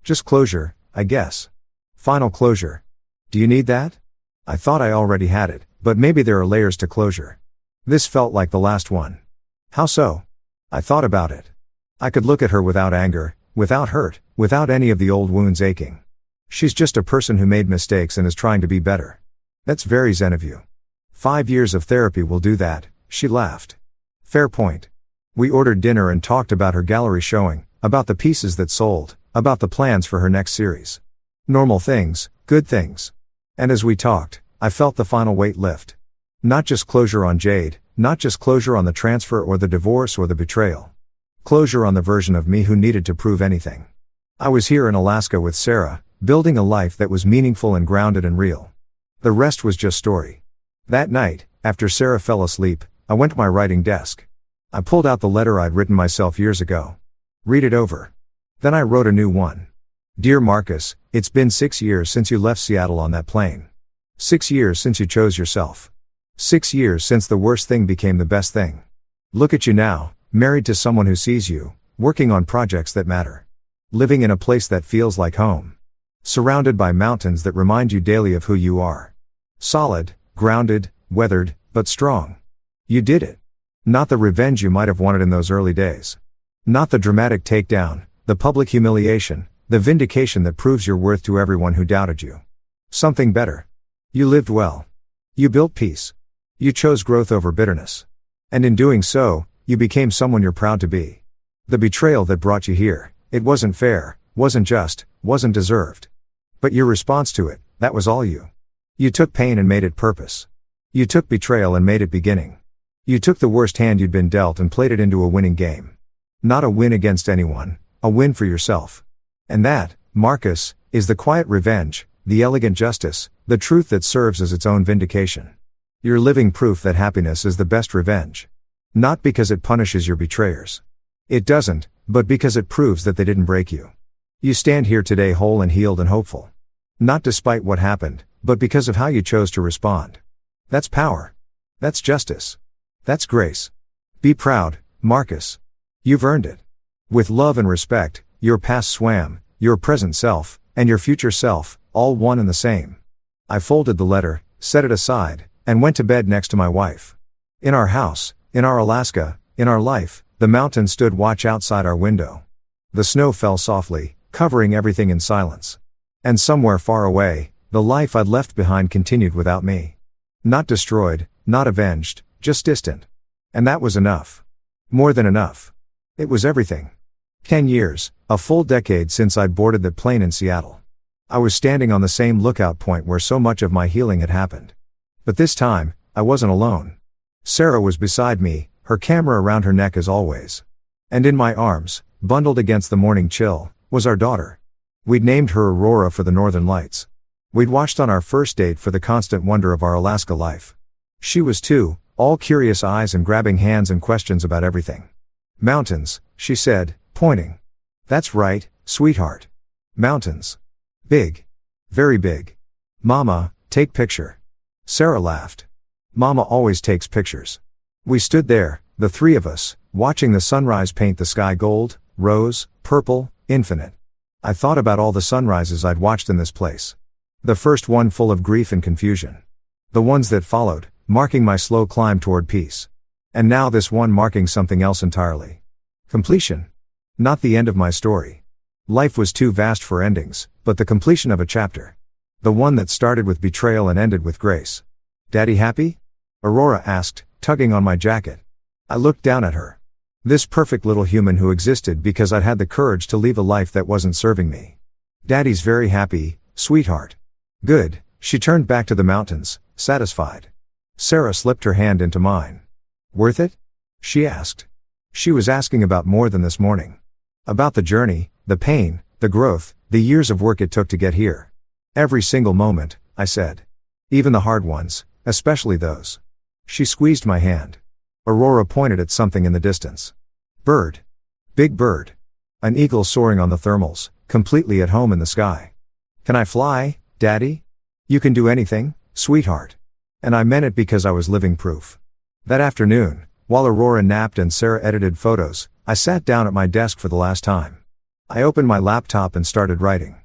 Just closure, I guess. Final closure. Do you need that? I thought I already had it, but maybe there are layers to closure. This felt like the last one. How so? I thought about it. I could look at her without anger, without hurt, without any of the old wounds aching. She's just a person who made mistakes and is trying to be better. That's very zen of you. 5 years of therapy will do that, she laughed. Fair point. We ordered dinner and talked about her gallery showing, about the pieces that sold, about the plans for her next series. Normal things, good things. And as we talked, I felt the final weight lift. Not just closure on Jade, not just closure on the transfer or the divorce or the betrayal. Closure on the version of me who needed to prove anything. I was here in Alaska with Sarah, building a life that was meaningful and grounded and real. The rest was just story. That night, after Sarah fell asleep, I went to my writing desk. I pulled out the letter I'd written myself years ago. Read it over. Then I wrote a new one. Dear Marcus, it's been 6 years since you left Seattle on that plane. 6 years since you chose yourself. 6 years since the worst thing became the best thing. Look at you now, married to someone who sees you, working on projects that matter. Living in a place that feels like home. Surrounded by mountains that remind you daily of who you are. Solid, grounded, weathered, but strong. You did it. Not the revenge you might have wanted in those early days. Not the dramatic takedown, the public humiliation, the vindication that proves your worth to everyone who doubted you. Something better. You lived well. You built peace. You chose growth over bitterness. And in doing so, you became someone you're proud to be. The betrayal that brought you here, it wasn't fair, wasn't just, wasn't deserved. But your response to it, that was all you. You took pain and made it purpose. You took betrayal and made it beginning. You took the worst hand you'd been dealt and played it into a winning game. Not a win against anyone, a win for yourself. And that, Marcus, is the quiet revenge, the elegant justice, the truth that serves as its own vindication. You're living proof that happiness is the best revenge. Not because it punishes your betrayers. It doesn't, but because it proves that they didn't break you. You stand here today whole and healed and hopeful. Not despite what happened, but because of how you chose to respond. That's power. That's justice. That's grace. Be proud, Marcus. You've earned it. With love and respect, your past swam, your present self, and your future self, all one and the same. I folded the letter, set it aside, and went to bed next to my wife. In our house, in our Alaska, in our life, the mountains stood watch outside our window. The snow fell softly, covering everything in silence. And somewhere far away, the life I'd left behind continued without me. Not destroyed, not avenged, just distant. And that was enough. More than enough. It was everything. 10 years, a full decade since I'd boarded that plane in Seattle. I was standing on the same lookout point where so much of my healing had happened. But this time, I wasn't alone. Sarah was beside me, her camera around her neck as always. And in my arms, bundled against the morning chill, was our daughter. We'd named her Aurora for the Northern Lights. We'd watched on our first date for the constant wonder of our Alaska life. She was too, all curious eyes and grabbing hands and questions about everything. Mountains, she said, pointing. That's right, sweetheart. Mountains. Big. Very big. Mama, take picture. Sarah laughed. Mama always takes pictures. We stood there, the three of us, watching the sunrise paint the sky gold, rose, purple, infinite. I thought about all the sunrises I'd watched in this place. The first one full of grief and confusion. The ones that followed, marking my slow climb toward peace. And now this one marking something else entirely. Completion. Not the end of my story. Life was too vast for endings, but the completion of a chapter. The one that started with betrayal and ended with grace. Daddy happy? Aurora asked, tugging on my jacket. I looked down at her. This perfect little human who existed because I'd had the courage to leave a life that wasn't serving me. Daddy's very happy, sweetheart. Good, she turned back to the mountains, satisfied. Sarah slipped her hand into mine. Worth it? She asked. She was asking about more than this morning. About the journey, the pain, the growth, the years of work it took to get here. Every single moment, I said. Even the hard ones, especially those. She squeezed my hand. Aurora pointed at something in the distance. Bird. Big bird. An eagle soaring on the thermals, completely at home in the sky. Can I fly, Daddy? You can do anything, sweetheart. And I meant it because I was living proof. That afternoon, while Aurora napped and Sarah edited photos, I sat down at my desk for the last time. I opened my laptop and started writing.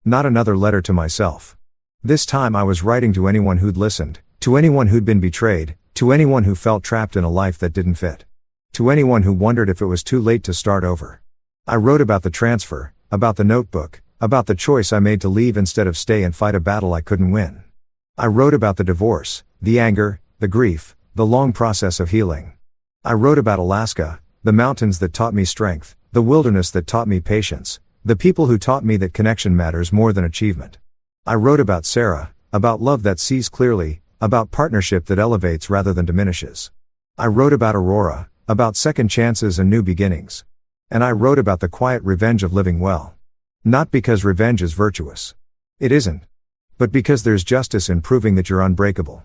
Not another letter to myself. This time I was writing to anyone who'd listened, to anyone who'd been betrayed, to anyone who felt trapped in a life that didn't fit. To anyone who wondered if it was too late to start over. I wrote about the transfer, about the notebook, about the choice I made to leave instead of stay and fight a battle I couldn't win. I wrote about the divorce, the anger, the grief, the long process of healing. I wrote about Alaska, the mountains that taught me strength, the wilderness that taught me patience, the people who taught me that connection matters more than achievement. I wrote about Sarah, about love that sees clearly, about partnership that elevates rather than diminishes. I wrote about Aurora, about second chances and new beginnings. And I wrote about the quiet revenge of living well. Not because revenge is virtuous. It isn't. But because there's justice in proving that you're unbreakable.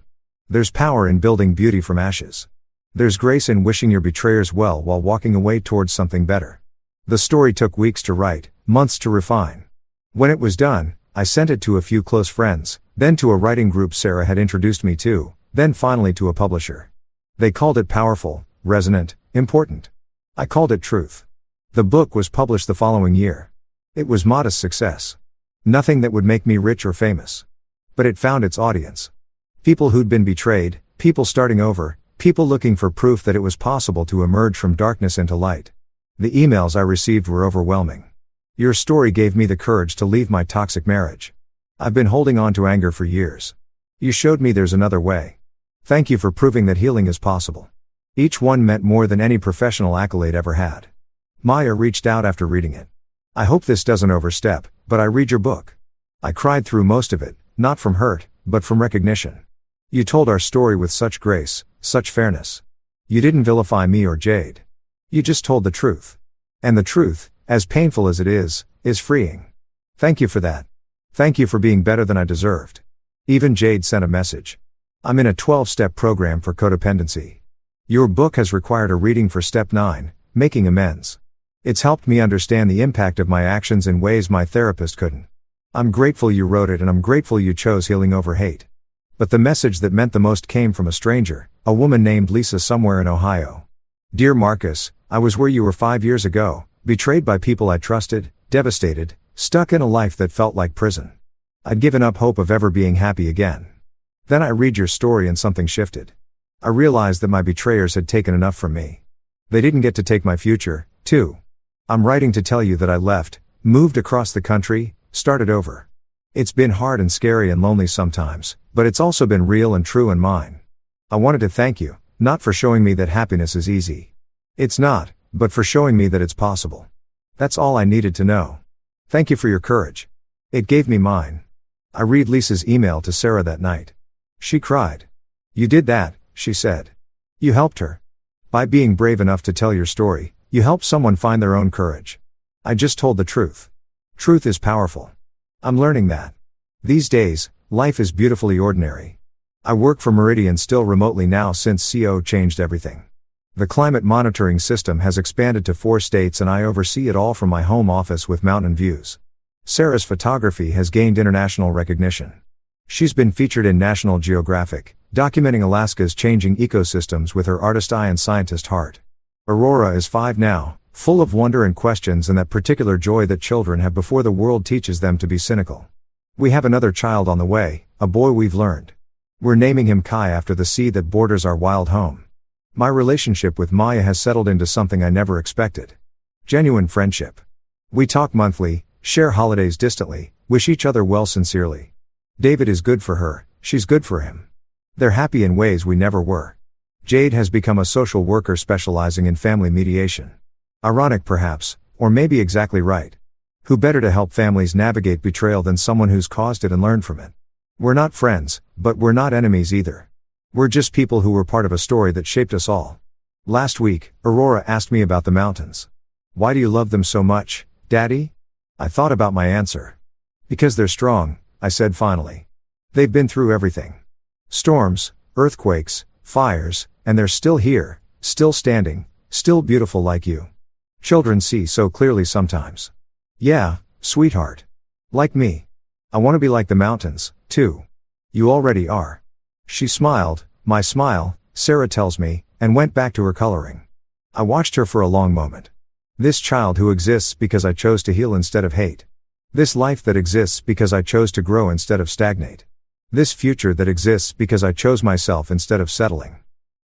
There's power in building beauty from ashes. There's grace in wishing your betrayers well while walking away towards something better. The story took weeks to write, months to refine. When it was done, I sent it to a few close friends, then to a writing group Sarah had introduced me to, then finally to a publisher. They called it powerful, resonant, important. I called it truth. The book was published the following year. It was modest success. Nothing that would make me rich or famous. But it found its audience. People who'd been betrayed, people starting over, people looking for proof that it was possible to emerge from darkness into light. The emails I received were overwhelming. Your story gave me the courage to leave my toxic marriage. I've been holding on to anger for years. You showed me there's another way. Thank you for proving that healing is possible. Each one meant more than any professional accolade ever had. Maya reached out after reading it. I hope this doesn't overstep, but I read your book. I cried through most of it, not from hurt, but from recognition. You told our story with such grace, such fairness. You didn't vilify me or Jade. You just told the truth. And the truth, as painful as it is freeing. Thank you for that. Thank you for being better than I deserved. Even Jade sent a message. I'm in a 12-step program for codependency. Your book has required a reading for step 9, making amends. It's helped me understand the impact of my actions in ways my therapist couldn't. I'm grateful you wrote it, and I'm grateful you chose healing over hate. But the message that meant the most came from a stranger, a woman named Lisa somewhere in Ohio. Dear Marcus, I was where you were 5 years ago, betrayed by people I trusted, devastated, stuck in a life that felt like prison. I'd given up hope of ever being happy again. Then I read your story and something shifted. I realized that my betrayers had taken enough from me. They didn't get to take my future, too. I'm writing to tell you that I left, moved across the country, started over. It's been hard and scary and lonely sometimes, but it's also been real and true and mine. I wanted to thank you, not for showing me that happiness is easy. It's not, but for showing me that it's possible. That's all I needed to know. Thank you for your courage. It gave me mine. I read Lisa's email to Sarah that night. She cried. You did that, she said. You helped her. By being brave enough to tell your story, you helped someone find their own courage. I just told the truth. Truth is powerful. I'm learning that. These days, life is beautifully ordinary. I work for Meridian still remotely now since CO changed everything. The climate monitoring system has expanded to 4 states and I oversee it all from my home office with mountain views. Sarah's photography has gained international recognition. She's been featured in National Geographic, documenting Alaska's changing ecosystems with her artist eye and scientist heart. Aurora is 5 now, full of wonder and questions and that particular joy that children have before the world teaches them to be cynical. We have another child on the way, a boy we've learned. We're naming him Kai after the sea that borders our wild home. My relationship with Maya has settled into something I never expected. Genuine friendship. We talk monthly, share holidays distantly, wish each other well sincerely. David is good for her, she's good for him. They're happy in ways we never were. Jade has become a social worker specializing in family mediation. Ironic perhaps, or maybe exactly right. Who better to help families navigate betrayal than someone who's caused it and learned from it? We're not friends, but we're not enemies either. We're just people who were part of a story that shaped us all. Last week, Aurora asked me about the mountains. Why do you love them so much, Daddy? I thought about my answer. Because they're strong, I said finally. They've been through everything. Storms, earthquakes, fires, and they're still here, still standing, still beautiful like you. Children see so clearly sometimes. Yeah, sweetheart. Like me. I want to be like the mountains, too. You already are. She smiled, my smile, Sarah tells me, and went back to her coloring. I watched her for a long moment. This child who exists because I chose to heal instead of hate. This life that exists because I chose to grow instead of stagnate. This future that exists because I chose myself instead of settling.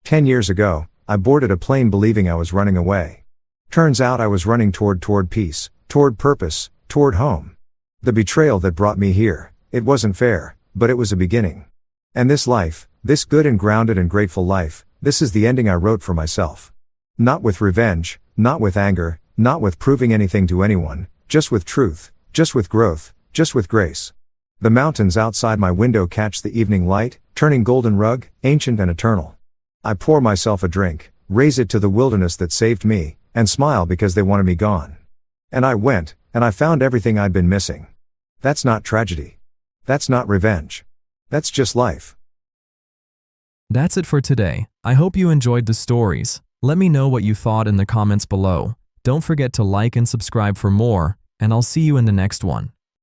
10 years ago, I boarded a plane believing I was running away. Turns out I was running toward peace, toward purpose, toward home. The betrayal that brought me here, it wasn't fair, but it was a beginning. And this life, this good and grounded and grateful life, this is the ending I wrote for myself. Not with revenge, not with anger, not with proving anything to anyone, just with truth, just with growth, just with grace. The mountains outside my window catch the evening light, turning golden rug, ancient and eternal. I pour myself a drink, raise it to the wilderness that saved me, and smile because they wanted me gone. And I went, and I found everything I'd been missing. That's not tragedy. That's not revenge. That's just life. That's it for today. I hope you enjoyed the stories. Let me know what you thought in the comments below. Don't forget to like and subscribe for more, and I'll see you in the next one.